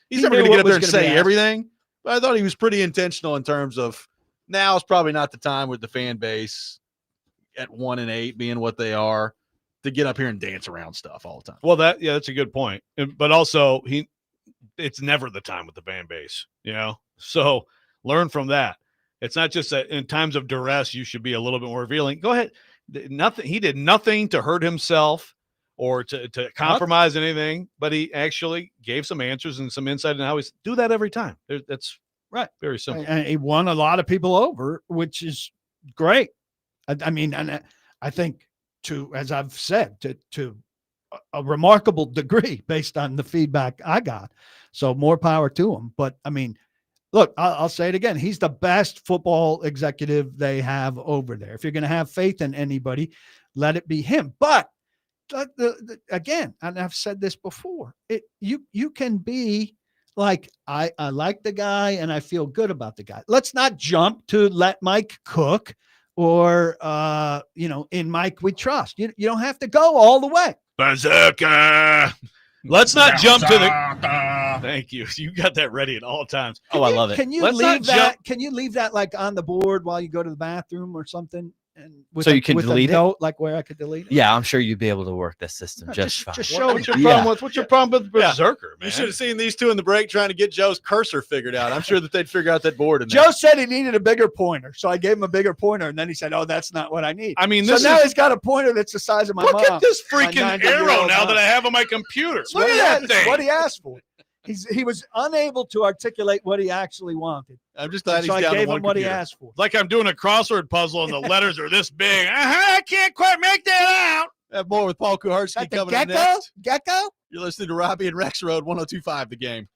he's never going to get up there and say everything, but I thought he was pretty intentional in terms of now is probably not the time with the fan base at 1-8 being what they are to get up here and dance around stuff all the time. Well, that's a good point. But also it's never the time with the fan base, so learn from that. It's not just that in times of duress, you should be a little bit more revealing. Go ahead. He did nothing to hurt himself or to compromise anything, but he actually gave some answers and some insight on how he's do that every time. That's right. Very simple. And he won a lot of people over, which is great. I mean, and I think as I've said, to a remarkable degree based on the feedback I got. So more power to him. But I mean, look, I'll say it again. He's the best football executive they have over there. If you're going to have faith in anybody, let it be him. But again, and I've said this before, you can be like, I like the guy and I feel good about the guy. Let's not jump to let Mike cook or, in Mike we trust. You don't have to go all the way. Berserker. Let's not jump to the. Thank you. You got that ready at all times. I love it. Can you leave that? Can you leave that like on the board while you go to the bathroom or something? And so you can delete it. Like where I could delete it. Yeah, I'm sure you'd be able to work this system just fine. Just show what's your problem with what's your problem with Berserker, man? You should have seen these two in the break trying to get Joe's cursor figured out. I'm sure that they'd figure out that board. Joe said he needed a bigger pointer, so I gave him a bigger pointer, and then he said, "Oh, that's not what I need." I mean, so now he's got a pointer that's the size of my mom. Look at this freaking arrow now that I have on my computer. Look at that thing. What he asked for. He was unable to articulate what he actually wanted. I'm just glad so he's I down gave to one him what he computer. asked for. Like I'm doing a crossword puzzle and the letters are this big. I can't quite make that out. Have more with Paul Kuharsky coming up Gecko? next. Gecko? You're listening to Robby and Rexrode 102.5 The Game.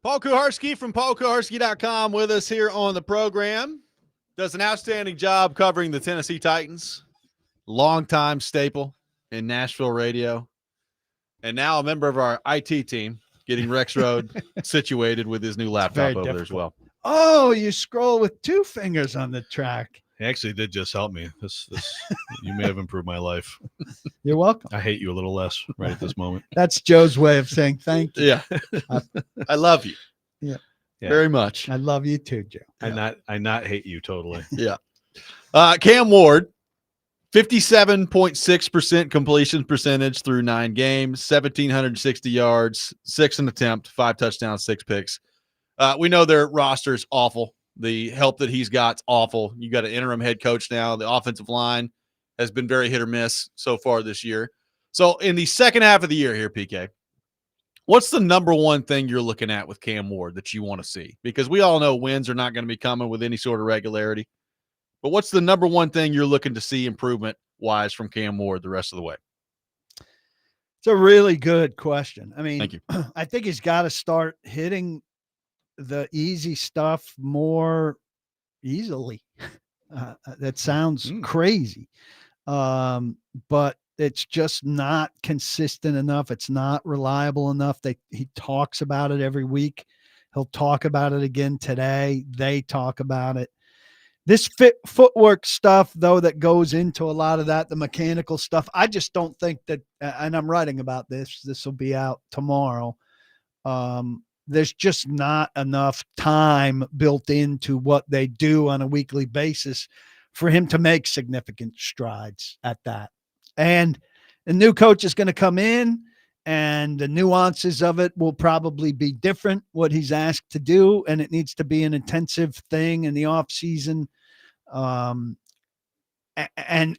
Paul Kuharsky from paulkuharsky.com with us here on the program. Does an outstanding job covering the Tennessee Titans. Longtime staple in Nashville radio. And now a member of our IT team, getting Rexrode situated with his new laptop over there as well. Oh, you scroll with 2 fingers on the track. He actually did just help me. This you may have improved my life. You're welcome. I hate you a little less right at this moment. That's Joe's way of saying thank you. Yeah. I love you. Yeah. Very much. I love you too, Joe. I not hate you totally. Yeah. Cam Ward, 57.6% completion percentage through 9 games, 1,760 yards, 6 an attempt, 5 touchdowns, 6 picks. We know their roster is awful. The help that he's got is awful. You got an interim head coach now. The offensive line has been very hit or miss so far this year. So in the second half of the year here, PK, what's the number one thing you're looking at with Cam Ward that you want to see? Because we all know wins are not going to be coming with any sort of regularity. But what's the number one thing you're looking to see improvement-wise from Cam Ward the rest of the way? It's a really good question. I mean, Thank you. I think he's got to start hitting the easy stuff more easily. That sounds crazy. But it's just not consistent enough. It's not reliable enough. He talks about it every week. He'll talk about it again today. They talk about it. This footwork stuff, though, that goes into a lot of that, the mechanical stuff, I just don't think that, and I'm writing about this. This will be out tomorrow. There's just not enough time built into what they do on a weekly basis for him to make significant strides at that. And the new coach is going to come in, and the nuances of it will probably be different, what he's asked to do, and it needs to be an intensive thing in the off season. And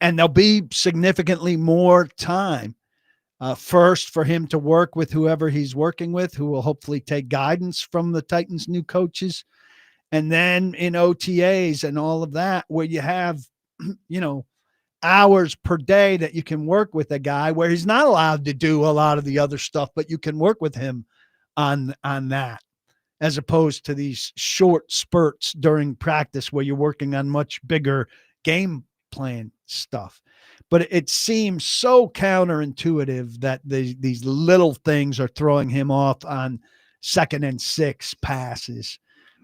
there'll be significantly more time. First, for him to work with whoever he's working with, who will hopefully take guidance from the Titans' new coaches. And then in OTAs and all of that, where you have, hours per day that you can work with a guy where he's not allowed to do a lot of the other stuff, but you can work with him on that, as opposed to these short spurts during practice where you're working on much bigger game plan stuff. But it seems so counterintuitive that these little things are throwing him off on 2nd and 6 passes.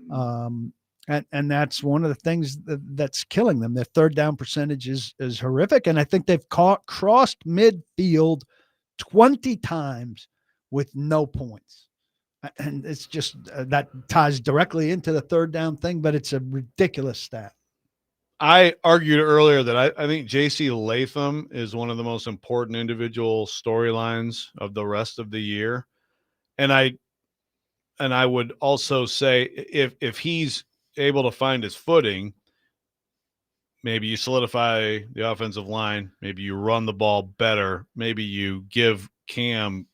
And that's one of the things that's killing them. Their third down percentage is horrific. And I think they've crossed midfield 20 times with no points. And it's just that ties directly into the third down thing, but it's a ridiculous stat. I argued earlier that I think J.C. Latham is one of the most important individual storylines of the rest of the year. And I would also say if he's able to find his footing, maybe you solidify the offensive line, maybe you run the ball better, maybe you give Cam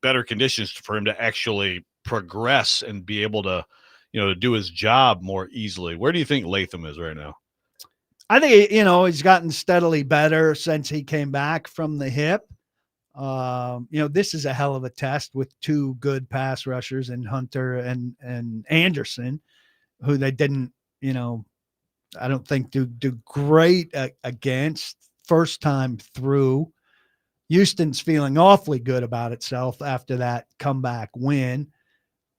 better conditions for him to actually progress and be able to, to do his job more easily. Where do you think Latham is right now? I think, he's gotten steadily better since he came back from the hip. This is a hell of a test with 2 good pass rushers in Hunter and Anderson, who they didn't, I don't think do great against first time through. Houston's feeling awfully good about itself after that comeback win.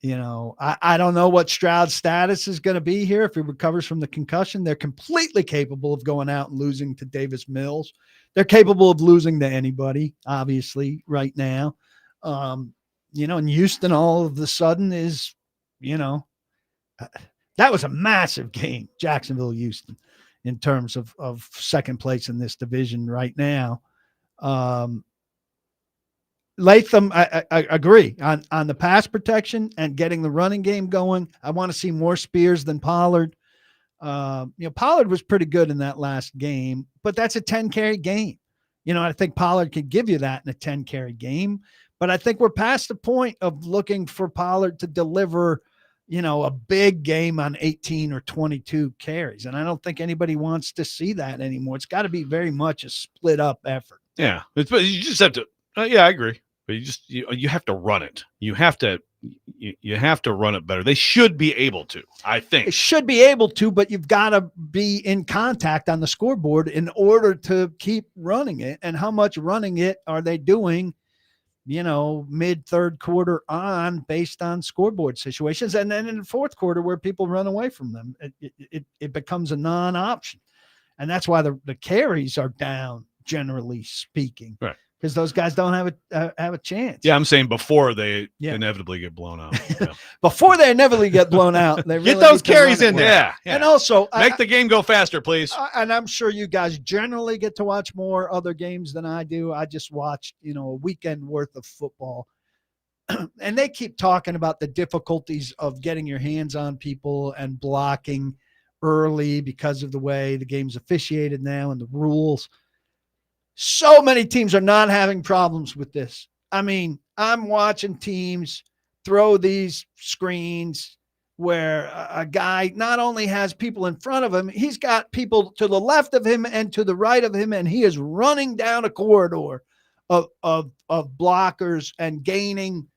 I don't know what Stroud's status is going to be here. If he recovers from the concussion, they're completely capable of going out and losing to Davis Mills. They're capable of losing to anybody, obviously, right now. And Houston all of a sudden is, that was a massive game, Jacksonville, Houston, in terms of second place in this division right now. Latham, I agree on the pass protection and getting the running game going. I want to see more Spears than Pollard. Pollard was pretty good in that last game, but that's a 10-carry game. I think Pollard could give you that in a 10-carry game, but I think we're past the point of looking for Pollard to deliver, a big game on 18 or 22 carries. And I don't think anybody wants to see that anymore. It's got to be very much a split up effort. Yeah. But you just have to, I agree. But you have to run it. You have to run it better. They should be able to, I think. It should be able to, but you've got to be in contact on the scoreboard in order to keep running it. And how much running it are they doing, mid third quarter on, based on scoreboard situations? And then in the fourth quarter where people run away from them, it becomes a non-option. And that's why the carries are down, generally speaking. Right. Because those guys don't have a chance. Yeah, I'm saying before they inevitably get blown out. Yeah. Before they inevitably get blown out, they really get those need to carries run it in well. there. Yeah. And also, make the game go faster, please. And I'm sure you guys generally get to watch more other games than I do. I just watched, a weekend worth of football. And they keep talking about the difficulties of getting your hands on people and blocking early because of the way the game's officiated now and the rules. So many teams are not having problems with this. I mean, I'm watching teams throw these screens where a guy not only has people in front of him, he's got people to the left of him and to the right of him, and he is running down a corridor of blockers and gaining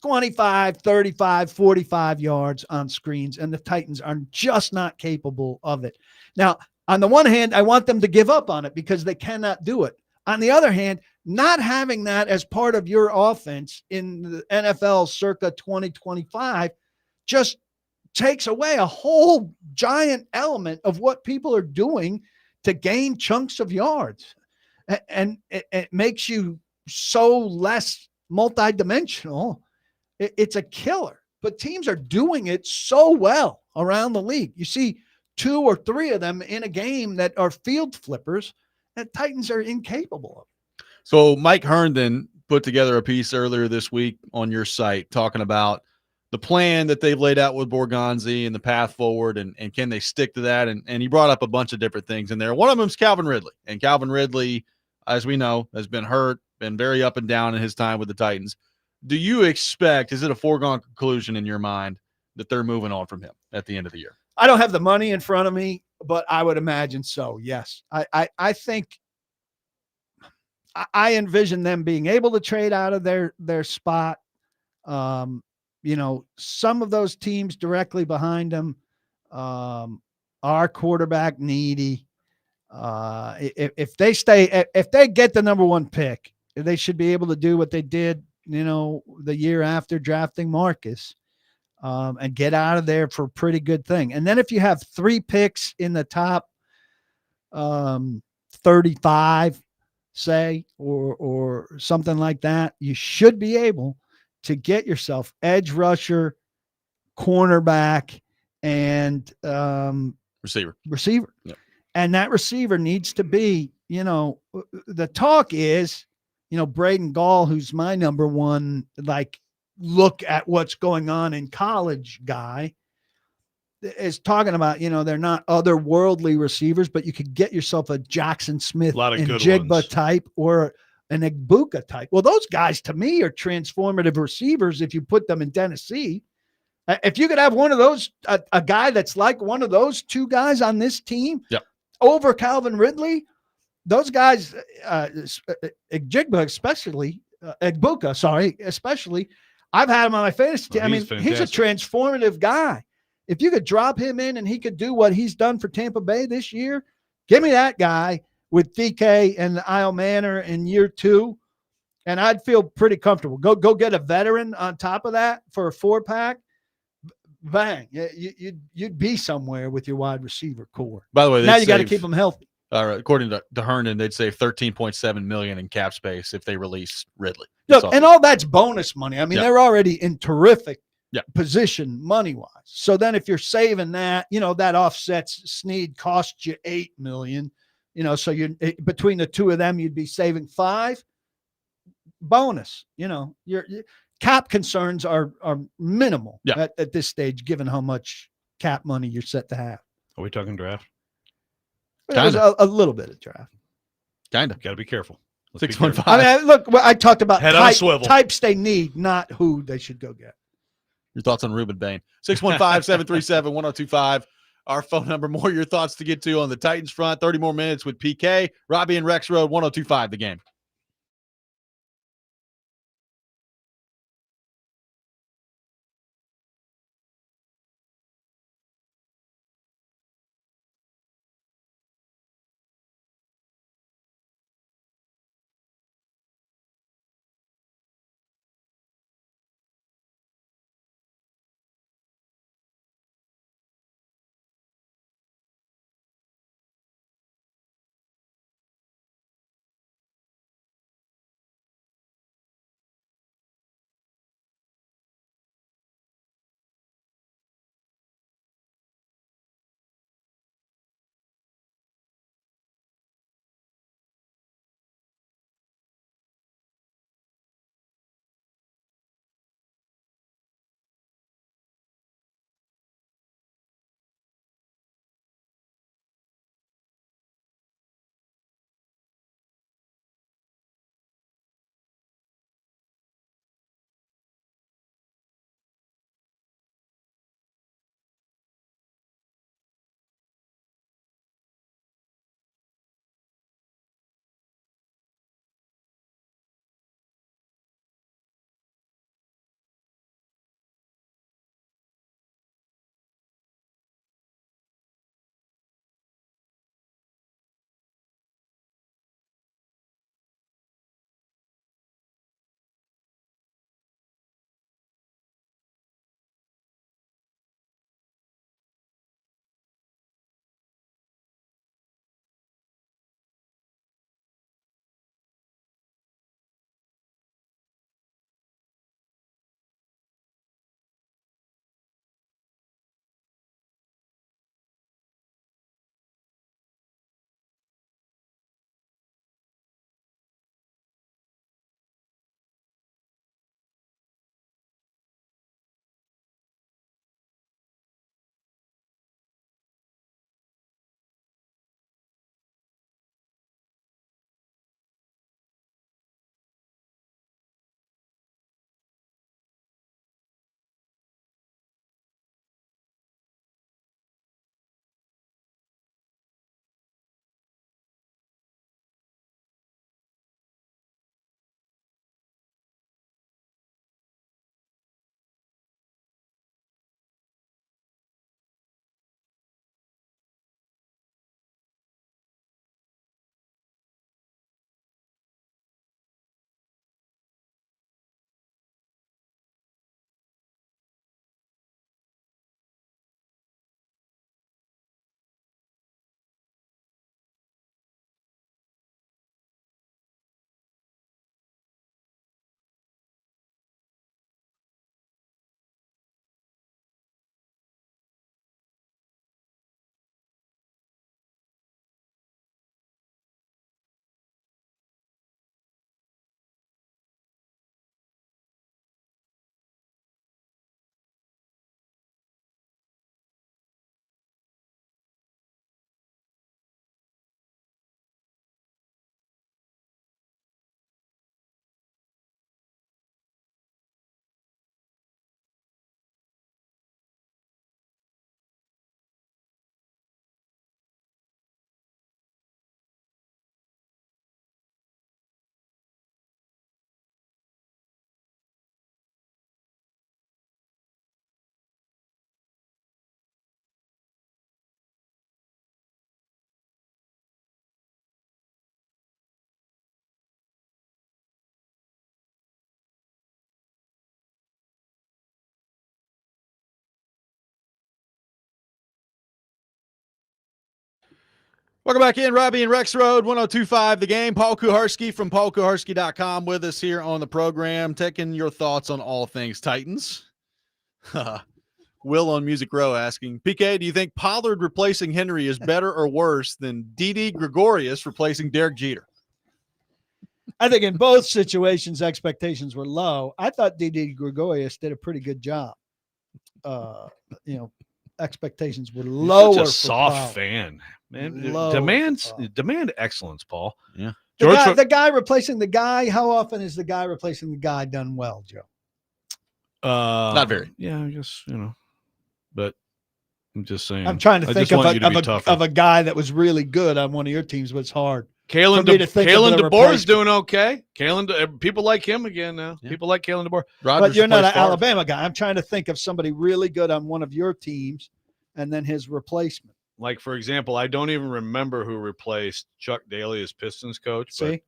25, 35, 45 yards on screens, and the Titans are just not capable of it. Now, on the one hand, I want them to give up on it because they cannot do it. On the other hand, not having that as part of your offense in the NFL circa 2025 just takes away a whole giant element of what people are doing to gain chunks of yards. And it makes you so less multidimensional. It's a killer. But teams are doing it so well around the league. You see 2 or 3 of them in a game that are field flippers that Titans are incapable of. So Mike Herndon put together a piece earlier this week on your site talking about the plan that they've laid out with Borgonzi and the path forward, and can they stick to that? And he brought up a bunch of different things in there. One of them is Calvin Ridley. And Calvin Ridley, as we know, has been hurt, been very up and down in his time with the Titans. Do you expect, is it a foregone conclusion in your mind that they're moving on from him at the end of the year? I don't have the money in front of me, but I would imagine so. Yes. I think I envision them being able to trade out of their spot. Some of those teams directly behind them are quarterback needy. If they get the number 1 pick, they should be able to do what they did, the year after drafting Marcus. And get out of there for a pretty good thing. And then if you have 3 picks in the top 35, say, or something like that, you should be able to get yourself edge rusher, cornerback, and receiver. Yep. And that receiver needs to be, the talk is, Braden Gall, who's my number 1, look at what's going on in college guy, is talking about, they're not otherworldly receivers, but you could get yourself a Jackson Smith and Jigba type or an Egbuka type. Well, those guys to me are transformative receivers if you put them in Tennessee. If you could have one of those, a guy that's like one of those 2 guys on this team over Calvin Ridley, those guys, Jigba especially, Egbuka, especially, I've had him on my fantasy team. He's a transformative guy. If you could drop him in and he could do what he's done for Tampa Bay this year, give me that guy with DK and Isle Manor in year 2, and I'd feel pretty comfortable. Go get a veteran on top of that for a 4-pack. Bang. You'd be somewhere with your wide receiver core. By the way, now you got to keep them healthy. According to Herndon, they'd save $13.7 million in cap space if they release Ridley. Look, and all that's bonus money. I mean, they're already in terrific position money-wise. So then if you're saving that, that offsets Snead costs you $8 million. So you between the 2 of them, you'd be saving $5 million. Bonus. Your cap concerns are minimal at this stage, given how much cap money you're set to have. Are we talking draft? It was a little bit of draft. Kind of. Got to be careful. 615. I mean, look, I talked about types they need, not who they should go get. Your thoughts on Ruben Bain. 615-737-1025. Our phone number. More your thoughts to get to on the Titans front. 30 more minutes with PK. Robby and Rexrode, 1025 The Game. Welcome back in, Robby and Rexrode, 102.5 The Game. Paul Kuharsky from paulkuharsky.com with us here on the program, taking your thoughts on all things Titans. Will on Music Row asking, PK, do you think Pollard replacing Henry is better or worse than Didi Gregorius replacing Derek Jeter? I think in both situations, expectations were low. I thought Didi Gregorius did a pretty good job. Expectations were lower. Such a soft Pollard. fan, man. Lower Demand excellence, Paul. Yeah. The guy replacing the guy. How often is the guy replacing the guy done well, Joe? Not very. Yeah, I guess, but I'm just saying. I'm trying to think of a guy that was really good on one of your teams, but it's hard. Kalen DeBoer is doing okay. People like him again now. Yeah. People like Kalen DeBoer. But you're not an Alabama guy. I'm trying to think of somebody really good on one of your teams and then his replacement. Like, for example, I don't even remember who replaced Chuck Daly as Pistons coach. See?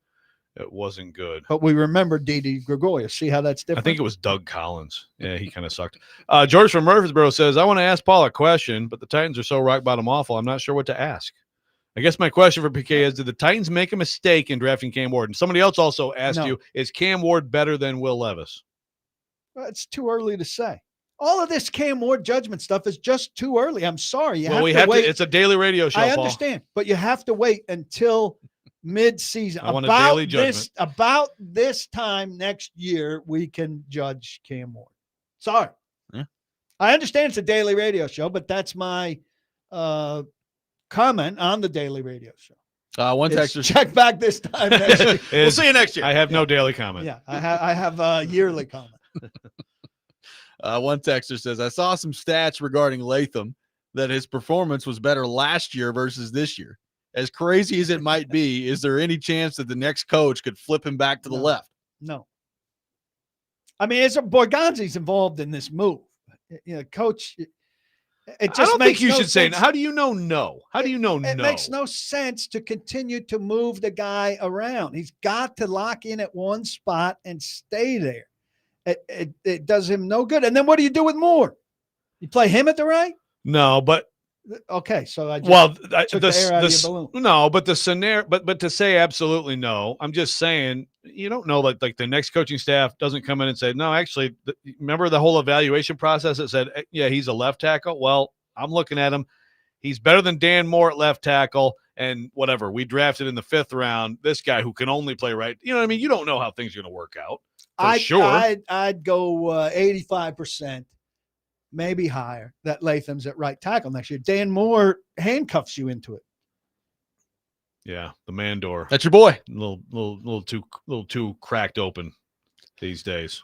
It wasn't good. But we remember Didi Gregorius. See how that's different? I think it was Doug Collins. Yeah, he kind of sucked. George from Murfreesboro says, I want to ask Paul a question, but the Titans are so rock bottom awful, I'm not sure what to ask. I guess my question for PK is, did the Titans make a mistake in drafting Cam Ward? And somebody else also asked you, is Cam Ward better than Will Levis? Well, it's too early to say. All of this Cam Ward judgment stuff is just too early. I'm sorry. You have to wait. It's a daily radio show, I understand, but you have to wait until mid-season. I want a daily judgment. About this time next year, we can judge Cam Ward. Sorry. Yeah. I understand it's a daily radio show, but that's my comment on the daily radio show. One texter, check back this time next year. We'll see you next year. I have no daily comment. Yeah, I have a yearly comment. One texter says, I saw some stats regarding Latham that his performance was better last year versus this year. As crazy as it might be, is there any chance that the next coach could flip him back to the left? No. I mean, Borgonzi's involved in this move. Coach, it just I don't makes think you no should say, sense. how do you know no? How do you know no? It makes no sense to continue to move the guy around. He's got to lock in at one spot and stay there. It does him no good. And then what do you do with Moore? You play him at the right? No, but okay. So I just took the air out of your balloon. No, but the scenario, but to say absolutely no, I'm just saying you don't know like the next coaching staff doesn't come in and say no. Actually, remember the whole evaluation process that said yeah he's a left tackle. Well, I'm looking at him. He's better than Dan Moore at left tackle. And whatever, we drafted in the 5th round this guy who can only play right. You know what I mean? You don't know how things are going to work out. I'd go 85%, maybe higher, that Latham's at right tackle next year. Dan Moore handcuffs you into it. Yeah, the man door. That's your boy. Little too cracked open these days.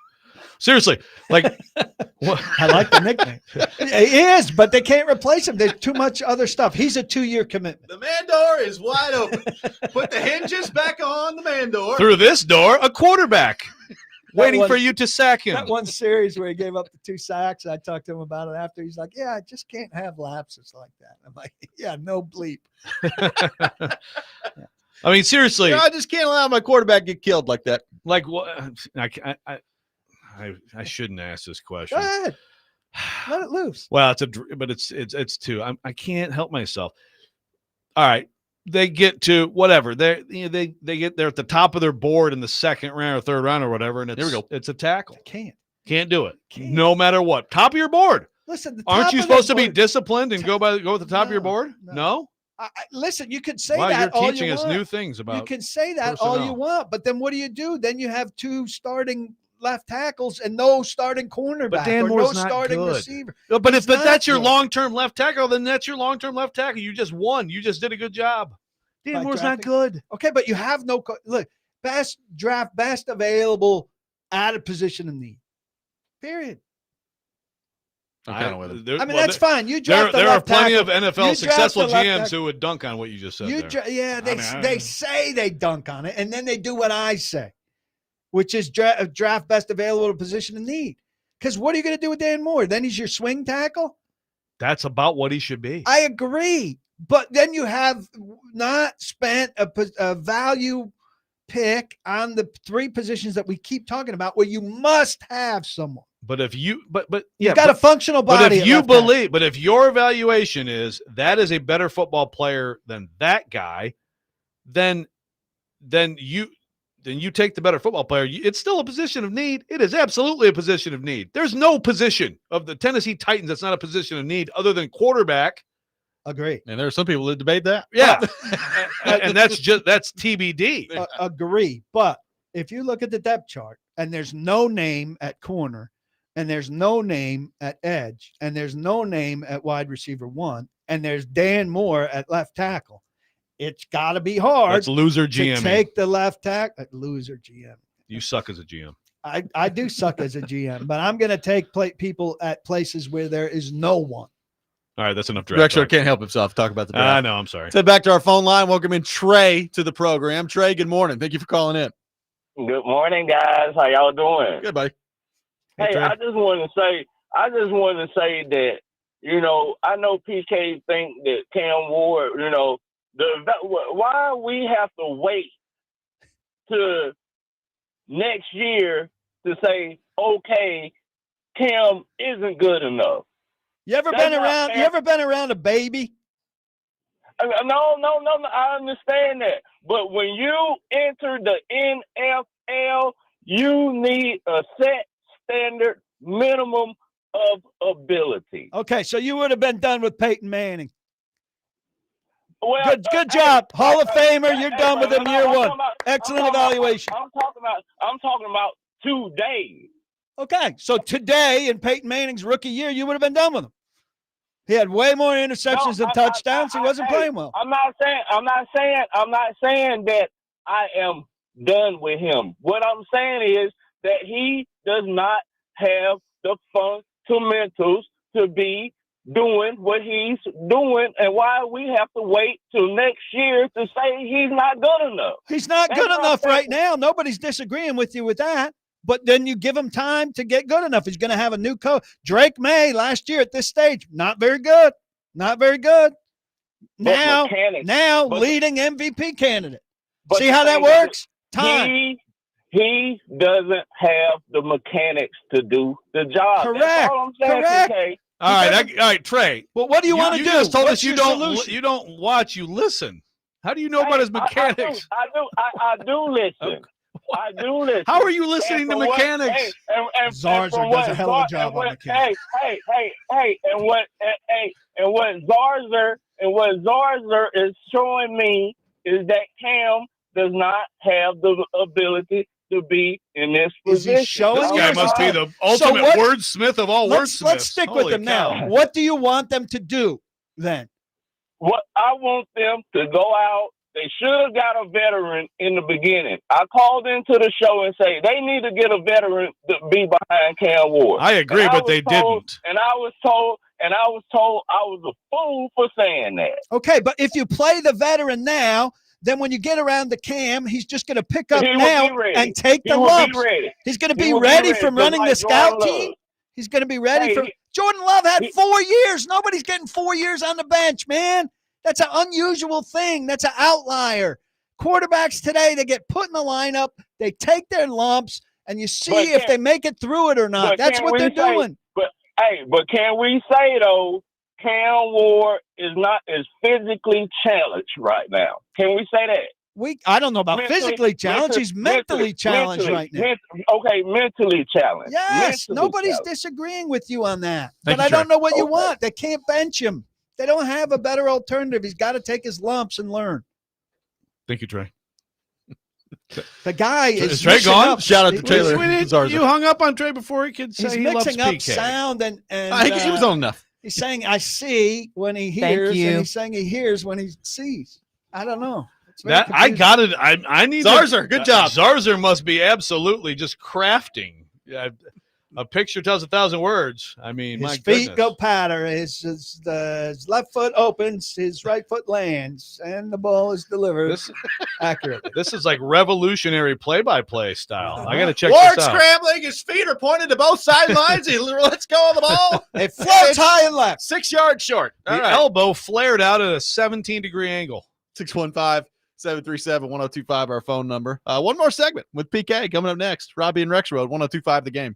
Seriously, like I like the nickname. It is, but they can't replace him. There's too much other stuff. He's a 2-year commitment. The man door is wide open. Put the hinges back on the man door. Through this door, a quarterback waiting for you to sack him. That one series where he gave up the 2 sacks, I talked to him about it after. He's like, yeah, I just can't have lapses like that. I'm like, yeah, no bleep. I mean, seriously. I just can't allow my quarterback get killed like that. Like what? I shouldn't ask this question. Go ahead. Let it loose. Well, it's 2. I can't help myself. All right. They get to whatever. They get there at the top of their board in the 2nd round or 3rd round or whatever, and it's, here we go. It's a tackle. Can't do it. No matter what. Top of your board. Listen, aren't you supposed to be disciplined and go with the top of your board? No? Listen, you could say wow, that all you want. You're teaching us new things about You can say that personnel. all you want, but then what do? Then you have 2 starting left tackles and no starting cornerback but Dan or Moore's no not starting good. receiver. But that's your long-term left tackle, then that's your long-term left tackle. You just won. You just did a good job. Dan Moore's not good. Okay, but you have no look. Best draft, best available at a position of need. Period. I mean, that's fine. You draft there are plenty tackle. of NFL successful GMs who would dunk on what you just said. They say they dunk on it, and then they do what I say, which is draft best available position of need. Because what are you going to do with Dan Moore? Then he's your swing tackle? That's about what he should be. I agree. But then you have not spent a value pick on the 3 positions that we keep talking about where you must have someone. But if you, but You've got a functional body. But if at you left tackle. believe, but if your evaluation is that is a better football player than that guy, then you take the better football player. It's still a position of need. It is absolutely a position of need. There's no position of the Tennessee Titans that's not a position of need other than quarterback. Agree. And there are some people that debate that. Yeah. And that's TBD. Agree. But if you look at the depth chart and there's no name at corner and there's no name at edge and there's no name at wide receiver 1 and there's Dan Moore at left tackle, it's got to be hard. That's loser GM. To take the left tackle. Loser GM. You suck as a GM. I do suck as a GM, but I'm going to take people at places where there is no one. All right, that's enough draft. Rexrode can't help himself. Talk about the draft. I know. I'm sorry. Let's head back to our phone line. Welcome in Trey to the program. Trey, good morning. Thank you for calling in. Good morning, guys. How y'all doing? Good, buddy. Hey, I just wanted to say that, I know PK think that Cam Ward, why we have to wait to next year to say, okay, Cam isn't good enough. You ever been around a baby? No, I understand that. But when you enter the NFL, you need a set standard minimum of ability. Okay, so you would have been done with Peyton Manning. Well, good job. Hall of Famer, you're done with him year one. Excellent evaluation. I'm talking about today. Okay, so today in Peyton Manning's rookie year, you would have been done with him. He had way more interceptions than touchdowns. He wasn't playing well. I'm not saying that I am done with him. What I'm saying is that he does not have the fundamentals to be doing what he's doing, and why we have to wait till next year to say he's not good enough. He's not good enough right now. Nobody's disagreeing with you with that. But then you give him time to get good enough. He's going to have a new coach. Drake May last year at this stage, not very good. Not very good. Now leading MVP candidate. See how that works? Time. He doesn't have the mechanics to do the job. Correct. That's all I'm saying, Correct. PK. All right, Trey. Well, what do you want to do? You just told What's us you your don't solution? you don't watch, you listen. How do you know about his mechanics? I do listen. I do listen. How are you listening to mechanics? Zarzer does a hell of a job on mechanics. And what Zarzer is showing me is that Cam does not have the ability to be in this position. This guy must be the ultimate wordsmith of all wordsmiths. Let's stick with him now. What do you want them to do then? What I want them to go out. They should have got a veteran in the beginning. I called into the show and say they need to get a veteran to be behind Cam Ward. I agree, but they didn't. And I was told I was a fool for saying that. Okay, but if you play the veteran now, then when you get around the Cam, he's just going to pick up now and take the lumps. He's going to be ready from running the scout team. He's going to be ready for Jordan Love had 4 years. Nobody's getting 4 years on the bench, man. That's an unusual thing. That's an outlier. Quarterbacks today, they get put in the lineup, they take their lumps, and you see if they make it through it or not. That's what they're doing. But can we say though, Cam Ward is physically challenged right now? Can we say that? I don't know about physically challenged. He's mentally challenged right now. Okay, mentally challenged. Yes, nobody's disagreeing with you on that. But I don't know what you want. They can't bench him. They don't have a better alternative. He's got to take his lumps and learn. Thank you, Trey. The guy is Trey gone? Shout out to Taylor. You hung up on Trey before he could say he loves mixing up PK. sound and I think he was on enough. He's saying I see when he hears, and he's saying he hears when he sees. I don't know. I got it. I need Zarzer. Good job. Zarzer must be absolutely just crafting. A picture tells 1,000 words. I mean, his my feet goodness. go patter. His left foot opens. His right foot lands, and the ball is delivered accurately. This is like revolutionary play-by-play style. I got to check Ward this out. scrambling. His feet are pointed to both sidelines. He lets go of the ball. It floats high and left. 6 yards short. The elbow flared out at a 17-degree angle. 615-737-1025, our phone number. One more segment with PK coming up next. Robby and Rexrode, 1025 The Game.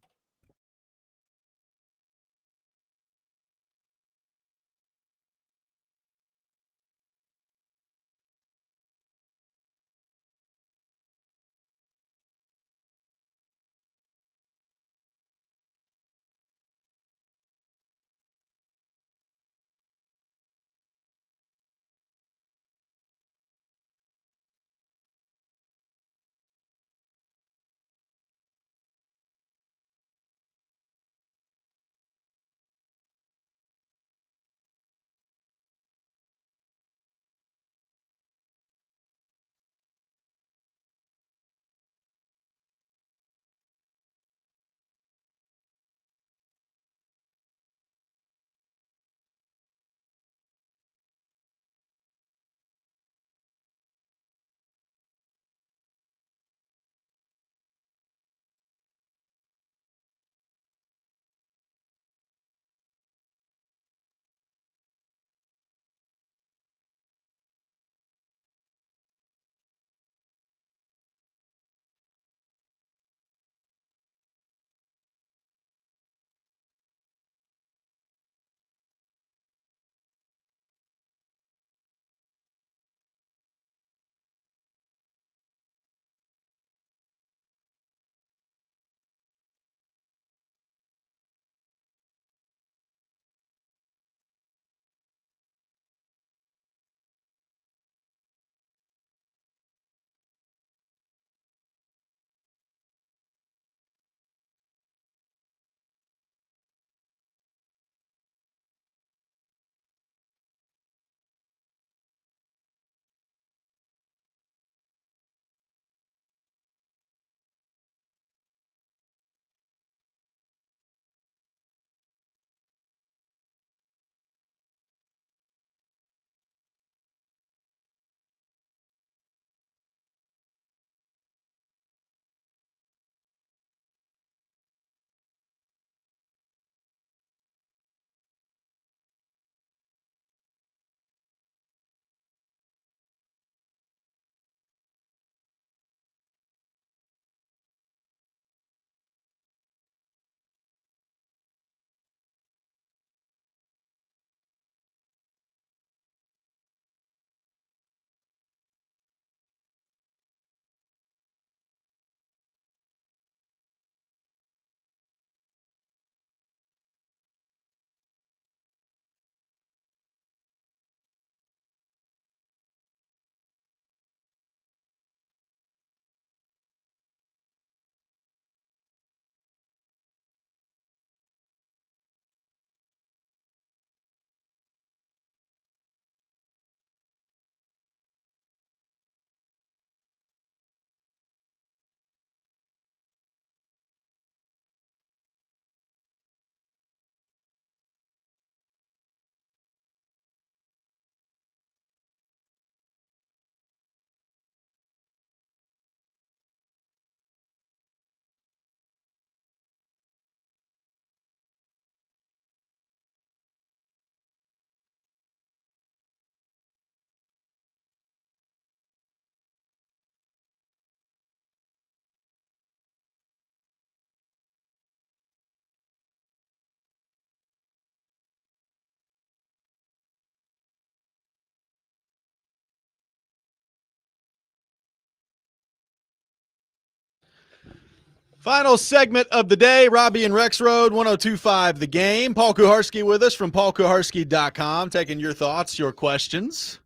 Final segment of the day, Robby and Rexrode, 102.5 The Game. Paul Kuharsky with us from paulkuharsky.com, taking your thoughts, your questions.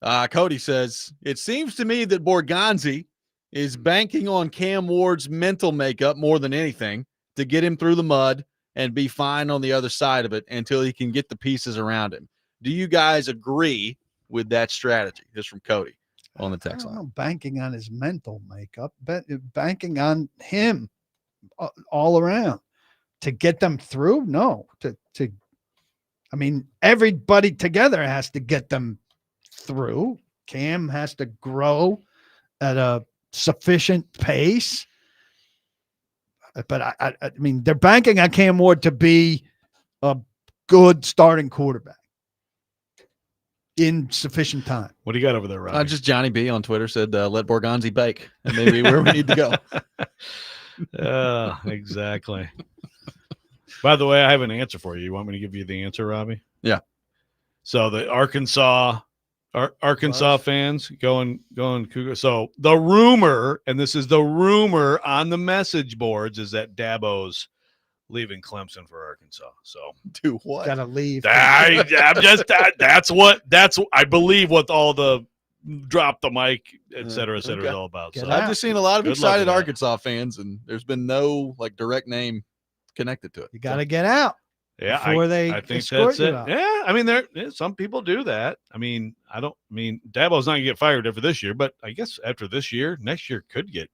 Cody says, it seems to me that Borgonzi is banking on Cam Ward's mental makeup more than anything to get him through the mud and be fine on the other side of it until he can get the pieces around him. Do you guys agree with that strategy? This is from Cody on the text line. Banking on his mental makeup, but banking on him all around to get them through. No, I mean, everybody together has to get them through. Cam has to grow at a sufficient pace. But I mean, they're banking on Cam Ward to be a good starting quarterback in sufficient time. What do you got over there, Robby? Just Johnny B on Twitter said, let Borgonzi bake. And maybe where we need to go. Exactly. By the way, I have an answer for you. You want me to give you the answer, Robby? Yeah. So the Arkansas fans going Cougar. So the rumor, and this is the rumor on the message boards, is that Dabo's leaving Clemson for Arkansas. So do what? Gotta leave. I believe what all the drop the mic, et cetera, is all about. So I've just seen a lot of excited Arkansas fans, and there's been no direct name connected to it. You got to get out. Yeah, before I think that's it. Yeah, I mean, some people do that. I mean, Dabo's not gonna get fired after this year, but I guess after this year, next year could get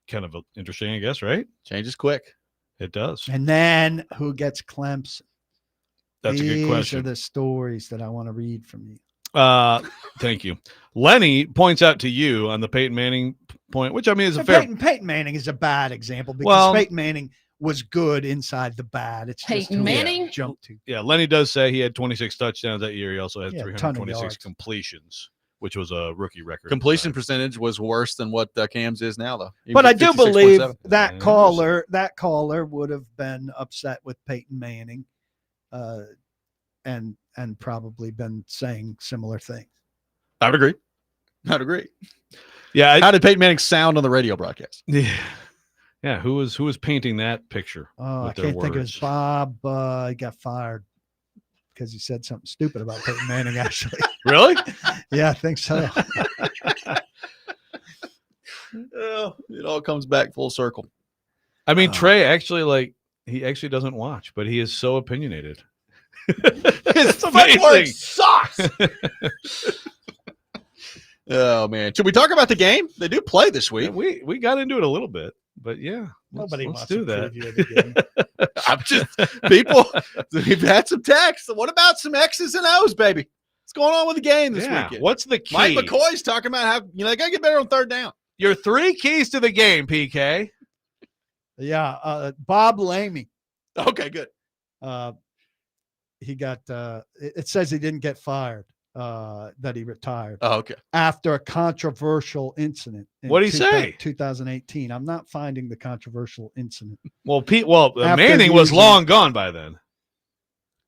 kind of interesting. I guess, right? Changes quick. It does. And then who gets Clemson? That's a good question. These are the stories that I want to read from you. Thank you. Lenny points out to you on the Peyton Manning point, which I mean is a fair. Peyton Manning is a bad example because Peyton Manning was good inside the bad. It's just Peyton Manning jump to. Yeah, Lenny does say he had 26 touchdowns that year. He also had 326 yards. completions, which was a rookie record. Completion percentage was worse than what Cam's is now, though. But I do believe that caller would have been upset with Peyton Manning, and probably been saying similar things. I'd agree. Yeah. How did Peyton Manning sound on the radio broadcast? Yeah. Yeah. Who was painting that picture? Oh, I can't think of his Bob. He got fired because he said something stupid about Peyton Manning, actually. Really? Yeah, I think so. It all comes back full circle. I mean, Trey actually he actually doesn't watch, but he is so opinionated. His footwork sucks. Oh man, should we talk about the game? They do play this week. Yeah, we got into it a little bit, but yeah, nobody let's wants do to that. preview the game. I'm just people. We've had some texts. What about some X's and O's, baby? What's going on with the game this weekend? What's the key? Mike McCoy's talking about how they got to get better on third down. Your 3 keys to the game, PK. Yeah, Bob Lamey. Okay, good. He got. It says he didn't get fired. That he retired. Oh, okay. After a controversial incident. What did he say? 2018. I'm not finding the controversial incident. Well, Manning was long gone by then.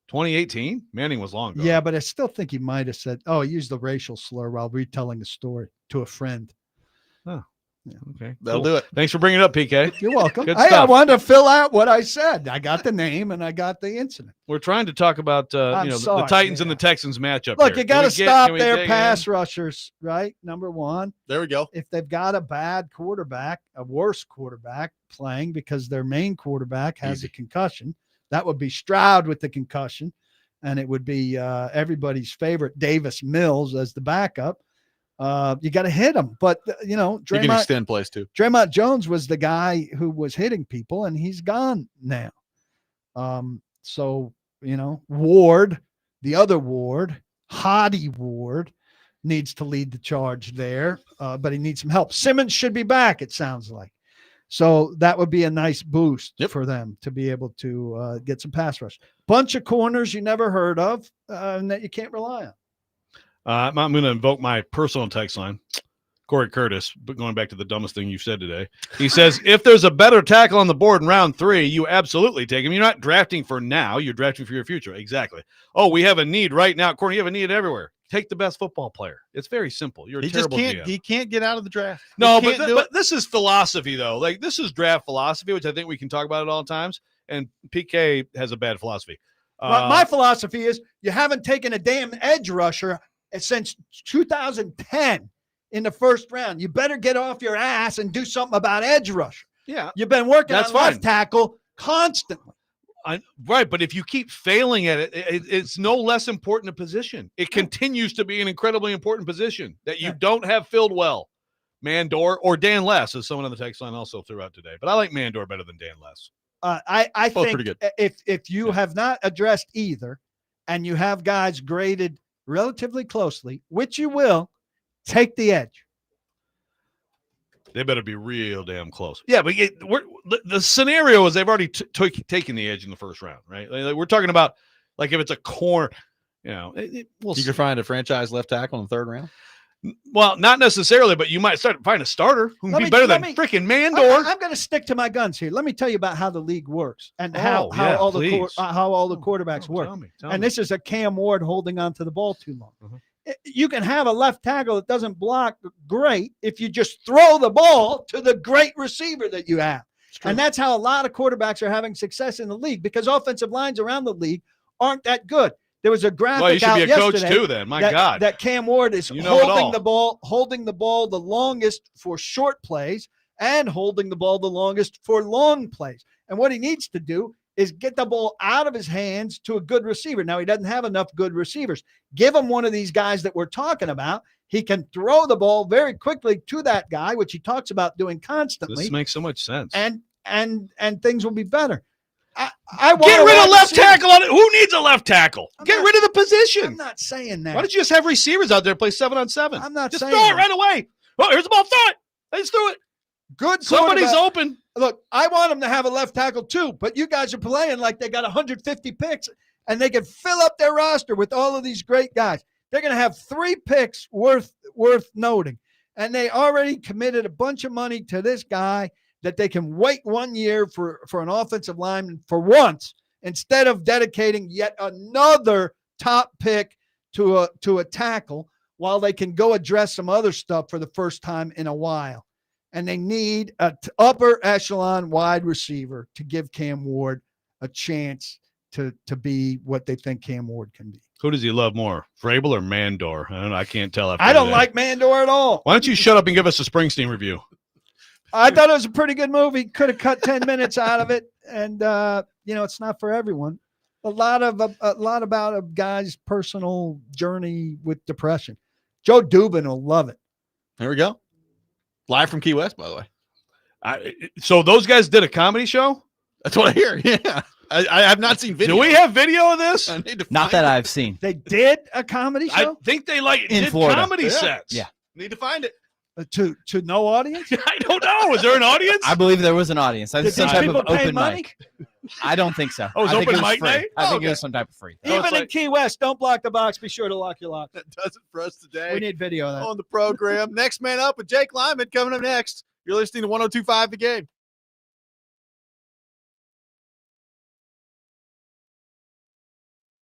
2018, Manning was long gone. Yeah, but I still think he might have said, he used the racial slur while retelling the story to a friend. Oh, yeah. Okay. That'll do it. Thanks for bringing it up, PK. You're welcome. Good I stuff. wanted to fill out what I said. I got the name and I got the incident. We're trying to talk about the Titans and the Texans matchup. Look, here. you got to stop their pass rushers, right? Number one. There we go. If they've got a bad quarterback, a worse quarterback playing because their main quarterback has a concussion, that would be Stroud with the concussion, and it would be everybody's favorite Davis Mills as the backup. You got to hit them, but you can extend plays too. Draymond Jones was the guy who was hitting people, and he's gone now. So Ward, the other Ward, Hottie Ward, needs to lead the charge there, but he needs some help. Simmons should be back, it sounds like. So that would be a nice boost for them to be able to get some pass rush. Bunch of corners you never heard of and that you can't rely on. I'm going to invoke my personal text line, Corey Curtis, but going back to the dumbest thing you've said today. He says, if there's a better tackle on the board in round 3, you absolutely take him. You're not drafting for now. You're drafting for your future. Exactly. Oh, we have a need right now. Corey, you have a need everywhere. take the best football player. It's very simple. You're a He just terrible can't. GM. He can't get out of the draft. No, He but, can't do but it. this is philosophy, though. Like, this is draft philosophy, which I think we can talk about at all times. And PK has a bad philosophy. My philosophy is you haven't taken a damn edge rusher since 2010 in the first round. You better get off your ass and do something about edge rusher. Yeah, You've been working that's on fine. left tackle constantly. Right, but if you keep failing at it, it's no less important a position. It continues to be an incredibly important position that you don't have filled well. Mandor or Dan Less, as someone on the text line also threw out today. But I like Mandor better than Dan Less. I Both think pretty good. if you have not addressed either and you have guys graded relatively closely, which you will, take the edge. They better be real damn close. Yeah, but the scenario is they've already taken the edge in the first round, right? Like, we're talking about like if it's a corner, we'll You see. can find a franchise left tackle in the third round. Well, not necessarily, but you might find a starter who can be better than freaking Mandor. I'm going to stick to my guns here. Let me tell you about how the league works and Oh, how yeah, all please. the quarterbacks work. Tell And me. this is a Cam Ward holding on to the ball too long. Mhm. You can have a left tackle that doesn't block great if you just throw the ball to the great receiver that you have. And that's how a lot of quarterbacks are having success in the league because offensive lines around the league aren't that good. There was a graphic Well, you should out be a coach yesterday too then. My God. that Cam Ward is You know it all. holding the ball the longest for short plays and holding the ball the longest for long plays. And what he needs to do is get the ball out of his hands to a good receiver. Now, he doesn't have enough good receivers. Give him one of these guys that we're talking about. He can throw the ball very quickly to that guy, which he talks about doing constantly. This makes so much sense. And things will be better. I want Get a rid wide of left receiver. tackle on it. Who needs a left tackle? Get rid of the position. I'm not saying that. Why don't you just have receivers out there play 7-on-7? I'm not just saying throw it that. right away. Oh, here's the ball. Throw it. Let's do it. Good. Somebody's quarterback. open. Look, I want them to have a left tackle too, but you guys are playing like they got 150 picks and they can fill up their roster with all of these great guys. They're going to have 3 picks worth noting. And they already committed a bunch of money to this guy that they can wait 1 year for an offensive lineman for once instead of dedicating yet another top pick to a tackle while they can go address some other stuff for the first time in a while. And they need an upper echelon wide receiver to give Cam Ward a chance to be what they think Cam Ward can be. Who does he love more, Vrabel or Mandor? I don't know. I can't tell. I don't like Mandor at all. Why don't you shut up and give us a Springsteen review? I thought it was a pretty good movie. Could have cut 10 minutes out of it. And, it's not for everyone. A lot about a guy's personal journey with depression. Joe Dubin will love it. There we go. Live from Key West, by the way. So those guys did a comedy show? That's what I hear. Yeah. I have not seen video. Do we have video of this? I need to Not find that it. I've seen. They did a comedy I show think they In did Florida. comedy sets. Yeah. Need to find it. to no audience. I don't know. Is there an audience? I believe there was an audience. That's Did some these type people of pay open money? mic. I don't think so. Oh, it was I think open it was mic free. night? I think Okay. it was some type of free. Even in Key West, don't block the box. Be sure to lock your lock. That does it for us today. We need video of that. On the program. Next man up with Jake Lyman coming up next. You're listening to 102.5 The Game.